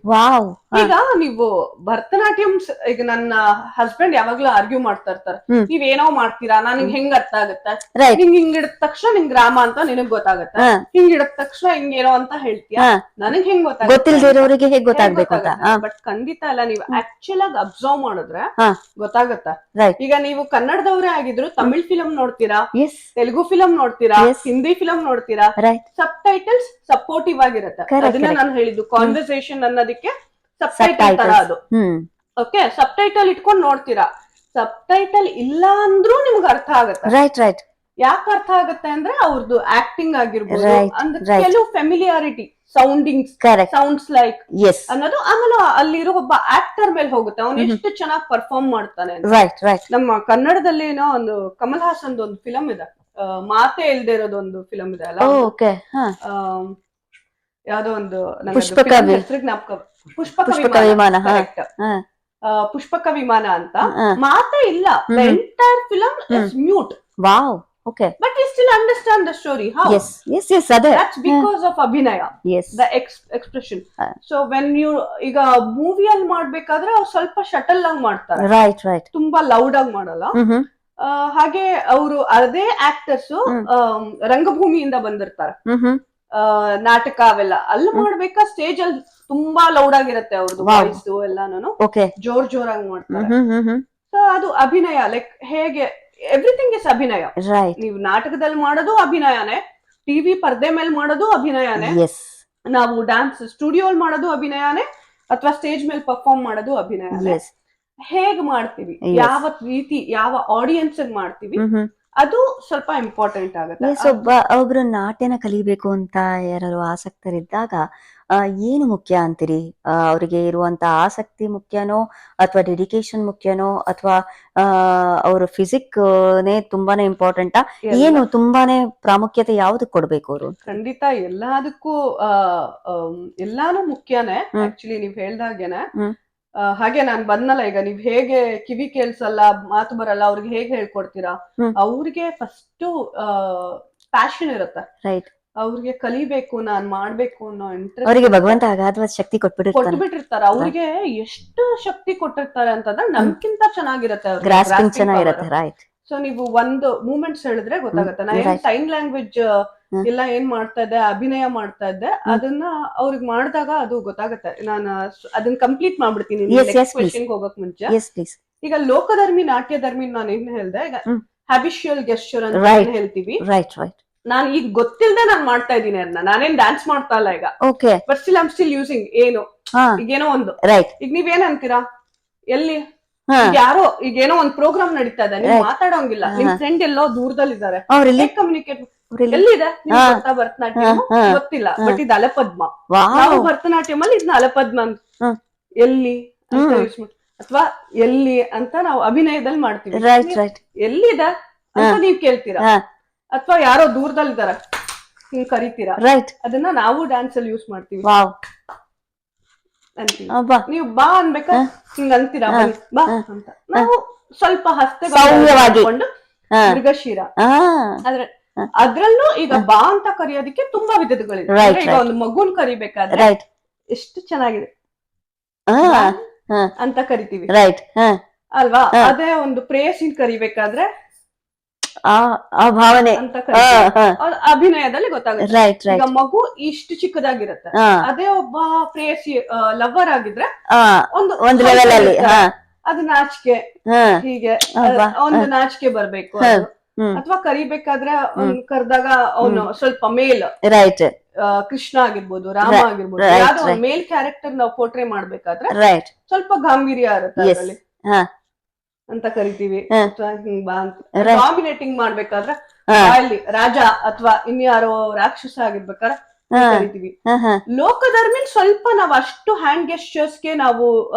S1: ಈಗ ನೀವು ಭರತನಾಟ್ಯಂ, ಈಗ ನನ್ನ ಹಸ್ಬೆಂಡ್ ಯಾವಾಗ್ಲೂ ಆರ್ಗ್ಯೂ ಮಾಡ್ತಾ ಇರ್ತಾರೆ, ನೀವೇನೋ ಮಾಡ್ತೀರಾ, ನನಗೆ ಹೆಂಗ್ ಅರ್ಥ ಆಗತ್ತೆ, ಹಿಂಗ್ ಹಿಡಿದ ತಕ್ಷಣ ನಿಂಗ್ ರಾಮ ಅಂತ ನಿನಗ್ ಗೊತ್ತಾಗತ್ತೆ, ಹಿಂಗ್ ಹಿಡಿದ ತಕ್ಷಣ ಹಿಂಗೇನೋ ಅಂತ ಹೇಳ್ತೀಯಾ, ನನಗ್ ಹೆಂಗ್ ಗೊತ್ತಾಗುತ್ತೆ? ಬಟ್ ಖಂಡಿತ ಅಲ್ಲ, ನೀವು ಆಕ್ಚುಲ್ ಆಗಿ ಅಬ್ಸರ್ವ್ ಮಾಡಿದ್ರೆ ಗೊತ್ತಾಗತ್ತ. ಈಗ ನೀವು ಕನ್ನಡದವರೇ ಆಗಿದ್ರು ತಮಿಳ್ ಫಿಲಂ ನೋಡ್ತೀರಾ, ತೆಲುಗು ಫಿಲಂ ನೋಡ್ತೀರಾ, ಹಿಂದಿ ಫಿಲಂ ನೋಡ್ತೀರಾ, ಸಬ್ ಟೈಟಲ್ಸ್ ಸಪೋರ್ಟಿವ್ ಆಗಿರುತ್ತೆ. ಅದನ್ನ ನಾನು ಹೇಳಿದ್ದು, ಕಾನ್ವರ್ಸೇಷನ್ ಅನ್ನೋದಕ್ಕೆ ಸಬ್ ಟೈಟಲ್ ತರ ಅದು. ಓಕೆ, ಸಬ್ ಟೈಟಲ್ ಇಟ್ಕೊಂಡು ನೋಡ್ತೀರಾ, ಸಬ್ ಟೈಟಲ್ ಇಲ್ಲ ಅಂದ್ರೂ ನಿಮ್ಗೆ ಅರ್ಥ ಆಗುತ್ತೆ.
S2: Right right.
S1: ಯಾಕೆ ಅರ್ಥ ಆಗುತ್ತೆ ಅಂದ್ರೆ ಅವ್ರದ್ದು ಆಕ್ಟಿಂಗ್ ಆಗಿರ್ಬೋದು, ಅಂದ್ರೆ ಕೆಲವು ಫೆಮಿಲಿಯಾರಿಟಿ, ಸೌಂಡಿಂಗ್ಸ್, ಸೌಂಡ್ಸ್ ಲೈಕ್ ಅನ್ನೋದು. ಆಮೇಲೆ ಅಲ್ಲಿರೋ ಒಬ್ಬ ಆಕ್ಟರ್ ಮೇಲೆ ಹೋಗುತ್ತೆ, ಅವ್ನು ಎಷ್ಟು ಚೆನ್ನಾಗಿ ಪರ್ಫಾರ್ಮ್ ಮಾಡ್ತಾನೆ. ನಮ್ಮ ಕನ್ನಡದಲ್ಲಿ ಏನೋ ಒಂದು ಕಮಲ್ ಹಾಸನ್ ಒಂದು ಫಿಲಂ ಇದೆ, ಮಾತೆ ಇಲ್ದೇ ಇರೋದು ಒಂದು ಫಿಲಂ ಇದೆ ಅಲ್ಲ, ಯಾವ್ದೋ ಒಂದು ಹೆಸರು ಜ್ಞಾಪಕ, ಪುಷ್ಪಕ
S2: ಪುಷ್ಪಕ ವಿಮಾನ, ಹಾ.
S1: correct.
S2: ಹಾ.
S1: ಪುಷ್ಪಕ ವಿಮಾನ ಅಂತ
S2: ಹಾ.
S1: ಮಾತೇ ಇಲ್ಲ. The entire film is mute.
S2: Wow. Okay.
S1: But we still understand the story. How?
S2: Yes, ಅದೇ.
S1: That's because of ಅಭಿನಯ.
S2: Yes.
S1: The expression. So when you ಈಗ ಮೂವಿಯಲ್ಲಿ ಮಾಡ್ಬೇಕಾದ್ರೆ ಅವ್ರು ಸ್ವಲ್ಪ ಶಟಲ್ ಆಗಿ ಮಾಡ್ತಾರೆ.
S2: ರೈಟ್.
S1: ತುಂಬಾ ಲೌಡ್ ಆಗಿ ಮಾಡಲ್ಲ. ಹಾಗೆ ಅವರು ಅದೇ ಆಕ್ಟರ್ಸ್ ರಂಗಭೂಮಿಯಿಂದ ಬಂದಿರ್ತಾರೆ. ನಾಟಕ ಅವೆಲ್ಲ ಅಲ್ಲಿ ಮಾಡ್ಬೇಕಾ ಸ್ಟೇಜ್ ಅಲ್ಲಿ ತುಂಬಾ ಲೌಡ್ ಆಗಿರತ್ತೆ ಅವ್ರದ್ದು ವಾಯ್ಸ್ ಎಲ್ಲಾನು. ಜೋರಾಗಿ ಮಾಡ್ತಾರೆ. ಸೊ ಅದು ಅಭಿನಯ. ಲೈಕ್ ಹೇಗೆ ಎವ್ರಿಥಿಂಗ್ ಇಸ್ ಅಭಿನಯ. ನೀವು ನಾಟಕದಲ್ಲಿ ಮಾಡೋದು ಅಭಿನಯನೇ, ಟಿವಿ ಪರ್ದೆ ಮೇಲೆ ಮಾಡೋದು ಅಭಿನಯನೇ, ನಾವು ಡ್ಯಾನ್ಸ್ ಸ್ಟುಡಿಯೋ ಮಾಡೋದು ಅಭಿನಯನೇ, ಅಥವಾ ಸ್ಟೇಜ್ ಮೇಲೆ ಪರ್ಫಾರ್ಮ್ ಮಾಡೋದು ಅಭಿನಯನೇ. ಹೇಗ್ ಮಾಡ್ತೀವಿ, ಯಾವ ರೀತಿ, ಯಾವ ಆಡಿಯನ್ಸ್ ಮಾಡ್ತೀವಿ, ಅದು ಸ್ವಲ್ಪ ಇಂಪಾರ್ಟೆಂಟ್ ಆಗುತ್ತೆ.
S2: ಒಬ್ರು ನಾಟ್ಯನ ಕಲಿಬೇಕು ಅಂತ ಯಾರು ಆಸಕ್ತರಿದ್ದಾಗ ಏನು ಮುಖ್ಯ ಅಂತೀರಿ? ಅವರಿಗೆ ಇರುವಂತ ಆಸಕ್ತಿ ಮುಖ್ಯನೋ ಅಥವಾ ಡೆಡಿಕೇಶನ್ ಮುಖ್ಯನೋ ಅಥವಾ ಅವ್ರ ಫಿಸಿಕ್ನೇ ತುಂಬಾನೇ ಇಂಪಾರ್ಟೆಂಟಾ? ಏನು ತುಂಬಾನೇ ಪ್ರಾಮುಖ್ಯತೆ ಯಾವ್ದು ಕೊಡ್ಬೇಕು ಅವರು?
S1: ಖಂಡಿತ ಎಲ್ಲದಕ್ಕೂ ಎಲ್ಲಾನು ಮುಖ್ಯನೇ. ಆಕ್ಚುಲಿ ನೀವ್ ಹೇಳ್ದಾಗೇನೆ. ಹಾಗೆ ನಾನ್ ಬಂದ್ನಲ್ಲ, ಈಗ ನೀವ್ ಹೇಗೆ ಕಿವಿ ಕೇಳ್ಸಲ್ಲ, ಮಾತು ಬರಲ್ಲ, ಅವ್ರಿಗೆ ಹೇಗೆ ಹೇಳ್ಕೊಡ್ತೀರಾ? ಅವ್ರಿಗೆ ಫಸ್ಟ್ ಪ್ಯಾಷನ್ ಇರುತ್ತೆ. ಅವ್ರಿಗೆ ಕಲಿಬೇಕು, ನಾನ್ ಮಾಡ್ಬೇಕು ಅನ್ನೋ ಇಂಟ್ರೆಸ್ಟ್.
S2: ಅವರಿಗೆ ಭಗವಂತ ಅಗಾಧವಾದ ಶಕ್ತಿ
S1: ಕೊಟ್ಬಿಟ್ಟಿರ್ತಾರೆ. ಅವ್ರಿಗೆ ಎಷ್ಟು ಶಕ್ತಿ ಕೊಟ್ಟಿರ್ತಾರೆ ಅಂತಂದ್ರೆ ನಮ್ಗಿಂತ ಚೆನ್ನಾಗಿರುತ್ತೆ. ಸೊ ನೀವು ಒಂದು ಮೂಮೆಂಟ್ಸ್ ಹೇಳಿದ್ರೆ ಗೊತ್ತಾಗುತ್ತೆ. ನಾ ಏನ್ ಸೈನ್ ಲ್ಯಾಂಗ್ವೇಜ್ ಎಲ್ಲ ಏನ್ ಮಾಡ್ತಾ ಇದ್ದೆ, ಅಭಿನಯ ಮಾಡ್ತಾ ಇದ್ದೆ, ಅದನ್ನ ಅವ್ರಿಗೆ ಮಾಡಿದಾಗ ಅದು ಗೊತ್ತಾಗುತ್ತೆ. ನಾನು ಅದನ್ನ ಕಂಪ್ಲೀಟ್ ಮಾಡ್ಬಿಡ್ತೀನಿ ಕ್ವೆಶ್ಚನ್ ಹೋಗಕ್ ಮುಂಚೆ. ಈಗ ಲೋಕಧರ್ಮಿ, ನಾಟ್ಯಧರ್ಮಿ ನಾನು ಏನ್ ಹೇಳ್ದೆ, ಈಗ ಹ್ಯಾಬಿಷುಯಲ್ ಗೆಸ್ಚರ್ ಅಂತ ಹೇಳ್ತೀವಿ. ನಾನು ಈಗ ಗೊತ್ತಿಲ್ಲದೆ ನಾನು ಮಾಡ್ತಾ ಇದ್ದೀನಿ ಅದನ್ನ. ನಾನೇನ್ ಡ್ಯಾನ್ಸ್ ಮಾಡ್ತಾ ಇಲ್ಲ ಈಗ, but still I'm still using ಈಗೇನೋ ಒಂದು. ಈಗ ನೀವೇನ್ ಅಂತೀರಾ, ಎಲ್ಲಿ ಯಾರೋ ಈಗೇನೋ ಒಂದ್ ಪ್ರೋಗ್ರಾಮ್ ನಡೀತಾ ಇದೆ, ನೀವು ಮಾತಾಡೋಂಗಿಲ್ಲ, ನಿಮ್ ಫ್ರೆಂಡ್ ಎಲ್ಲೋ ದೂರದಲ್ಲಿದ್ದಾರೆ, ಕಮ್ಯುನಿಕೇಟ್ ಎಲ್ಲಿದೆ ಭರತನಾಟ್ಯಂ ಗೊತ್ತಿಲ್ಲ, ಬಟ್ ಇದು ಅಲೆಪದ್ಮ. ನಾವು ಭರತನಾಟ್ಯಂ ಅಲ್ಲಿ ಇದನ್ನ ಅಲೆಪದ್ಮ ಎಲ್ಲಿ ಅಥವಾ ಎಲ್ಲಿ ಅಂತ ನಾವು ಅಭಿನಯದಲ್ಲಿ ಮಾಡ್ತೀವಿ. ಎಲ್ಲಿದೆ ಅಂತ ನೀವ್ ಕೇಳ್ತೀರಾ, ಅಥವಾ ಯಾರೋ ದೂರದಲ್ಲಿದ್ದಾರೆ ಹಿಂಗ್ ಕರಿತೀರಾ. ಅದನ್ನ ನಾವು ಡ್ಯಾನ್ಸ್ ಅಲ್ಲಿ ಯೂಸ್ ಮಾಡ್ತೀವಿ. ಅಂತೀವಿ. ನೀವು ಬಾ ಅನ್ಬೇಕಾ ಹಿಂಗ ಅಂತೀರಾ, ಬಾ ಅಂತ. ನಾವು ಸ್ವಲ್ಪ ಹಸ್ತಕೊಂಡು ಮೃಗಶಿರ. ಆದ್ರೆ ಅದ್ರಲ್ಲೂ ಈಗ ಬಾ ಅಂತ ಕರೆಯೋದಿಕ್ಕೆ ತುಂಬಾ ವಿಧಗಳಿದೆ. ಈಗ ಒಂದು ಮಗುನ್ ಕರಿಬೇಕಾದ್ರೆ ಎಷ್ಟು ಚೆನ್ನಾಗಿದೆ ಅಂತ ಕರಿತೀವಿ ಅಲ್ವಾ? ಅದೇ ಒಂದು ಪ್ರೇಯಸಿನ್ ಕರಿಬೇಕಾದ್ರೆ ಭಾವನೆ ಅಂತ ಅಭಿನಯದಲ್ಲಿ ಗೊತ್ತಾಗುತ್ತೆ. ಈಗ ಮಗು ಇಷ್ಟು ಚಿಕ್ಕದಾಗಿರುತ್ತೆ, ಅದೇ ಒಬ್ಬ ಪ್ರೇಯಸಿ ಲವರ್ ಆಗಿದ್ರೆ ಒಂದು ಲೆವೆಲ್ ಅಲ್ಲಿ ಅದು ನಾಚಿಕೆ, ಹೀಗೆ ಒಂದು ನಾಚಿಕೆ ಬರ್ಬೇಕು. ಅಥವಾ ಕರಿಬೇಕಾದ್ರೆ ಕರೆದಾಗ ಅವನು ಸ್ವಲ್ಪ ಮೇಲ್, ಕೃಷ್ಣ ಆಗಿರ್ಬೋದು, ರಾಮ ಆಗಿರ್ಬೋದು, ಯಾವ್ದೋ ಒಂದು ಮೇಲ್ ಕ್ಯಾರೆಕ್ಟರ್ ನಾವು ಪೋರ್ಟ್ರೇ ಮಾಡ್ಬೇಕಾದ್ರೆ ಸ್ವಲ್ಪ ಗಾಂಭೀರ್ಯ ಇರುತ್ತೆ ಅದರಲ್ಲಿ ಅಂತ ಕರಿತೀವಿ. ಡಾಮಿನೇಟಿಂಗ್ ಮಾಡ್ಬೇಕಾದ್ರೆ ಅಲ್ಲಿ ರಾಜ ಅಥವಾ ಇನ್ಯಾರೋ ರಾಕ್ಷಸ ಆಗಿರ್ಬೇಕಾದ್ರೆ ಕರಿತೀವಿ. ಲೋಕಧರ್ಮಿ ಸ್ವಲ್ಪ ನಾವ್ ಅಷ್ಟು ಹ್ಯಾಂಡ್ ಗೆಸ್ಚರ್ಸ್ಗೆ ನಾವು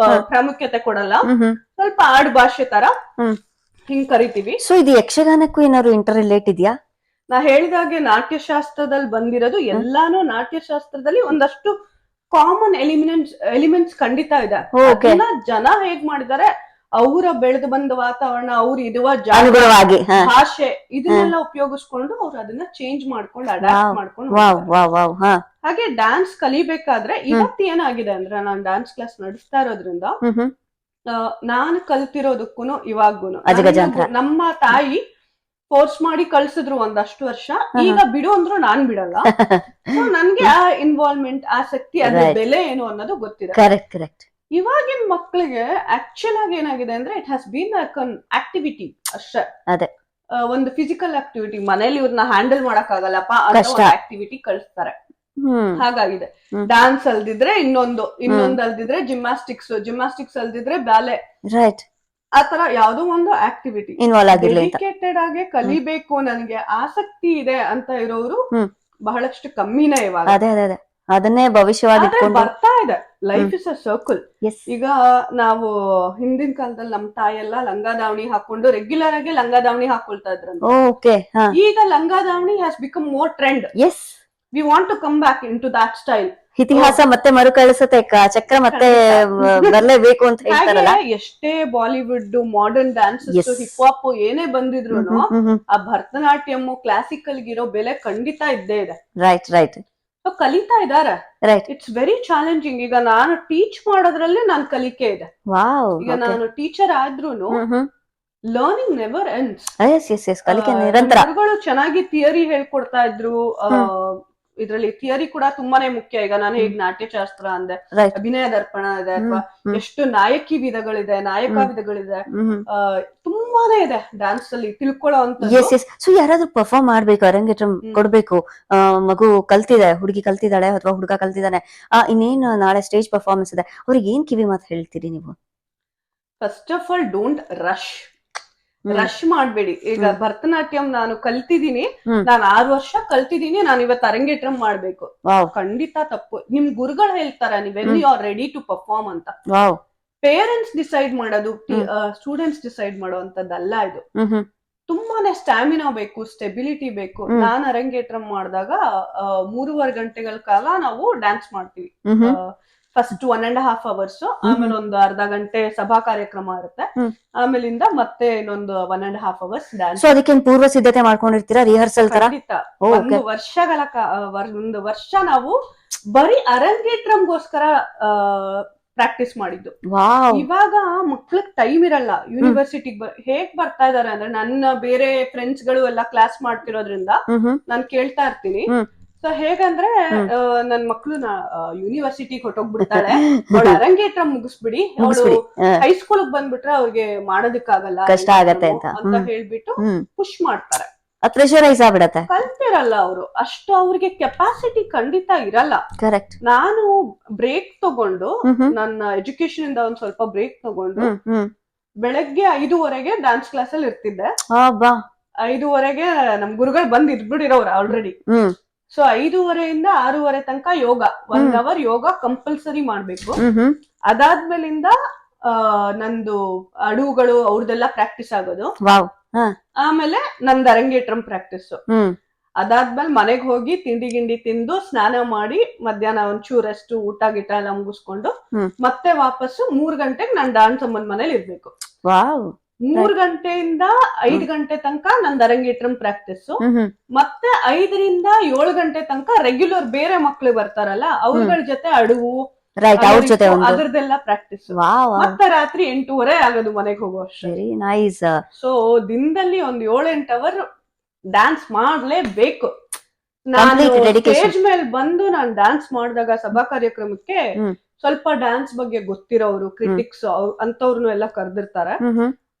S1: ಪ್ರಾಮುಖ್ಯತೆ ಕೊಡಲ್ಲ, ಸ್ವಲ್ಪ ಆಡ್ ಭಾಷೆ ತರ ಹಿಂಗ್ ಕರಿತೀವಿ.
S2: ಸೊ ಇದು ಯಕ್ಷಗಾನಕ್ಕೂ ಏನಾದ್ರು ಇಂಟರ್ ರಿಲೇಟ್ ಇದೆಯಾ?
S1: ನಾ ಹೇಳಿದಾಗೆ ನಾಟ್ಯಶಾಸ್ತ್ರದಲ್ಲಿ ಬಂದಿರೋದು ಎಲ್ಲಾನು ನಾಟ್ಯಶಾಸ್ತ್ರದಲ್ಲಿ ಒಂದಷ್ಟು ಕಾಮನ್ ಎಲಿಮೆಂಟ್ಸ್ ಖಂಡಿತ ಇದೆ. ಜನ ಹೇಗ್ ಮಾಡಿದ್ದಾರೆ, ಅವರ ಬೆಳೆದು ಬಂದ ವಾತಾವರಣ, ಅವ್ರು ಇರುವ ಜಾಗ, ಭಾಷೆ, ಇದನ್ನೆಲ್ಲ ಉಪಯೋಗಿಸ್ಕೊಂಡು ಅವ್ರು ಅದನ್ನ ಚೇಂಜ್ ಮಾಡ್ಕೊಂಡು ಅಡಾಪ್ಟ್ ಮಾಡ್ಕೊಂಡು. ಹಾಗೆ ಡ್ಯಾನ್ಸ್ ಕಲಿಬೇಕಾದ್ರೆ ಇವತ್ತು ಏನಾಗಿದೆ ಅಂದ್ರೆ, ನಾನ್ ಡ್ಯಾನ್ಸ್ ಕ್ಲಾಸ್ ನಡೆಸ್ತಾ ಇರೋದ್ರಿಂದ ನಾನು ಕಲ್ತಿರೋದಕ್ಕೂ ಇವಾಗೂನು ನಮ್ಮ ತಾಯಿ ಫೋರ್ಸ್ ಮಾಡಿ ಕಳ್ಸಿದ್ರು ಒಂದಷ್ಟು ವರ್ಷ. ಈಗ ಬಿಡು ಅಂದ್ರು ನಾನ್ ಬಿಡಲ್ಲ. ನನ್ಗೆ ಆ ಇನ್ವಾಲ್ವ್ಮೆಂಟ್, ಆಸಕ್ತಿ, ಅದ್ರ ಬೆಲೆ ಏನು ಅನ್ನೋದು ಗೊತ್ತಿದೆ. ಇವಾಗಿನ ಮಕ್ಳಿಗೆ ಆಕ್ಚುಲ್ ಆಗಿ ಏನಾಗಿದೆ ಅಂದ್ರೆ, ಇಟ್ ಹ್ಯಾಸ್ ಬೀನ್ ಆಕ್ಟಿವಿಟಿ ಅಷ್ಟೇ. ಒಂದು ಫಿಸಿಕಲ್ ಆಕ್ಟಿವಿಟಿ, ಮನೇಲಿ ಇವ್ರನ್ನ ಹ್ಯಾಂಡಲ್ ಮಾಡಕ್ ಆಗಲ್ಲಪ್ಪ ಅನ್ನೋ ಆಕ್ಟಿವಿಟಿ ಕಳಿಸ್ತಾರೆ. ಹಾಗಾಗಿದೆ. ಡ್ಯಾನ್ಸ್ ಅಲ್ದಿದ್ರೆ ಇನ್ನೊಂದು ಅಲ್ದಿದ್ರೆ ಜಿಮ್ನಾಸ್ಟಿಕ್ಸ್ ಅಲ್ದಿದ್ರೆ ಬ್ಯಾಲೆ, ಆತರ ಯಾವ್ದೋ ಒಂದು ಆಕ್ಟಿವಿಟಿ ಡೆಡಿಕೇಟೆಡ್ ಆಗಿ ಕಲಿಬೇಕು, ನನಗೆ ಆಸಕ್ತಿ ಇದೆ ಅಂತ ಇರೋರು ಬಹಳಷ್ಟು ಕಮ್ಮಿನೇ ಇವಾಗ.
S2: ಅದನ್ನೇ ಭವಿಷ್ಯವಾಗಿ
S1: ಬರ್ತಾ ಇದೆ. Life is a circle. ಈಗ ನಾವು ಹಿಂದಿನ ಕಾಲದಲ್ಲಿ ನಮ್ ತಾಯಿ ಎಲ್ಲ ಲಂಗ ದಾವಣಿ ಹಾಕೊಂಡು ರೆಗ್ಯುಲರ್ ಆಗಿ ಲಂಗ ದಾವಣಿ ಹಾಕೊಳ್ತಾ ಇದ್ರಂತೆ. ಈಗ ಲಂಗ ದಾವಣಿ has become more trend. We want to come back into that style.
S2: ಇತಿಹಾಸ ಮತ್ತೆ ಮರುಕಳಿಸುತ್ತೆ, ಚಕ್ರ ಮತ್ತೆ ಬರ್ಲೇಬೇಕು ಅಂತ ಹೇಳ್ತಾರಲ್ಲ.
S1: ಎಷ್ಟೇ Bollywood, modern dances, hip hop ಏನೇ ಬಂದಿದ್ರು ಆ ಭರತನಾಟ್ಯಂ ಕ್ಲಾಸಿಕಲ್ ಇರೋ ಬೆಲೆ ಖಂಡಿತ ಇದ್ದೇ ಇದೆ.
S2: Right right.
S1: ಸೊ ಕಲಿತಾ ಇದಾರೆ.
S2: ರೈಟ್.
S1: It's very challenging. ಈಗ ನಾನು ಟೀಚ್ ಮಾಡೋದ್ರಲ್ಲೇ ನಾನ್ ಕಲಿಕೆ ಇದೆ. ಈಗ ನಾನು ಟೀಚರ್ ಆದ್ರೂನು ಲರ್ನಿಂಗ್ ನೆವರ್ ಎಂಡ್ಸ್. ಗುರುಗಳು ಚೆನ್ನಾಗಿ ಥಿಯರಿ ಹೇಳ್ಕೊಡ್ತಾ ಇದ್ರು. ಇದ್ರಲ್ಲಿ ಥಿಯರಿ ಕೂಡ ತುಂಬಾನೇ ಮುಖ್ಯ. ಈಗ ನಾನು ಹೇಗ್ ನಾಟ್ಯಶಾಸ್ತ್ರ ಅಂದೆ, ಅಭಿನಯ ದರ್ಪಣ ಇದೆ, ಅಥವಾ ಎಷ್ಟು ನಾಯಕಿ ವಿಧಗಳಿದೆ, ನಾಯಕ ವಿಧಗಳಿದೆ, ತುಂಬಾನೇ ಇದೆ ಡ್ಯಾನ್ಸ್ ಅಲ್ಲಿ ತಿಳ್ಕೊಳ್ಳೋ ಅಂತ.
S2: ಸೊ ಯಾರಾದ್ರೂ ಪರ್ಫಾರ್ಮ್ ಮಾಡ್ಬೇಕು, ಅರಂಗೇಟ್ರಂ ಕೊಡ್ಬೇಕು, ಮಗು ಕಲ್ತಿದೆ, ಹುಡುಗಿ ಕಲ್ತಿದ್ದಾಳೆ ಅಥವಾ ಹುಡುಗ ಕಲ್ತಿದ್ದಾನೆ, ಇನ್ನೇನು ನಾಳೆ ಸ್ಟೇಜ್ ಪರ್ಫಾರ್ಮೆನ್ಸ್ ಇದೆ, ಅವ್ರಿಗೆ ಏನ್ ಕಿವಿ ಮಾತು ಹೇಳ್ತೀರಿ ನೀವು?
S1: First of all don't rush ಮಾಡ್ಬೇಡಿ. ಈಗ ಭರತನಾಟ್ಯಂ ನಾನು ಕಲ್ತಿದ್ದೀನಿ, ನಾನು 6 ವರ್ಷ ಕಲ್ತಿದ್ದೀನಿ, ನಾನು ಇವತ್ತು ಅರಂಗೇಟ್ರಂ ಮಾಡ್ಬೇಕು, ಖಂಡಿತ ತಪ್ಪು. ನಿಮ್ ಗುರುಗಳು ಹೇಳ್ತಾರ when you are ready to perform ಅಂತ. ಪೇರೆಂಟ್ಸ್ ಡಿಸೈಡ್ ಮಾಡೋದು, ಸ್ಟೂಡೆಂಟ್ಸ್ ಡಿಸೈಡ್ ಮಾಡುವಂತದ್ದಲ್ಲ ಇದು. ತುಂಬಾನೇ ಸ್ಟಾಮಿನಾ ಬೇಕು, ಸ್ಟೆಬಿಲಿಟಿ ಬೇಕು. ನಾನ್ ಅರಂಗೇಟ್ರಂ ಮಾಡಿದಾಗ 3.5 ಗಂಟೆಗಳ ಕಾಲ ನಾವು ಡ್ಯಾನ್ಸ್ ಮಾಡ್ತೀವಿ. ಫಸ್ಟ್ 1.5 hours, ಆಮೇಲೆ ಒಂದು ಅರ್ಧ ಗಂಟೆ ಸಭಾ ಕಾರ್ಯಕ್ರಮ ಇರುತ್ತೆ, ಆಮೇಲಿಂದ ಮತ್ತೆ ಇನ್ನೊಂದು 1.5 hours ಡ್ಯಾನ್ಸ್.
S2: ಸೊ ಅದಕ್ಕೆ ಪೂರ್ವ ಸಿದ್ಧತೆ ಮಾಡ್ಕೊಂಡಿರ್ತೀರಾ, ರಿಹರ್ಸಲ್ ತರ?
S1: ಒಂದು ವರ್ಷ ನಾವು ಬರೀ ಅರಂಗೇಟ್ರಂಗೋಸ್ಕರ ಪ್ರಾಕ್ಟೀಸ್ ಮಾಡಿದ್ದು. ಇವಾಗ ಮಕ್ಳಿಗೆ ಟೈಮ್ ಇರಲ್ಲ. ಯೂನಿವರ್ಸಿಟಿಗೆ ಹೇಗ್ ಬರ್ತಾ ಇದಾರೆ ಅಂದ್ರೆ, ನನ್ನ ಬೇರೆ ಫ್ರೆಂಡ್ಸ್ ಗಳು ಎಲ್ಲ ಕ್ಲಾಸ್ ಮಾಡ್ತಿರೋದ್ರಿಂದ ನಾನ್ ಕೇಳ್ತಾ ಇರ್ತೀನಿ. ಸೊ ಹೇಗಂದ್ರೆ, ನನ್ ಮಕ್ಳು ಯೂನಿವರ್ಸಿಟಿಗೆ ಹೊಟ್ಟೋಗ್ಬಿಡ್ತಾಳೆ, ಅವಳು ಅರಂಗೇಟ್ರಂ ಮುಗಿಸ್ಬಿಡಿ, ಅವಳು ಹೈಸ್ಕೂಲ್ ಬಂದ್ಬಿಟ್ರೆ ಅವ್ರಿಗೆ ಮಾಡೋದಕ್ಕಾಗಲ್ಲ,
S2: ಕಷ್ಟ ಆಗತ್ತೆ
S1: ಅಂತ ಹೇಳ್ಬಿಟ್ಟು ಪುಷ್ ಮಾಡ್ತಾರೆ.
S2: ಪ್ರೆಷರೈಸ್ ಆಗ್ಬಿಡತ್ತೆ.
S1: ಕಲ್ತಿರಲ್ಲ ಅವರು, ಅಷ್ಟು ಅವ್ರಿಗೆ ಕೆಪಾಸಿಟಿ ಖಂಡಿತ ಇರಲ್ಲ.
S2: ಕರೆಕ್ಟ್.
S1: ನಾನು ಬ್ರೇಕ್ ತಗೊಂಡು, ನನ್ನ ಎಜುಕೇಶನ್ ಇಂದ ಒಂದ್ ಸ್ವಲ್ಪ ಬ್ರೇಕ್ ತಗೊಂಡು, ಬೆಳಗ್ಗೆ 5:30ಗೆ ಡ್ಯಾನ್ಸ್ ಕ್ಲಾಸ್ ಅಲ್ಲಿ ಇರ್ತಿದ್ದೆ. 5:30ಗೆ ನಮ್ ಗುರುಗಳು ಬಂದ್ ಇದ್ಬಿಡಿರೋರು ಆಲ್ರೆಡಿ. ಸೊ 5:30ಇಂದ 6:30 ತನಕ ಯೋಗ, 1 hour ಯೋಗ ಕಂಪಲ್ಸರಿ ಮಾಡ್ಬೇಕು. ಅದಾದ್ಮೇಲಿಂದ ನಂದು ಅಡುಗಳು ಅವ್ರದೆಲ್ಲ ಪ್ರಾಕ್ಟೀಸ್ ಆಗೋದು. ಆಮೇಲೆ ನಂದು ಅರಂಗೇಟ್ರಂ ಪ್ರಾಕ್ಟೀಸ್. ಅದಾದ್ಮೇಲೆ ಮನೆಗ್ ಹೋಗಿ ತಿಂಡಿ ಗಿಂಡಿ ತಿಂದು ಸ್ನಾನ ಮಾಡಿ ಮಧ್ಯಾಹ್ನ ಒಂಚೂರು ರೆಸ್ಟ್, ಊಟ ಗಿಟ ಎಲ್ಲ ಮುಗಿಸ್ಕೊಂಡು ಮತ್ತೆ ವಾಪಸ್ಸು 3 ಗಂಟೆಗೆ ನಾನ್ ಡಾನ್ಸ್ ಅಮ್ಮನ್ ಮನೇಲಿ ಇರ್ಬೇಕು. 3 ಗಂಟೆಯಿಂದ 5 ಗಂಟೆ ತನಕ ನಂದು ಅರಂಗೇಟ್ರಂ ಪ್ರಾಕ್ಟೀಸ್. ಮತ್ತೆ 5ರಿಂದ 7 ಗಂಟೆ ತನಕ ರೆಗ್ಯುಲರ್ ಬೇರೆ ಮಕ್ಳು ಬರ್ತಾರಲ್ಲ ಅವ್ರಗಳ ಜೊತೆ ಅಡುವು, ಅದ್ರದ್ದೆಲ್ಲ ಪ್ರಾಕ್ಟೀಸ್. ಮತ್ತೆ ರಾತ್ರಿ 8:30 ಆಗೋದು ಮನೆಗೆ ಹೋಗೋ ಅಷ್ಟೇ. ಸೊ ದಿನದಲ್ಲಿ ಒಂದು 7-8 ಅವರ್ ಡ್ಯಾನ್ಸ್ ಮಾಡ್ಲೇಬೇಕು. ನಾನು ಸ್ಟೇಜ್ ಮೇಲೆ ಬಂದು ನಾನು ಡ್ಯಾನ್ಸ್ ಮಾಡಿದಾಗ ಸಭಾ ಕಾರ್ಯಕ್ರಮಕ್ಕೆ ಸ್ವಲ್ಪ ಡ್ಯಾನ್ಸ್ ಬಗ್ಗೆ ಗೊತ್ತಿರೋರು, ಕ್ರಿಟಿಕ್ಸ್ ಅಂತವ್ರನ್ನು ಎಲ್ಲ ಕರೆದಿರ್ತಾರೆ.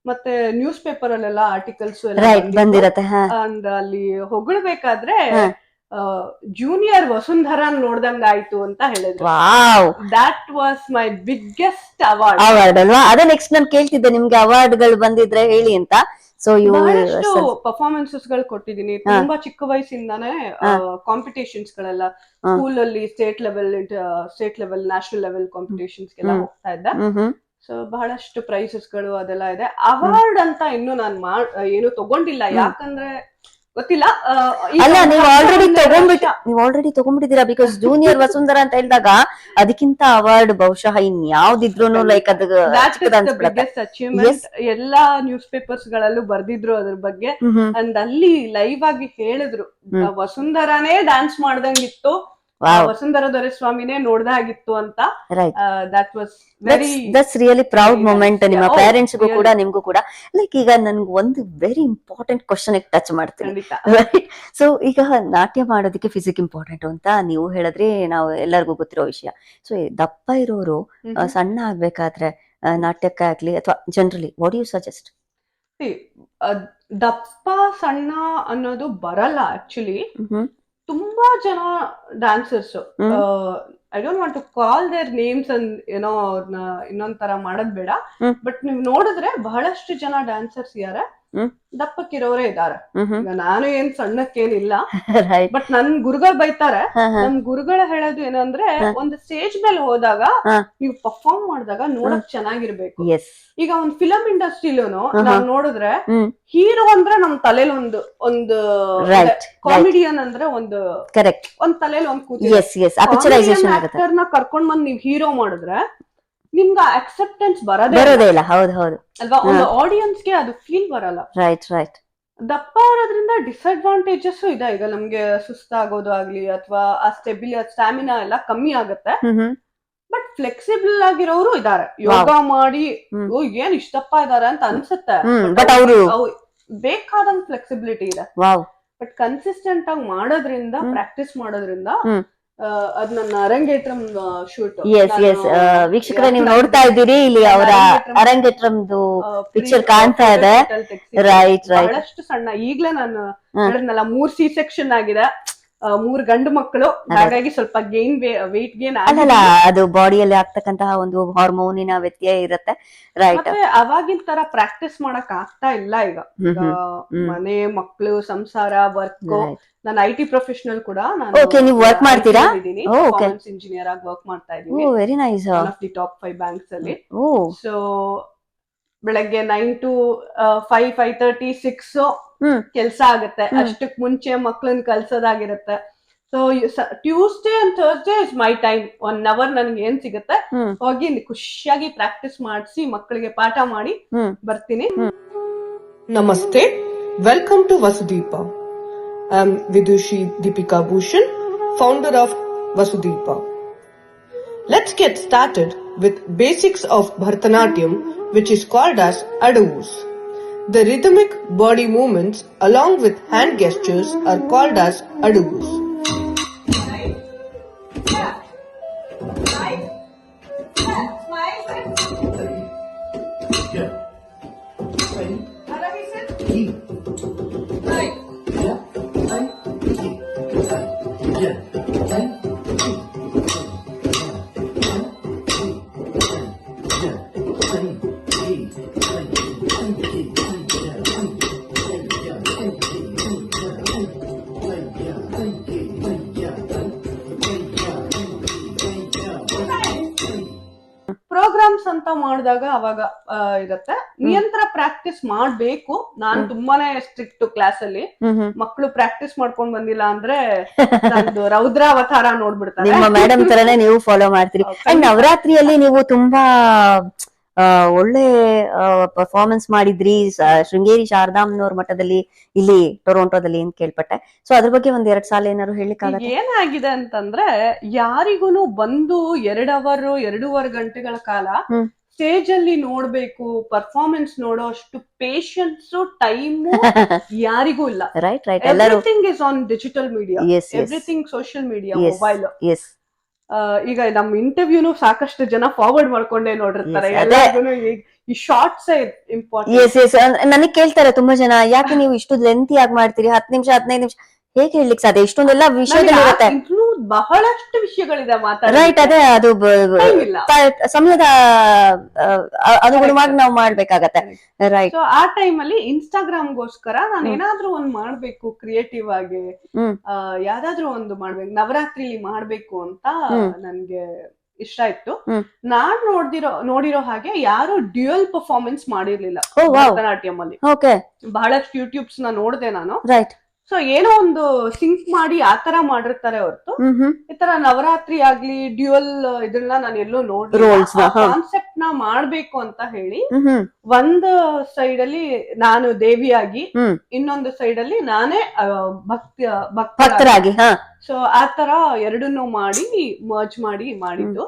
S1: ಮತ್ತೆ ನ್ಯೂಸ್ ಪೇಪರ್ ಅಲ್ಲೆಲ್ಲ ಆರ್ಟಿಕಲ್ಸ್
S2: ಬಂದಿರತ್ತೆ.
S1: ಅಲ್ಲಿ ಹೊಗಳ್ಬೇಕಾದ್ರೆ ಜೂನಿಯರ್ ವಸುಂಧರಾನ್ ನೋಡ್ದಂಗ ಆಯ್ತು ಅಂತ ಹೇಳಿದ್ರು. That was my biggest award
S2: ಅಲ್ವಾ? ಅದೇ ನೆಕ್ಸ್ಟ್ ನಾನು ಕೇಳ್ತಿದ್ದೆ, ನಿಮ್ಗೆ ಅವಾರ್ಡ್ ಗಳು ಬಂದಿದ್ರೆ ಹೇಳಿ ಅಂತ. ಸೊ
S1: ಬಹಳಷ್ಟು ಪರ್ಫಾರ್ಮೆನ್ಸಸ್ ಗಳು ಕೊಟ್ಟಿದ್ದೀನಿ. ತುಂಬಾ ಚಿಕ್ಕ ವಯಸ್ಸಿಂದಾನೇ ಕಾಂಪಿಟೇಷನ್ಸ್ ಗಳೆಲ್ಲ ಸ್ಕೂಲ್ ಅಲ್ಲಿ state level national level competitions ಗೆಲ್ಲ ಹೋಗ್ತಾ ಇದ್ದೆ. ಸೊ ಬಹಳಷ್ಟು ಪ್ರೈಸಸ್ ಗಳು ಅದೆಲ್ಲ ಇದೆ. ಅವಾರ್ಡ್ ಅಂತ ಇನ್ನು ನಾನು ಏನು ತಗೊಂಡಿಲ್ಲ, ಯಾಕಂದ್ರೆ ಗೊತ್ತಿಲ್ಲ.
S2: ಅಲ್ಲ, ನೀವು ಆಲ್ರೆಡಿ ತಗೊಂಡ್ಬಿಟ್ಟಿದ್ದೀರಾ. ಬಿಕಾಸ್ ಜೂನಿಯರ್ ವಸುಂಧರಾ ಅಂತ ಹೇಳಿದಾಗ ಅದಕ್ಕಿಂತ ಅವಾರ್ಡ್ ಬಹುಶಃ ಇನ್ಯಾವ್ದಿದ್ರು ಲೈಕ್
S1: ಅಚೀವ್ಮೆಂಟ್. ಎಲ್ಲಾ ನ್ಯೂಸ್ ಪೇಪರ್ಸ್ ಗಳಲ್ಲೂ ಬರ್ದಿದ್ರು ಅದ್ರ ಬಗ್ಗೆ. ಅಂಡ್ ಅಲ್ಲಿ ಲೈವ್ ಆಗಿ ಹೇಳಿದ್ರು, ವಸುಂಧರಾನೇ ಡ್ಯಾನ್ಸ್ ಮಾಡ್ದಂಗಿತ್ತು, ವಸುಂಧರಾ ದೊರೆಸ್ವಾಮಿನೇ ನೋಡ್ದಾಗಿತ್ತು ಅಂತ. That was
S2: that's really proud moment ನಿಮ್ಮ ಪೇರೆಂಟ್ಸ್ಗೂ ಕೂಡ, ನಿಮ್ಗೂ ಕೂಡ. ಲೈಕ್ ಈಗ ನನ್ಗೆ ಒಂದು ವೆರಿ ಇಂಪಾರ್ಟೆಂಟ್ ಕ್ವಶನ್ ಟಚ್ ಮಾಡ್ತೀನಿ. ಸೊ ಈಗ ನಾಟ್ಯ ಮಾಡೋದಕ್ಕೆ ಫಿಸಿಕ್ ಇಂಪಾರ್ಟೆಂಟ್ ಅಂತ ನೀವು ಹೇಳಿದ್ರೆ ನಾವು ಎಲ್ಲರಿಗೂ ಗೊತ್ತಿರೋ ವಿಷಯ. ಸೊ ದಪ್ಪ ಇರೋರು ಸಣ್ಣ ಆಗ್ಬೇಕಾದ್ರೆ ನಾಟ್ಯಕ್ಕೆ ಆಗ್ಲಿ ಅಥವಾ ಜನರಲಿ ವಾಟ್ ಯು ಸಜೆಸ್ಟ್?
S1: ದಪ್ಪ ಸಣ್ಣ ಅನ್ನೋದು ಬರಲ್ಲ ಆಕ್ಚುಲಿ. ತುಂಬಾ ಜನ dancers, I don't want to call their names and ಏನೋ ಅವ್ರನ್ನ ಇನ್ನೊಂದ್ ತರ ಮಾಡೋದ್ ಬೇಡ, ಬಟ್ ನೀವ್ ನೋಡಿದ್ರೆ ಬಹಳಷ್ಟು ಜನ ಡ್ಯಾನ್ಸರ್ಸ್ ಇದಾರೆ
S2: ಹ್ಮ್
S1: ದಪ್ಪಕ್ಕಿರೋರೇ ಇದ್ದಾರೆ.
S2: ಹ್ಮ್
S1: ಈಗ ನಾನು ಏನ್ ಸಣ್ಣಕ್ಕೇನಿಲ್ಲ,
S2: ರೈಟ್.
S1: ಬಟ್ ನನ್ ಗುರುಗಳು ಬೈತಾರೆ.
S2: ಹಾ ಹಾ
S1: ನಮ್ ಗುರುಗಳು ಹೇಳೋದು ಏನಂದ್ರೆ, ಒಂದು ಸ್ಟೇಜ್ ಮೇಲೆ ಹೋದಾಗ
S2: ಹಾ.
S1: ನೀವು ಪರ್ಫಾರ್ಮ್ ಮಾಡಿದಾಗ ನೋಡಕ್ ಚೆನ್ನಾಗಿರ್ಬೇಕು.
S2: ಎಸ್.
S1: ಈಗ ಒಂದ್ ಫಿಲಂ ಇಂಡಸ್ಟ್ರಿಲೂನು
S2: ಹಾ.
S1: ನಾವ್ ನೋಡಿದ್ರೆ
S2: ಹ್ಮ್
S1: ಹೀರೋ ಅಂದ್ರೆ ನಮ್ ತಲೆಯಲ್ಲಿ ಒಂದು
S2: ರೈಟ್.
S1: ಕಾಮಿಡಿಯನ್ ಅಂದ್ರೆ
S2: ಕರೆಕ್ಟ್.
S1: ಒಂದ್ ತಲೆಯಲ್ಲಿ ಒಂದ್ ಕೂತಿದೆ.
S2: Yes yes. ಆ ಪಿಕ್ಚರೈಸೇಷನ್ ಆಗುತ್ತೆ.
S1: ಆಕ್ಟರ್ ನ ಕರ್ಕೊಂಡ್ ಬಂದ್ ನೀವ್ ಹೀರೋ ಮಾಡಿದ್ರೆ ನಿಮ್ಗೆ ಅಕ್ಸೆಪ್ಟೆನ್ಸ್
S2: ಬರೋದೇ ಇಲ್ಲ. ಹೌದು ಹೌದು
S1: ಅಲ್ವಾ? ಒಂದು ಆಡಿಯನ್ಸ್ಗೆ ಅದು ಫೀಲ್ ಬರಲ್ಲ.
S2: Right right.
S1: ದಪ್ಪ ಇರೋದ್ರಿಂದ ಡಿಸ್ಅಡ್ವಾಂಟೇಜಸ್ ಇದೆ. ಈಗ ನಮ್ಗೆ ಸುಸ್ತಾಗೋದು ಆಗ್ಲಿ ಅಥವಾ ಆ ಸ್ಟಾಮಿನಾ ಎಲ್ಲ ಕಮ್ಮಿ ಆಗುತ್ತೆ. ಬಟ್ ಫ್ಲೆಕ್ಸಿಬಲ್ ಆಗಿರೋರು ಇದಾರೆ, ಯೋಗ ಮಾಡಿ ಓ ಏನ್ ಇಷ್ಟಪ್ಪ ಇದಾರೆ ಅಂತ ಅನ್ಸುತ್ತೆ.
S2: ಬಟ್ ಅವರು
S1: ಬೇಕಾದಂಗ್ ಫ್ಲೆಕ್ಸಿಬಿಲಿಟಿ ಇದೆ. ಬಟ್ ಕನ್ಸಿಸ್ಟೆಂಟ್ ಆಗಿ ಮಾಡೋದ್ರಿಂದ, ಪ್ರಾಕ್ಟೀಸ್ ಮಾಡೋದ್ರಿಂದ ಅದ್ ನನ್ನ ಅರಂಗೇಟ್ರಂ ಶೂಟ್.
S2: S S. ವೀಕ್ಷಕರೇ, ನೀವು ನೋಡ್ತಾ ಇದ್ದೀರಿ ಇಲ್ಲಿ ಅವರ ಅರಂಗೇಟ್ರಂದು ಪಿಕ್ಚರ್ ಕಾಣ್ತಾ ಇದೆ. Right right.
S1: ಬಹಳಷ್ಟು ಸಣ್ಣ, ಈಗ್ಲೇ ನಾನು ಹೇಳಿದ್ನಲ್ಲ 3 C-ಸೆಕ್ಷನ್ ಆಗಿದೆ, 3 ಗಂಡು ಮಕ್ಕಳು, ಹಾಗಾಗಿ ಸ್ವಲ್ಪ ವೇಟ್ ಗೇನ್
S2: ಅಲ್ಲ, ಅದು ಬಾಡಿಯಲ್ಲಿ ಆಗ್ತಕ್ಕಂತಹ ಒಂದು ಹಾರ್ಮೋನಿನ ವ್ಯತ್ಯಯ ಇರುತ್ತೆ. ರೈಟ್.
S1: ಮತ್ತೆ ಅವಾಗಿನ ತರ ಪ್ರಾಕ್ಟೀಸ್ ಮಾಡಕ್ ಆಗ್ತಾ ಇಲ್ಲ ಈಗ. ಮನೆ, ಮಕ್ಕಳು, ಸಂಸಾರ, ವರ್ಕ್. ನಾನು IT ಪ್ರೊಫೆಷನಲ್ ಕೂಡ.
S2: ಓಕೆ, ನೀವು ವರ್ಕ್ ಮಾಡ್ತೀರಾ?
S1: ಪರ್ಫಾರ್ಮೆನ್ಸ್ ಇಂಜಿನಿಯರ್ ಆಗಿ ವರ್ಕ್ ಮಾಡ್ತಾ ಇದ್ದೀನಿ.
S2: Very nice.
S1: One of the top 5 banks ಅಲ್ಲಿ. ಸೊ ಬೆಳಗ್ಗೆ 9 to 5, 5:30, 6 ಕೆಲ್ಸ ಆಗುತ್ತೆ. ಅಷ್ಟಕ್ ಮುಂಚೆ ಮಕ್ಳನ್ ಕಲ್ಸೋದಾಗಿರುತ್ತೆ. So Tuesday and Thursday is my time. 1 hour ನನ್ಗೆ ಏನ್ ಸಿಗುತ್ತೆ ಹೋಗಿ ಖುಷಿಯಾಗಿ ಪ್ರಾಕ್ಟೀಸ್ ಮಾಡಿಸಿ ಮಕ್ಕಳಿಗೆ ಪಾಠ ಮಾಡಿ ಬರ್ತೀನಿ. ನಮಸ್ತೆ, welcome to Vasudeepa. I am Vidushi Deepika Bhushan, founder of Vasudeepa. Let's get started with basics of Bharatanatyam, which is called as adavus. The rhythmic body movements along with hand gestures are called as adavus. Programmes ಅಂತ ಮಾಡಿದಾಗ ಅವಾಗ ಇರುತ್ತೆ. ನಿಯಂತ್ರ practice ಮಾಡ್ಬೇಕು. ನಾನ್ ತುಂಬಾನೇ strict class ಅಲ್ಲಿ. ಮಕ್ಕಳು practice ಮಾಡ್ಕೊಂಡ್ ಬಂದಿಲ್ಲ ಅಂದ್ರೆ ನಂದು ರೌದ್ರಾವತಾರ ನೋಡ್ಬಿಡ್ತಾರೆ.
S2: ನಿಮ್ಮ ಮೇಡಮ್ ತರನೇ ನೀವು ಫಾಲೋ ಮಾಡ್ತೀರಿ. ಅಂಡ್ ನವರಾತ್ರಿಯಲ್ಲಿ ನೀವು ತುಂಬಾ ಒಳ್ಳೆ ಪರ್ಫಾರ್ಮೆನ್ಸ್ ಮಾಡಿದ್ರಿ ಶೃಂಗೇರಿ ಶಾರದಾಂಬನವ್ರ ಮಠದಲ್ಲಿ, ಇಲ್ಲಿ ಟೊರೊಂಟೋದಲ್ಲಿ ಅಂತ ಕೇಳ್ಪಟ್ಟೆ. ಸೊ ಅದ್ರ ಬಗ್ಗೆ 1-2 ಸಾಲ ಏನಾದ್ರು ಹೇಳಿಕ್ಕಾಗತ್ತೆ?
S1: ಏನಾಗಿದೆ ಅಂತಂದ್ರೆ, ಯಾರಿಗೂನು ಬಂದು 2 hour 2.5 ಗಂಟೆಗಳ ಕಾಲ ಸ್ಟೇಜ್ ಅಲ್ಲಿ ನೋಡ್ಬೇಕು, ಪರ್ಫಾರ್ಮೆನ್ಸ್ ನೋಡೋ ಅಷ್ಟು ಪೇಷನ್ಸ್, ಟೈಮ್ ಯಾರಿಗೂ ಇಲ್ಲ.
S2: Right right.
S1: Everything is on digital media, everything social media, mobile. ಈಗ ನಮ್ ಇಂಟರ್ವ್ಯೂನು ಸಾಕಷ್ಟು ಜನ ಫಾರ್ವರ್ಡ್ ಮಾಡ್ಕೊಂಡೇ ನೋಡಿರ್ತಾರೆ. ಈ ಶಾರ್ಟ್ಸ್ ಇಂಪಾರ್ಟೆಂಟ್.
S2: ನನಗೆ ಕೇಳ್ತಾರೆ ತುಂಬಾ ಜನ, ಯಾಕೆ ನೀವು ಇಷ್ಟು ಲೆಂತಿ ಆಗಿ ಮಾಡ್ತೀರಿ, 10 ನಿಮಿಷ 15 ನಿಮಿಷ ಹೇಗೆ ಹೇಳಲಿಕ್ಕೆ ಸಾಧ್ಯ? ಇಷ್ಟೊಂದೆಲ್ಲ ವಿಷಯಗಳಿರುತ್ತೆ,
S1: ಬಹಳಷ್ಟು ವಿಷಯಗಳಿದೆ ಮಾತಾಡ.
S2: ರೈಟ್. ಅದೇ, ಅದು ಸಮಯದ ಅನುಗುಣವಾಗಿ ನಾವು ಮಾಡ್ಬೇಕಾಗತ್ತೆ. ರೈಟ್.
S1: ಸೊ ಆ ಟೈಮ್ ಅಲ್ಲಿ ಇನ್ಸ್ಟಾಗ್ರಾಮ್ಗೋಸ್ಕರ ನಾನು ಏನಾದ್ರೂ ಒಂದ್ ಮಾಡ್ಬೇಕು, ಕ್ರಿಯೇಟಿವ್ ಆಗಿ ಯಾವ್ದಾದ್ರು ಒಂದು ಮಾಡ್ಬೇಕು, ನವರಾತ್ರಿಲಿ ಮಾಡ್ಬೇಕು ಅಂತ ನನ್ಗೆ ಇಷ್ಟ ಇತ್ತು. ನಾನ್ ನೋಡಿರೋ ಹಾಗೆ ಯಾರು ಡ್ಯುಯಲ್ ಪರ್ಫಾರ್ಮೆನ್ಸ್ ಮಾಡಿರ್ಲಿಲ್ಲ ಭರತನಾಟ್ಯಂ ಅಲ್ಲಿ. ಬಹಳಷ್ಟು ಯೂಟ್ಯೂಬ್ಸ್ ನ ನೋಡಿದೆ ನಾನು.
S2: ರೈಟ್.
S1: ಸೊ ಏನೋ ಒಂದು ಸಿಂಕ್ ಮಾಡಿ ಆತರ ಮಾಡಿರ್ತಾರೆ ಹೊರತು ಈ ತರ ನವರಾತ್ರಿ ಆಗ್ಲಿ ಡ್ಯುಯಲ್ ಇದನ್ನ ನಾನು ಎಲ್ಲೂ ನೋಡಿಲ್ಲ. ಕಾನ್ಸೆಪ್ಟ್ ನ ಮಾಡ್ಬೇಕು ಅಂತ ಹೇಳಿ ಒಂದು ಸೈಡ್ ಅಲ್ಲಿ ನಾನು ದೇವಿಯಾಗಿ, ಇನ್ನೊಂದು ಸೈಡ್ ಅಲ್ಲಿ ನಾನೇ ಭಕ್ತರಾಗಿ, ಸೊ ಆತರ ಎರಡನ್ನೂ ಮಾಡಿ ಮರ್ಜ್ ಮಾಡಿ ಮಾಡಿದ್ದು.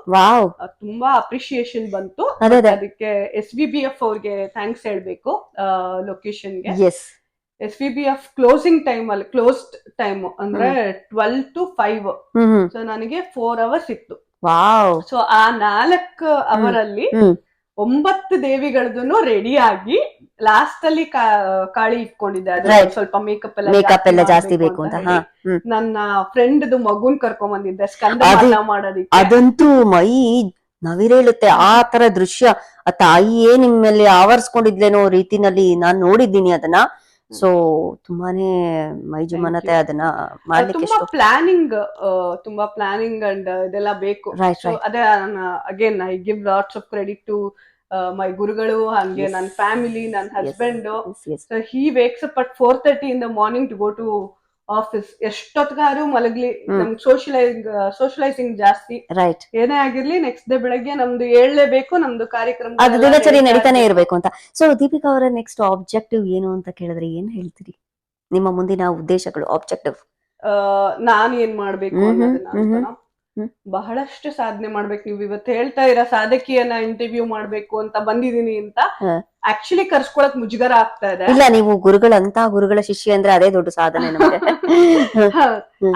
S1: ತುಂಬಾ ಅಪ್ರಿಶಿಯೇಷನ್ ಬಂತು. ಅದಕ್ಕೆ SVBF ಅವ್ರಿಗೆ ಥ್ಯಾಂಕ್ಸ್ ಹೇಳ್ಬೇಕು. ಲೊಕೇಶನ್ಗೆ SVBF ಕ್ಲೋಸಿಂಗ್ ಟೈಮ್ ಅಲ್ಲಿ, ಕ್ಲೋಸ್ಡ್ ಟೈಮ್ ಅಂದ್ರೆ 12 to 5. ಸೊ ನನಗೆ 4 hours ಇತ್ತು. ಸೊ ಆ 4 ಅವರಲ್ಲಿ 9 ದೇವಿಗಳದ್ದು ರೆಡಿ ಆಗಿ ಲಾಸ್ಟ್ ಅಲ್ಲಿ ಕಾಳಿ ಇಟ್ಕೊಂಡಿದ್ದೆ. ಅದ್ರ ಸ್ವಲ್ಪ ಮೇಕಪ್ ಎಲ್ಲ ಜಾಸ್ತಿ ಬೇಕು ಅಂತ ನನ್ನ ಫ್ರೆಂಡ್ ಮಗುನ್ ಕರ್ಕೊಂಡ್ ಬಂದಿದ್ದೆ ಸ್ಕಂದ ಮಾಡೋದಕ್ಕೆ.
S2: ಅದಂತೂ ಮೈ ನವಿರೇಳುತ್ತೆ ಆ ತರ ದೃಶ್ಯ. ಆ ತಾಯಿಯೇ ನಿಮ್ಮಲ್ಲಿ ಆವರಿಸ್ಕೊಂಡಿದ್ಲೇನೋ ರೀತಿನಲ್ಲಿ ನಾನ್ ನೋಡಿದ್ದೀನಿ ಅದನ್ನ. ಸೊ ತುಂಬಾನೇ ಮೈಜುಮನತೆ ಅದನ್ನ ಮಾಡ್ಲಿಕ್ಕೆ
S1: ತುಂಬಾ ಪ್ಲಾನಿಂಗ್ ಅಂಡ್ ಇದೆಲ್ಲ ಬೇಕು.
S2: ರೈಟ್
S1: ಸೊ ಅದೇ again I give lots of credit to my ಗುರುಗಳು, ಹಂಗೆ ನನ್ನ ಫ್ಯಾಮಿಲಿ, ನನ್ನ husband. So he wakes up at 4:30 in the morning to go to office. ಎಷ್ಟೊತ್ಗಾರು ಮಲಗ್ಲಿ, ನಮ್ಗೆ ಸೋಷಲೈಸಿಂಗ್ ಜಾಸ್ತಿ.
S2: ರೈಟ್.
S1: ಏನೇ ಆಗಿರ್ಲಿ ನೆಕ್ಸ್ಟ್ ಡೇ ಬೆಳಗ್ಗೆ ನಮ್ದು ಏಳ್ಲೇಬೇಕು, ನಮ್ದು ಕಾರ್ಯಕ್ರಮ
S2: ಅದು ದಿನಚರಿ ನಡೀತಾನೆ ಇರ್ಬೇಕು ಅಂತ. ಸೊ ದೀಪಿಕಾ ಅವರ ನೆಕ್ಸ್ಟ್ ಆಬ್ಜೆಕ್ಟಿವ್ ಏನು ಅಂತ ಕೇಳಿದ್ರೆ ಏನ್ ಹೇಳ್ತೀರಿ? ನಿಮ್ಮ ಮುಂದಿನ ಉದ್ದೇಶಗಳು, ಆಬ್ಜೆಕ್ಟಿವ್?
S1: ನಾನ್ ಏನ್ ಮಾಡ್ಬೇಕು ಅನ್ನೋದನ್ನ ಬಹಳಷ್ಟು ಸಾಧನೆ ಮಾಡ್ಬೇಕು. ನೀವು ಇವತ್ತು ಹೇಳ್ತಾ ಇರೋ ಸಾಧಕಿಯನ್ನ ಇಂಟರ್ವ್ಯೂ ಮಾಡ್ಬೇಕು ಅಂತ ಬಂದಿದೀನಿ ಅಂತ ಆಕ್ಚುಲಿ ಕರ್ಸ್ಕೊಳಕ್ ಮುಜುಗರ ಆಗ್ತಾ ಇದೆ.
S2: ಇಲ್ಲ, ನೀವು ಗುರುಗಳಂತ ಗುರುಗಳ ಶಿಷ್ಯ ಅಂದ್ರೆ ಅದೇ ದೊಡ್ಡ ಸಾಧನೆ ನಮಗೆ.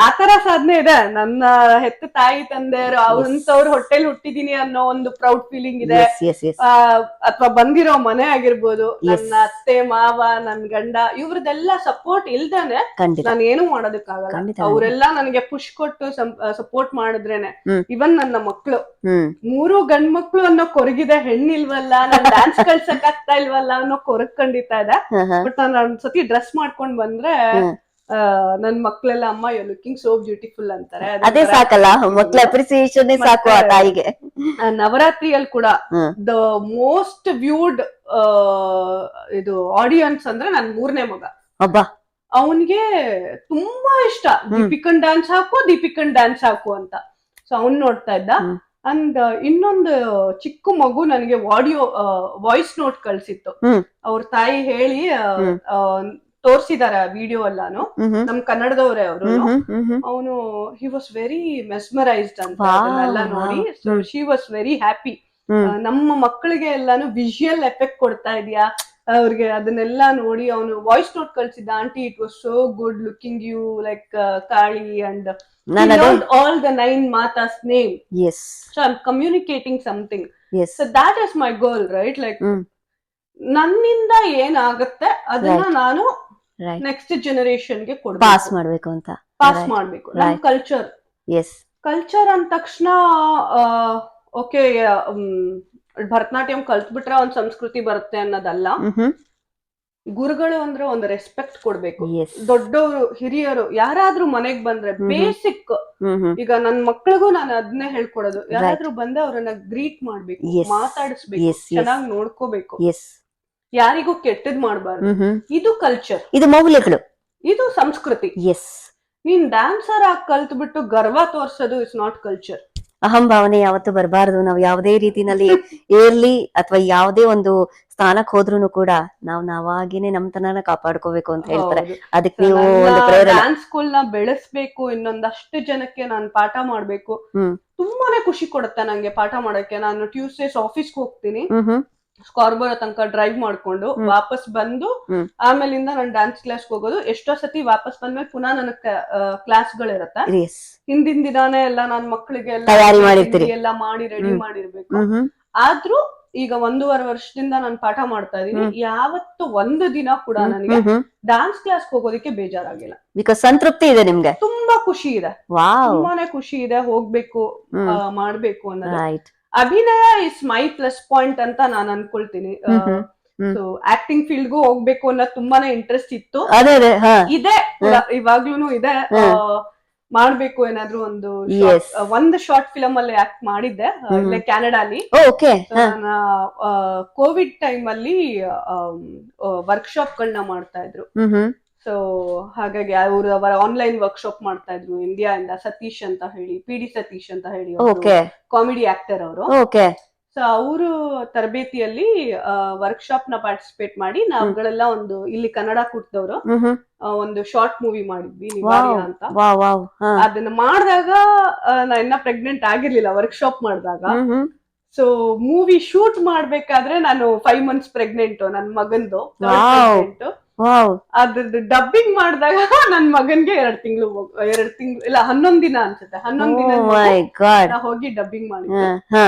S1: ಆತರ ಸಾಧನೆ ಇದೆ. ನನ್ನ ಹೆತ್ತ ತಾಯಿ ತಂದೆಯರು ಅವ್ರಂತವ್ರ ಹೊಟ್ಟೆಲ್ ಹುಟ್ಟಿದೀನಿ ಅನ್ನೋ ಒಂದು ಪ್ರೌಡ್ ಫೀಲಿಂಗ್ ಇದೆ. ಅಥವಾ ಬಂದಿರೋ ಮನೆ ಆಗಿರ್ಬೋದು, ನನ್ನ ಅತ್ತೆ ಮಾವ, ನನ್ ಗಂಡ, ಇವ್ರದೆಲ್ಲ ಸಪೋರ್ಟ್ ಇಲ್ದಾನೆ ನಾನು ಏನು ಮಾಡೋದಕ್ಕಾಗಲ್ಲ. ಅವರೆಲ್ಲ ನನಗೆ ಪುಷ್ ಕೊಟ್ಟು ಸಪೋರ್ಟ್ ಮಾಡಿದ್ರೇನೆ. ಇವನ್ ನನ್ನ ಮಕ್ಳು 3 ಗಂಡ್ ಮಕ್ಳು ಅನ್ನೋ ಕೊರಗಿದೆ, ಹೆಣ್ಣಿಲ್ವಲ್ಲ, ನಾನ್ ಡ್ಯಾನ್ಸ್ ಕಳ್ಸಕ್ ಆಗ್ತಾ ಇಲ್ವಲ್ಲ ಅನ್ನೋ ಕೊರಗ್ ಖಂಡಿತ ಇದೆ. ಬಟ್ ನಾನು ಒಂದ್ಸತಿ ಡ್ರೆಸ್ ಮಾಡ್ಕೊಂಡ್ ಬಂದ್ರೆ ನನ್ ಮಕ್ಳೆಲ್ಲ ಅಮ್ಮ ಯು ಲುಕಿಂಗ್ ಸೋ ಬ್ಯೂಟಿಫುಲ್ ಅಂತಾರೆ.
S2: ಅದೇ ಸಾಕಲ್ಲ, ಮಕ್ಳ ಅಪ್ರಿಸಿಯೇಷನ್ ಸಾಕು ಆ ತಾಯಿಗೆ.
S1: ನವರಾತ್ರಿಯಲ್ಲಿ ಕೂಡ ದ ಮೋಸ್ಟ್ ವ್ಯೂಡ್ ಇದು ಆಡಿಯನ್ಸ್ ಅಂದ್ರೆ ನನ್ 3ನೇ ಮಗ. ಅವನ್ಗೆ ತುಂಬಾ ಇಷ್ಟ, ದೀಪಿಕನ್ ಡ್ಯಾನ್ಸ್ ಹಾಕು ಅಂತ. ಸೊ ಅವ್ನ್ ನೋಡ್ತಾ ಇದ್ದ. ಅಂಡ್ ಇನ್ನೊಂದು ಚಿಕ್ಕ ಮಗು ನನಗೆ ವಾಯ್ಸ್ ನೋಟ್ ಕಳ್ಸಿತ್ತು. ಅವ್ರ ತಾಯಿ ಹೇಳಿ ತೋರ್ಸಿದಾರ ವಿಡಿಯೋ ಎಲ್ಲಾನು, ನಮ್ ಕನ್ನಡದವ್ರೆ ಅವರು. ಅವನು ಹಿ ವಾಸ್ ವೆರಿ ಮೆಸ್ಮರೈಸ್ಡ್ ಅಂತ ಅದನ್ನೆಲ್ಲ ನೋಡಿ. So she was very happy. ನಮ್ಮ ಮಕ್ಕಳಿಗೆ ಎಲ್ಲಾನು ವಿಜುವಲ್ ಎಫೆಕ್ಟ್ ಕೊಡ್ತಾ ಇದೀಯಾ ಅವ್ರಿಗೆ, ಅದನ್ನೆಲ್ಲ ನೋಡಿ ಅವನು ವಾಯ್ಸ್ ನೋಟ್ ಕಳ್ಸಿದ್ದ. Aunty it was so good looking you like Kali and all the 9 Mata's name.
S2: Yes.
S1: So I'm communicating something.
S2: Yes.
S1: So that is my goal, right? Like ನನ್ನಿಂದ ಏನಾಗುತ್ತೆ ಅದನ್ನ ನಾನು ನೆಕ್ಸ್ಟ್ ಜನರೇಷನ್ ಗೆ ಕೊಡ್ಬೇಕು,
S2: ಪಾಸ್ ಮಾಡ್ಬೇಕು ಅಂತ.
S1: Pass ಮಾಡ್ಬೇಕು. ನಮ್ ಕಲ್ಚರ್.
S2: Yes.
S1: ಕಲ್ಚರ್ ಅಂದ ತಕ್ಷಣ ಓಕೆ ಭರತನಾಟ್ಯಂ ಕಲ್ತ್ಬಿಟ್ರೆ ಒಂದ್ ಸಂಸ್ಕೃತಿ ಬರುತ್ತೆ ಅನ್ನೋದಲ್ಲ. ಗುರುಗಳು ಅಂದ್ರೆ ಒಂದು ರೆಸ್ಪೆಕ್ಟ್ ಕೊಡ್ಬೇಕು. ದೊಡ್ಡವರು, ಹಿರಿಯರು ಯಾರಾದ್ರೂ ಮನೆಗ್ ಬಂದ್ರೆ ಬೇಸಿಕ್, ಈಗ ನನ್ ಮಕ್ಳಿಗೂ ನಾನು ಅದನ್ನೇ ಹೇಳ್ಕೊಡೋದು. ಯಾರಾದ್ರೂ ಬಂದ್ರೆ ಅವ್ರನ್ನ ಗ್ರೀಟ್ ಮಾಡ್ಬೇಕು, ಮಾತಾಡಿಸ್ಬೇಕು, ಚೆನ್ನಾಗಿ ನೋಡ್ಕೋಬೇಕು, ಯಾರಿಗೂ ಕೆಟ್ಟದ್ ಮಾಡ್ಬಾರ್ದು. ಇದು ಕಲ್ಚರ್,
S2: ಇದು ಮೌಲ್ಯಗಳು,
S1: ಇದು ಸಂಸ್ಕೃತಿ. ನೀನ್ ಡ್ಯಾನ್ಸರ್ ಆಗಿ ಕಲ್ತ್ಬಿಟ್ಟು ಗರ್ವ ತೋರ್ಸೋದು ಇಸ್ ನಾಟ್ ಕಲ್ಚರ್.
S2: ಅಹಂಭಾವನೆ ಯಾವತ್ತು ಬರಬಾರದು. ನಾವು ಯಾವುದೇ ರೀತಿನಲ್ಲಿ ಏರ್ಲಿ ಅಥವಾ ಯಾವುದೇ ಒಂದು ಸ್ಥಾನಕ್ ಹೋದ್ರು ಕೂಡ ನಾವಾಗಿನೇ ನಮ್ತನ ಕಾಪಾಡ್ಕೋಬೇಕು ಅಂತ ಹೇಳ್ತಾರೆ. ಅದಕ್ಕೆ ನೀವು
S1: ಡ್ಯಾನ್ಸ್ ಸ್ಕೂಲ್ ನ ಬೆಳೆಸ್ಬೇಕು, ಇನ್ನೊಂದಷ್ಟು ಜನಕ್ಕೆ ನಾನು ಪಾಠ ಮಾಡ್ಬೇಕು. ತುಂಬಾನೇ ಖುಷಿ ಕೊಡುತ್ತೆ ನಂಗೆ ಪಾಠ ಮಾಡಕ್ಕೆ. ನಾನು ಟ್ಯೂಸ್ಡೇಸ್ ಆಫೀಸ್ಗೆ ಹೋಗ್ತೀನಿ, ಸ್ಕಾರ್ಬೋರೋ ತನಕ ಡ್ರೈವ್ ಮಾಡ್ಕೊಂಡು ವಾಪಸ್ ಬಂದು ಆಮೇಲಿಂದ ನಾನು ಡ್ಯಾನ್ಸ್ ಕ್ಲಾಸ್ ಹೋಗೋದು. ಎಷ್ಟೋ ಸತಿ ವಾಪಸ್ ಬಂದ್ಮೇಲೆ ಪುನಃ ನನಗ್ ಕ್ಲಾಸ್ ಗಳಿರತ್ತೆ. ಹಿಂದಿನ ದಿನಾನೇ ಎಲ್ಲ ನನ್ ಮಕ್ಳಿಗೆ ಎಲ್ಲ ಮಾಡಿ ರೆಡಿ ಮಾಡಿರ್ಬೇಕು. ಆದ್ರೂ ಈಗ 1.5 ವರ್ಷದಿಂದ ನಾನು ಪಾಠ ಮಾಡ್ತಾ ಇದೀನಿ. ಯಾವತ್ತು ಒಂದು ದಿನ ಕೂಡ ನನಗೆ ಡ್ಯಾನ್ಸ್ ಕ್ಲಾಸ್ ಹೋಗೋದಕ್ಕೆ ಬೇಜಾರಾಗಿಲ್ಲ.
S2: ಬಿಕಾಸ್ ಸಂತೃಪ್ತಿ ಇದೆ ನಿಮ್ಗೆ,
S1: ತುಂಬಾ ಖುಷಿ ಇದೆ, ತುಂಬಾನೇ ಖುಷಿ ಇದೆ. ಹೋಗ್ಬೇಕು, ಮಾಡ್ಬೇಕು ಅನ್ನೋದು. ಅಭಿನಯ ಇಸ್ ಮೈ ಪ್ಲಸ್ ಪಾಯಿಂಟ್ ಅಂತ ನಾನು ಅನ್ಕೊಳ್ತೀನಿ. ಸೊ ಆಕ್ಟಿಂಗ್ ಫೀಲ್ಡ್ಗೂ ಹೋಗ್ಬೇಕು ಅನ್ನೋದು ತುಂಬಾನೇ ಇಂಟ್ರೆಸ್ಟ್ ಇತ್ತು, ಇದೆ ಇವಾಗ್ಲೂನು ಇದೆ. ಮಾಡ್ಬೇಕು ಏನಾದ್ರು ಒಂದು ಶಾರ್ಟ್ ಫಿಲಮ್ ಅಲ್ಲಿ ಆಕ್ಟ್ ಮಾಡಿದ್ದೆ ಇಲ್ಲೇ ಕ್ಯಾನಡಾಲಿ. ಕೋವಿಡ್ ಟೈಮ್ ಅಲ್ಲಿ ವರ್ಕ್ಶಾಪ್ ಗಳನ್ನ ಮಾಡ್ತಾ ಇದ್ರು. ಸೊ ಹಾಗಾಗಿ ಅವರ ಆನ್ಲೈನ್ ವರ್ಕ್ಶಾಪ್ ಮಾಡ್ತಾ ಇದ್ರು ಇಂಡಿಯಾದಿಂದ. ಸತೀಶ್ ಅಂತ ಹೇಳಿ, PD ಸತೀಶ್ ಅಂತ ಹೇಳಿ ಕಾಮಿಡಿ ಆಕ್ಟರ್ ಅವರು. ಸೊ ಅವರು ತರಬೇತಿಯಲ್ಲಿ ವರ್ಕ್ಶಾಪ್ ನ ಪಾರ್ಟಿಸಿಪೇಟ್ ಮಾಡಿ ನಾವುಗಳೆಲ್ಲ ಒಂದು ಇಲ್ಲಿ ಕನ್ನಡ ಕೂಟದವರು ಒಂದು ಶಾರ್ಟ್ ಮೂವಿ ಮಾಡಿದ್ವಿ, ನಿವಾರ್ಯ ಅಂತ. ಅದನ್ನ ಮಾಡಿದಾಗ ನಾ ಇನ್ನ ಪ್ರೆಗ್ನೆಂಟ್ ಆಗಿರ್ಲಿಲ್ಲ ವರ್ಕ್ಶಾಪ್ ಮಾಡಿದಾಗ. ಸೊ ಮೂವಿ ಶೂಟ್ ಮಾಡ್ಬೇಕಾದ್ರೆ ನಾನು 5 months ಪ್ರೆಗ್ನೆಂಟ್, ನನ್ ಮಗಂದು ಅದ್ರದ್ದು ಡಬ್ಬಿಂಗ್ ಮಾಡಿದಾಗ ನನ್ ಮಗನ್ಗೆ 2 ತಿಂಗಳು ಇಲ್ಲ 11 ದಿನ ಅನ್ಸುತ್ತೆ, 11 ದಿನ ಹೋಗಿ ಡಬ್ಬಿಂಗ್ ಮಾಡಿದ್ದೆ.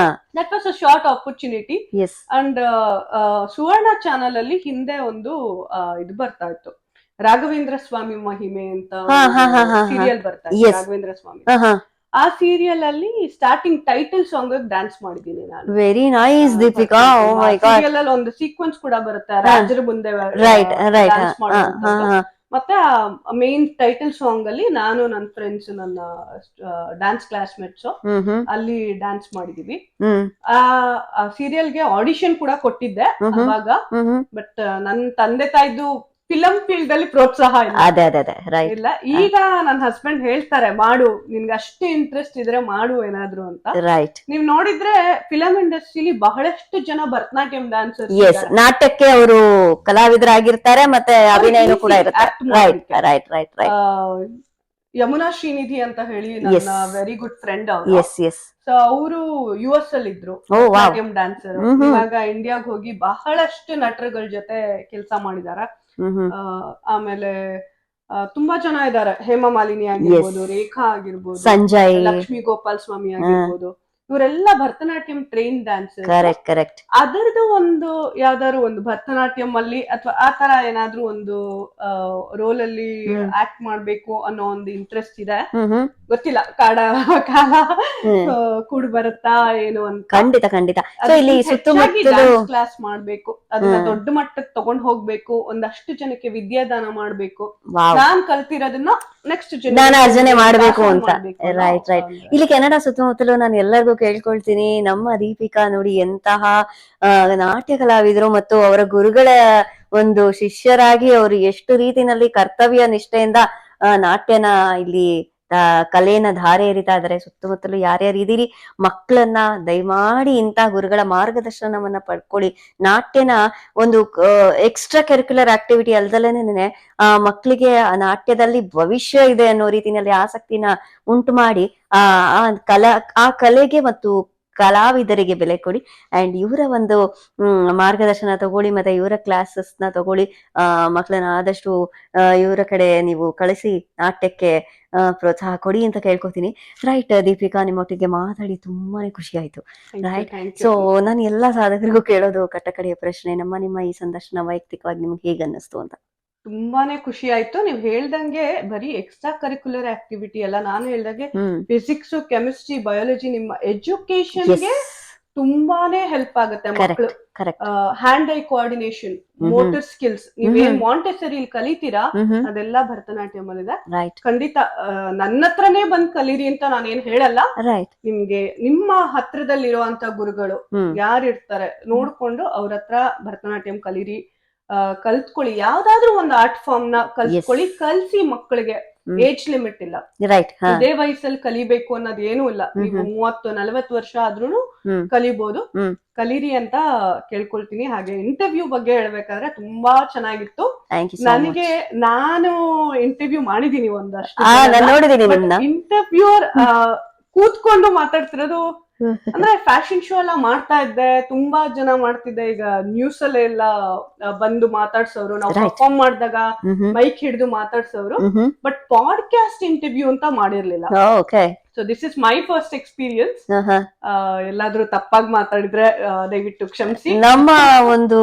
S1: That was a short opportunity. And Suvarna channel ಅಲ್ಲಿ ಹಿಂದೆ ಒಂದು ಇದು ಬರ್ತಾ ಇತ್ತು, ರಾಘವೇಂದ್ರ ಸ್ವಾಮಿ ಮಹಿಮೆ ಅಂತ ಸೀರಿಯಲ್ ಬರ್ತಾ ಇತ್ತು. ರಾಘವೇಂದ್ರ ಸ್ವಾಮಿ ಆ ಸೀರಿಯಲ್ ಅಲ್ಲಿ ಸ್ಟಾರ್ಟಿಂಗ್ ಟೈಟಲ್ ಸಾಂಗ್ ಡ್ಯಾನ್ಸ್ ಮಾಡಿದ್ದೀನಿ ನಾನು.
S2: Very nice Deepika. Oh my God.
S1: Serial ಅಲ್ಲಿ ಒಂದು ಸೀಕ್ವೆನ್ಸ್ ಕೂಡ ಬರುತ್ತೆ, ರಾಜರ ಮುಂದೆ
S2: ರೈಟ್ ರೈಟ್.
S1: ಡ್ಯಾನ್ಸ್ ಮಾಡುವಂತದ್ದು. ಮತ್ತೆ ಮೇನ್ ಟೈಟಲ್ ಸಾಂಗ್ ಅಲ್ಲಿ ನಾನು ನನ್ನ ಫ್ರೆಂಡ್ಸ್, ನನ್ನ ಡ್ಯಾನ್ಸ್ ಕ್ಲಾಸ್ಮೇಟ್ಸ್ ಅಲ್ಲಿ ಡ್ಯಾನ್ಸ್ ಮಾಡಿದೀವಿ. ಆ ಸೀರಿಯಲ್ಗೆ ಆಡಿಷನ್ ಕೂಡ ಕೊಟ್ಟಿದ್ದೆ ಅವಾಗ. ಬಟ್ ನನ್ ತಂದೆ ತಾಯಿದು ಫಿಲಂ ಫೀಲ್ಡ್ ಅಲ್ಲಿ ಪ್ರೋತ್ಸಾಹ ಇಲ್ಲ. ಈಗ ನನ್ನ ಹಸ್ಬೆಂಡ್ ಹೇಳ್ತಾರೆ, ಮಾಡು, ನಿನ್ಗೆ ಅಷ್ಟು ಇಂಟ್ರೆಸ್ಟ್ ಇದ್ರೆ ಮಾಡು ಏನಾದ್ರು ಅಂತ.
S2: ರೈಟ್.
S1: ನೀವ್ ನೋಡಿದ್ರೆ ಫಿಲಂ ಇಂಡಸ್ಟ್ರಿಲಿ ಬಹಳಷ್ಟು ಜನ ಭರತನಾಟ್ಯಂ ಡ್ಯಾನ್ಸರ್ಸ್,
S2: ನಾಟ್ಯಕ್ಕೆ ಅವರು ಕಲಾವಿದರಾಗಿರ್ತಾರೆ, ಮತ್ತೆ ಅಭಿನಯನೂ ಕೂಡ ಇರುತ್ತೆ. Right right right right.
S1: Yamuna Srinidhi ಅಂತ ಹೇಳಿ ನನ್ನ ವೆರಿ ಗುಡ್ ಫ್ರೆಂಡ್ ಅವರು. ಸೊ ಅವರು US ಅಲ್ಲಿ ಇದ್ರು, ಭರತನಾಟ್ಯಂ ಡ್ಯಾನ್ಸರ್. ಇವಾಗ ಇಂಡಿಯಾಗ್ ಹೋಗಿ ಬಹಳಷ್ಟು ನಟರುಗಳ ಜೊತೆ ಕೆಲಸ ಮಾಡಿದಾರ. ಆಮೇಲೆ ತುಂಬಾ ಜನ ಇದಾರೆ, ಹೇಮಾ ಮಾಲಿನಿ ಆಗಿರ್ಬೋದು, ರೇಖಾ ಆಗಿರ್ಬೋದು, ಸಂಜಯ್, ಲಕ್ಷ್ಮೀ ಗೋಪಾಲ್ ಸ್ವಾಮಿ ಆಗಿರ್ಬೋದು. ಇವರೆಲ್ಲ Bharatanatyam train dancer. Correct correct. ಅದರದ್ದು ಒಂದು ಯಾವ್ದಾದ್ರು ಒಂದು ಭರತನಾಟ್ಯಂ ಅಲ್ಲಿ ಅಥವಾ ಆ ತರ ಏನಾದ್ರೂ ಒಂದು ರೋಲ್ ಅಲ್ಲಿ ಆಕ್ಟ್ ಮಾಡ್ಬೇಕು ಅನ್ನೋ ಒಂದು ಇಂಟ್ರೆಸ್ಟ್ ಇದೆ. ಗೊತ್ತಿಲ್ಲ ಕಾಲ ಕೂಡ್ ಬರುತ್ತಾ ಏನು ಅಂತ. ಖಂಡಿತ ಖಂಡಿತ. ಕ್ಲಾಸ್ ಮಾಡ್ಬೇಕು, ಅದನ್ನ ದೊಡ್ಡ ಮಟ್ಟಕ್ಕೆ ತಗೊಂಡ್ ಹೋಗ್ಬೇಕು, ಒಂದಷ್ಟು ಜನಕ್ಕೆ ವಿದ್ಯಾದಾನ ಮಾಡ್ಬೇಕು, ನಾನ್ ಕಲ್ತಿರೋದನ್ನ ನೆಕ್ಸ್ಟ್
S2: ಅರ್ಜನೆ ಮಾಡ್ಬೇಕು ಅಂತ. Right right. ಇಲ್ಲಿ ಕೆನಡಾ ಸುತ್ತಮುತ್ತಲು ನಾನು ಎಲ್ಲರಿಗೂ ಕೇಳ್ಕೊಳ್ತೀನಿ, ನಮ್ಮ ದೀಪಿಕಾ ನೋಡಿ ಎಂತಹ ನಾಟ್ಯ ಕಲಾವಿದರು ಮತ್ತು ಅವರ ಗುರುಗಳ ಒಂದು ಶಿಷ್ಯರಾಗಿ ಅವರು ಎಷ್ಟು ರೀತಿನಲ್ಲಿ ಕರ್ತವ್ಯ ನಿಷ್ಠೆಯಿಂದ ನಾಟ್ಯನ ಇಲ್ಲಿ ಕಲೆಯನ್ನ ಧಾರೆ ಎರಿತಾ ಇದಾರೆ. ಸುತ್ತಮುತ್ತಲು ಯಾರ್ಯಾರು ಇದೀರಿ ಮಕ್ಕಳನ್ನ ದಯಮಾಡಿ ಇಂತ ಗುರುಗಳ ಮಾರ್ಗದರ್ಶನವನ್ನ ಪಡ್ಕೊಳ್ಳಿ. ನಾಟ್ಯನ ಒಂದು ಎಕ್ಸ್ಟ್ರಾ ಕರಿಕ್ಯುಲರ್ ಆಕ್ಟಿವಿಟಿ ಅಲ್ದಲೇನೆ ಮಕ್ಕಳಿಗೆ ನಾಟ್ಯದಲ್ಲಿ ಭವಿಷ್ಯ ಇದೆ ಅನ್ನೋ ರೀತಿಯಲ್ಲಿ ಆಸಕ್ತಿನ ಉಂಟು ಮಾಡಿ ಆ ಕಲೆಗೆ ಮತ್ತು ಕಲಾವಿದರಿಗೆ ಬೆಲೆ ಕೊಡಿ. ಅಂಡ್ ಇವರ ಒಂದು ಮಾರ್ಗದರ್ಶನ ತಗೊಳ್ಳಿ, ಮತ್ತೆ ಇವರ ಕ್ಲಾಸಸ್ ನ ತಗೊಳ್ಳಿ. ಮಕ್ಕಳನ್ನ ಆದಷ್ಟು ಇವರ ಕಡೆ ನೀವು ಕಳಿಸಿ ನಾಟ್ಯಕ್ಕೆ ಪ್ರೋತ್ಸಾಹ ಕೊಡಿ ಅಂತ ಕೇಳ್ಕೊತೀನಿ. ರೈಟ್ ದೀಪಿಕಾ, ನಿಮ್ಮೊಟ್ಟಿಗೆ ಮಾತಾಡಿ ತುಂಬಾನೇ ಖುಷಿ ಆಯ್ತು. ರೈಟ್. ಸೊ ನಾನು ಎಲ್ಲಾ ಸಾಧಕರಿಗೂ ಕೇಳೋದು ಕಟ್ಟಕಡೆಯ ಪ್ರಶ್ನೆ, ನಿಮ್ಮ ಈ ಸಂದರ್ಶನ ವೈಯಕ್ತಿಕವಾಗಿ ನಿಮ್ಗೆ ಹೇಗೆ ಅನ್ನಿಸ್ತು ಅಂತ.
S1: ತುಂಬಾನೇ ಖುಷಿ ಆಯ್ತು. ನೀವ್ ಹೇಳ್ದಂಗೆ ಬರೀ ಎಕ್ಸ್ಟ್ರಾ ಕರಿಕ್ಯುಲರ್ ಆಕ್ಟಿವಿಟಿ ಅಲ್ಲ, ನಾನು ಹೇಳ್ದಂಗೆ ಫಿಸಿಕ್ಸ್, ಕೆಮಿಸ್ಟ್ರಿ, ಬಯಾಲಜಿ ನಿಮ್ಮ ಎಜುಕೇಶನ್ಗೆ ತುಂಬಾನೇ ಹೆಲ್ಪ್ ಆಗುತ್ತೆ. ಮಕ್ಕಳು hand I coordination, motor skills, ನೀವೇನ್ ಮಾಂಟೆಸರಿ ಕಲಿತೀರಾ ಅದೆಲ್ಲ ಭರತನಾಟ್ಯಂ ಅಲ್ಲಿದೆ. ಖಂಡಿತ ನನ್ನ ಹತ್ರನೇ ಬಂದ್ ಕಲೀರಿ ಅಂತ ನಾನೇನ್ ಹೇಳಲ್ಲ. ನಿಮ್ಗೆ ನಿಮ್ಮ ಹತ್ರದಲ್ಲಿರುವಂತ ಗುರುಗಳು ಯಾರಿರ್ತಾರೆ ನೋಡ್ಕೊಂಡು ಅವ್ರ ಹತ್ರ ಭರತನಾಟ್ಯಂ ಕಲೀರಿ, ಕಲ್ತ್ಕೊಳ್ಳಿ. ಯಾವ್ದಾದ್ರು ಒಂದು ಆರ್ಟ್ ಫಾರ್ಮ್ ನ ಕಲ್ತ್ಕೊಳ್ಳಿ, ಕಲ್ಸಿ ಮಕ್ಕಳಿಗೆ. ಏಜ್ ಲಿಮಿಟ್ ಇಲ್ಲ, ಇದೇ ವಯಸ್ಸಲ್ಲಿ ಕಲಿಬೇಕು ಅನ್ನೋದು ಏನೂ ಇಲ್ಲ. ನೀವು 30-40 ವರ್ಷ ಆದ್ರೂ ಕಲಿಬಹುದು. ಕಲೀರಿ ಅಂತ ಕೇಳ್ಕೊಳ್ತೀನಿ. ಹಾಗೆ ಇಂಟರ್ವ್ಯೂ ಬಗ್ಗೆ ಹೇಳ್ಬೇಕಾದ್ರೆ ತುಂಬಾ ಚೆನ್ನಾಗಿತ್ತು. ನಾನು ಇಂಟರ್ವ್ಯೂ ಮಾಡಿದೀನಿ ಒಂದಷ್ಟು. ಇಂಟರ್ವ್ಯೂರ್ ಕೂತ್ಕೊಂಡು ಮಾತಾಡ್ತಿರೋದು ಅಂದ್ರೆ ಫ್ಯಾಷನ್ ಶೋ ಎಲ್ಲ ಮಾಡ್ತಾ ಇದ್ದೆ, ತುಂಬಾ ಜನ ಮಾಡ್ತಿದ್ದೆ. ಈಗ ನ್ಯೂಸ್ ಅಲ್ಲೆಲ್ಲ ಬಂದು ಮಾತಾಡ್ಸೋರು, ನಾವು ಪರ್ಫಾರ್ಮ್ ಮಾಡಿದಾಗ ಮೈಕ್ ಹಿಡಿದು ಮಾತಾಡ್ಸೋರು. ಬಟ್ ಪಾಡ್ಕಾಸ್ಟ್ ಇಂಟರ್ವ್ಯೂ ಅಂತ ಮಾಡಿರ್ಲಿಲ್ಲ. So this is my first experience. ಎಲ್ಲಾದ್ರೂ ತಪ್ಪಾಗಿ ಮಾತಾಡಿದ್ರೆ ದಯವಿಟ್ಟು ಕ್ಷಮಿಸಿ.
S2: ನಮ್ಮ ಒಂದು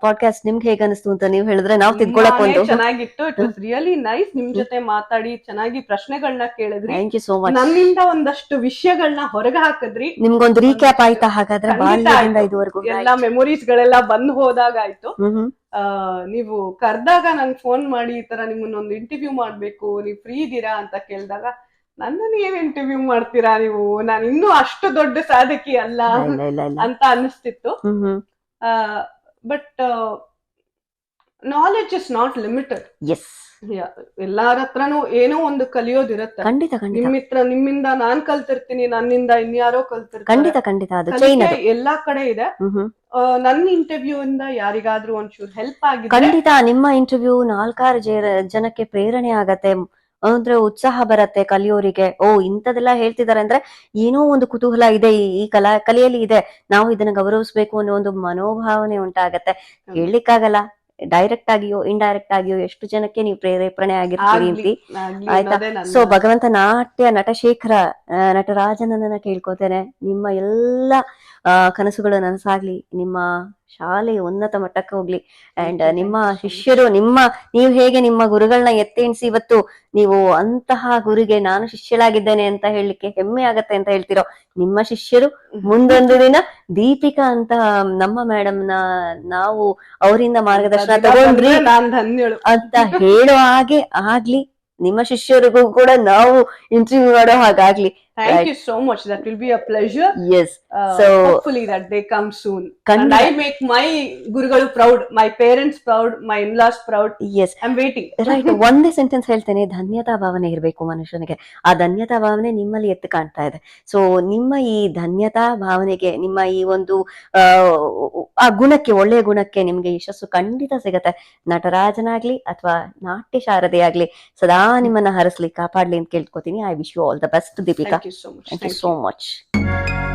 S2: ಪಾಡ್ಕಾಸ್ಟ್ ನಿಮ್ಗೆ ಹೇಗೆ ಅನಿಸ್ತು ಅಂತ ನೀವು ಹೇಳಿದ್ರೆ ನಾವು ತಿಳ್ಕೊಳಕ್
S1: ಚೆನ್ನಾಗಿತ್ತು. It was really nice. ನಿಮ್ ಜೊತೆ ಮಾತಾಡಿ ಚೆನ್ನಾಗಿ ಪ್ರಶ್ನೆಗಳನ್ನ ಕೇಳಿದ್ರಿ. Thank you so much. ನನ್ನಿಂದ ಒಂದಷ್ಟು ವಿಷಯಗಳನ್ನ ಹೊರಗೆ ಹಾಕಿದ್ರಿ.
S2: ನಿಮ್ಗೊಂದು ರೀಕ್ಯಾಪ್ ಆಯ್ತಾ ಹಾಗಾದ್ರೆ?
S1: ಎಲ್ಲಾ ಮೆಮೊರೀಸ್ ಗಳೆಲ್ಲ ಬಂದ್ ಹೋದಾಗ ಆಯ್ತು. ನೀವು ಕರ್ದಾಗ ನಂಗೆ ಫೋನ್ ಮಾಡಿ ಈ ತರ ನಿಮ್ಮನ್ನೊಂದು ಇಂಟರ್ವ್ಯೂ ಮಾಡ್ಬೇಕು, ನೀವ್ ಫ್ರೀ ಇದೀರಾ ಅಂತ ಕೇಳಿದಾಗ ನನ್ನನ್ನು ಏನ್ ಇಂಟರ್ವ್ಯೂ ಮಾಡ್ತೀರಾ ನೀವು, ನಾನು ಇನ್ನೂ ಅಷ್ಟು ದೊಡ್ಡ ಸಾಧಕಿ ಅಲ್ಲ ಅಂತ ಅನಿಸ್ತಿತ್ತು. But knowledge is not limited. ಎಲ್ಲಾರ ಹತ್ರನೂ ಏನೋ ಒಂದು ಕಲಿಯೋದಿರುತ್ತೆ. ನಿಮ್ಮಿಂದ ನಾನ್ ಕಲ್ತಿರ್ತೀನಿ, ನನ್ನಿಂದ ಇನ್ಯಾರೋ ಕಲ್ತಿರ್ತಾರೆ. ಎಲ್ಲಾ ಕಡೆ ಇದೆ. ನನ್ನ ಇಂಟರ್ವ್ಯೂ ಇಂದ ಯಾರಿಗಾದ್ರೂ ಒಂಚೂರು ಹೆಲ್ಪ್ ಆಗಿದೆ.
S2: ಖಂಡಿತ ನಿಮ್ಮ ಇಂಟರ್ವ್ಯೂ 4-6 ಜನಕ್ಕೆ ಪ್ರೇರಣೆ ಆಗತ್ತೆ, ಅಂದ್ರೆ ಉತ್ಸಾಹ ಬರತ್ತೆ ಕಲಿಯೋರಿಗೆ. ಇಂಥದೆಲ್ಲ ಹೇಳ್ತಿದಾರೆ ಅಂದ್ರೆ ಏನೋ ಒಂದು ಕುತೂಹಲ ಇದೆ, ಈ ಕಲೆಯಲ್ಲಿ ಇದೆ, ನಾವು ಇದನ್ನ ಗೌರವಿಸ್ಬೇಕು ಅನ್ನೋ ಒಂದು ಮನೋಭಾವನೆ ಉಂಟಾಗತ್ತೆ. ಹೇಳ್ಲಿಕ್ಕಾಗಲ್ಲ, ಡೈರೆಕ್ಟ್ ಆಗಿಯೋ ಇಂಡೈರೆಕ್ಟ್ ಆಗಿಯೋ ಎಷ್ಟು ಜನಕ್ಕೆ ನೀವು ಪ್ರೇರೇಪಣೆ ಆಗಿರ್ತೀರಿ ಆಯ್ತಾ. ಸೊ ಭಗವಂತ ನಟಶೇಖರ ನಟರಾಜನನ್ನ ಕೇಳ್ಕೊತೇನೆ, ನಿಮ್ಮ ಎಲ್ಲ ಕನಸುಗಳು ನನಸಾಗ್ಲಿ, ನಿಮ್ಮ ಶಾಲೆ ಉನ್ನತ ಮಟ್ಟಕ್ಕೆ ಹೋಗ್ಲಿ. ಅಂಡ್
S1: Thank you,
S2: ನಿಮ್ಮ
S1: thank you so
S2: ಶಿಷ್ಯರು ನೀವು ಹೇಗೆ ನಿಮ್ಮ ಗುರುಗಳನ್ನ ಎತ್ತೆಣಿಸಿ ಇವತ್ತು ನೀವು ಅಂತಹ ಗುರಿಗೆ ನಾನು ಶಿಷ್ಯಳಾಗಿದ್ದೇನೆ ಅಂತ ಹೇಳಲಿಕ್ಕೆ ಹೆಮ್ಮೆ ಆಗತ್ತೆ ಅಂತ ಹೇಳ್ತಿರೋ ನಿಮ್ಮ ಶಿಷ್ಯರು ಮುಂದೊಂದು ದಿನ ದೀಪಿಕಾ ಅಂತ ನಮ್ಮ ಮೇಡಮ್ನ ನಾವು ಅವರಿಂದ ಮಾರ್ಗದರ್ಶನ ತಗೊಂಡ್ರಿ
S1: ನಾನ್ ಧನ್ಯಳು
S2: ಅಂತ ಹೇಳೋ ಹಾಗೆ ಆಗ್ಲಿ, ನಿಮ್ಮ ಶಿಷ್ಯರಿಗೂ ಕೂಡ ನಾವು ಇಂಟರ್ವ್ಯೂ ಮಾಡೋ ಹಾಗಾಗ್ಲಿ.
S1: Thank you so much. That will be a pleasure.
S2: Yes. So
S1: Hopefully that they come soon. And I make my Gurugalu proud, my parents proud, my in-laws proud.
S2: Yes.
S1: I'm waiting.
S2: Right. ಒಂದೇ sentence ಹೇಳ್ತೇನೆ, ಧನ್ಯತಾ ಭಾವನೆ ಇರಬೇಕು ಮನುಷ್ಯನಿಗೆ. ಆ ಧನ್ಯತಾ ಭಾವನೆ ನಿಮ್ಮಲ್ಲಿ ಎತ್ತು ಕಾಣ್ತಾ ಇದೆ. ಸೊ ನಿಮ್ಮ ಈ ಧನ್ಯತಾ ಭಾವನೆಗೆ, ನಿಮ್ಮ ಈ ಒಂದು ಆ ಗುಣಕ್ಕೆ, ಒಳ್ಳೆಯ ಗುಣಕ್ಕೆ ನಿಮ್ಗೆ ಯಶಸ್ಸು ಖಂಡಿತ ಸಿಗತ್ತೆ. ನಟರಾಜನಾಗ್ಲಿ ಅಥವಾ ನಾಟ್ಯ ಶಾರದೆ ಆಗ್ಲಿ ಸದಾ ನಿಮ್ಮನ್ನ ಹರಸ್ಲಿ, ಕಾಪಾಡ್ಲಿ ಅಂತ ಕೇಳ್ಕೊತೀನಿ. I wish you all the best Deepika.
S1: Thank you so much.
S2: Thank you so much.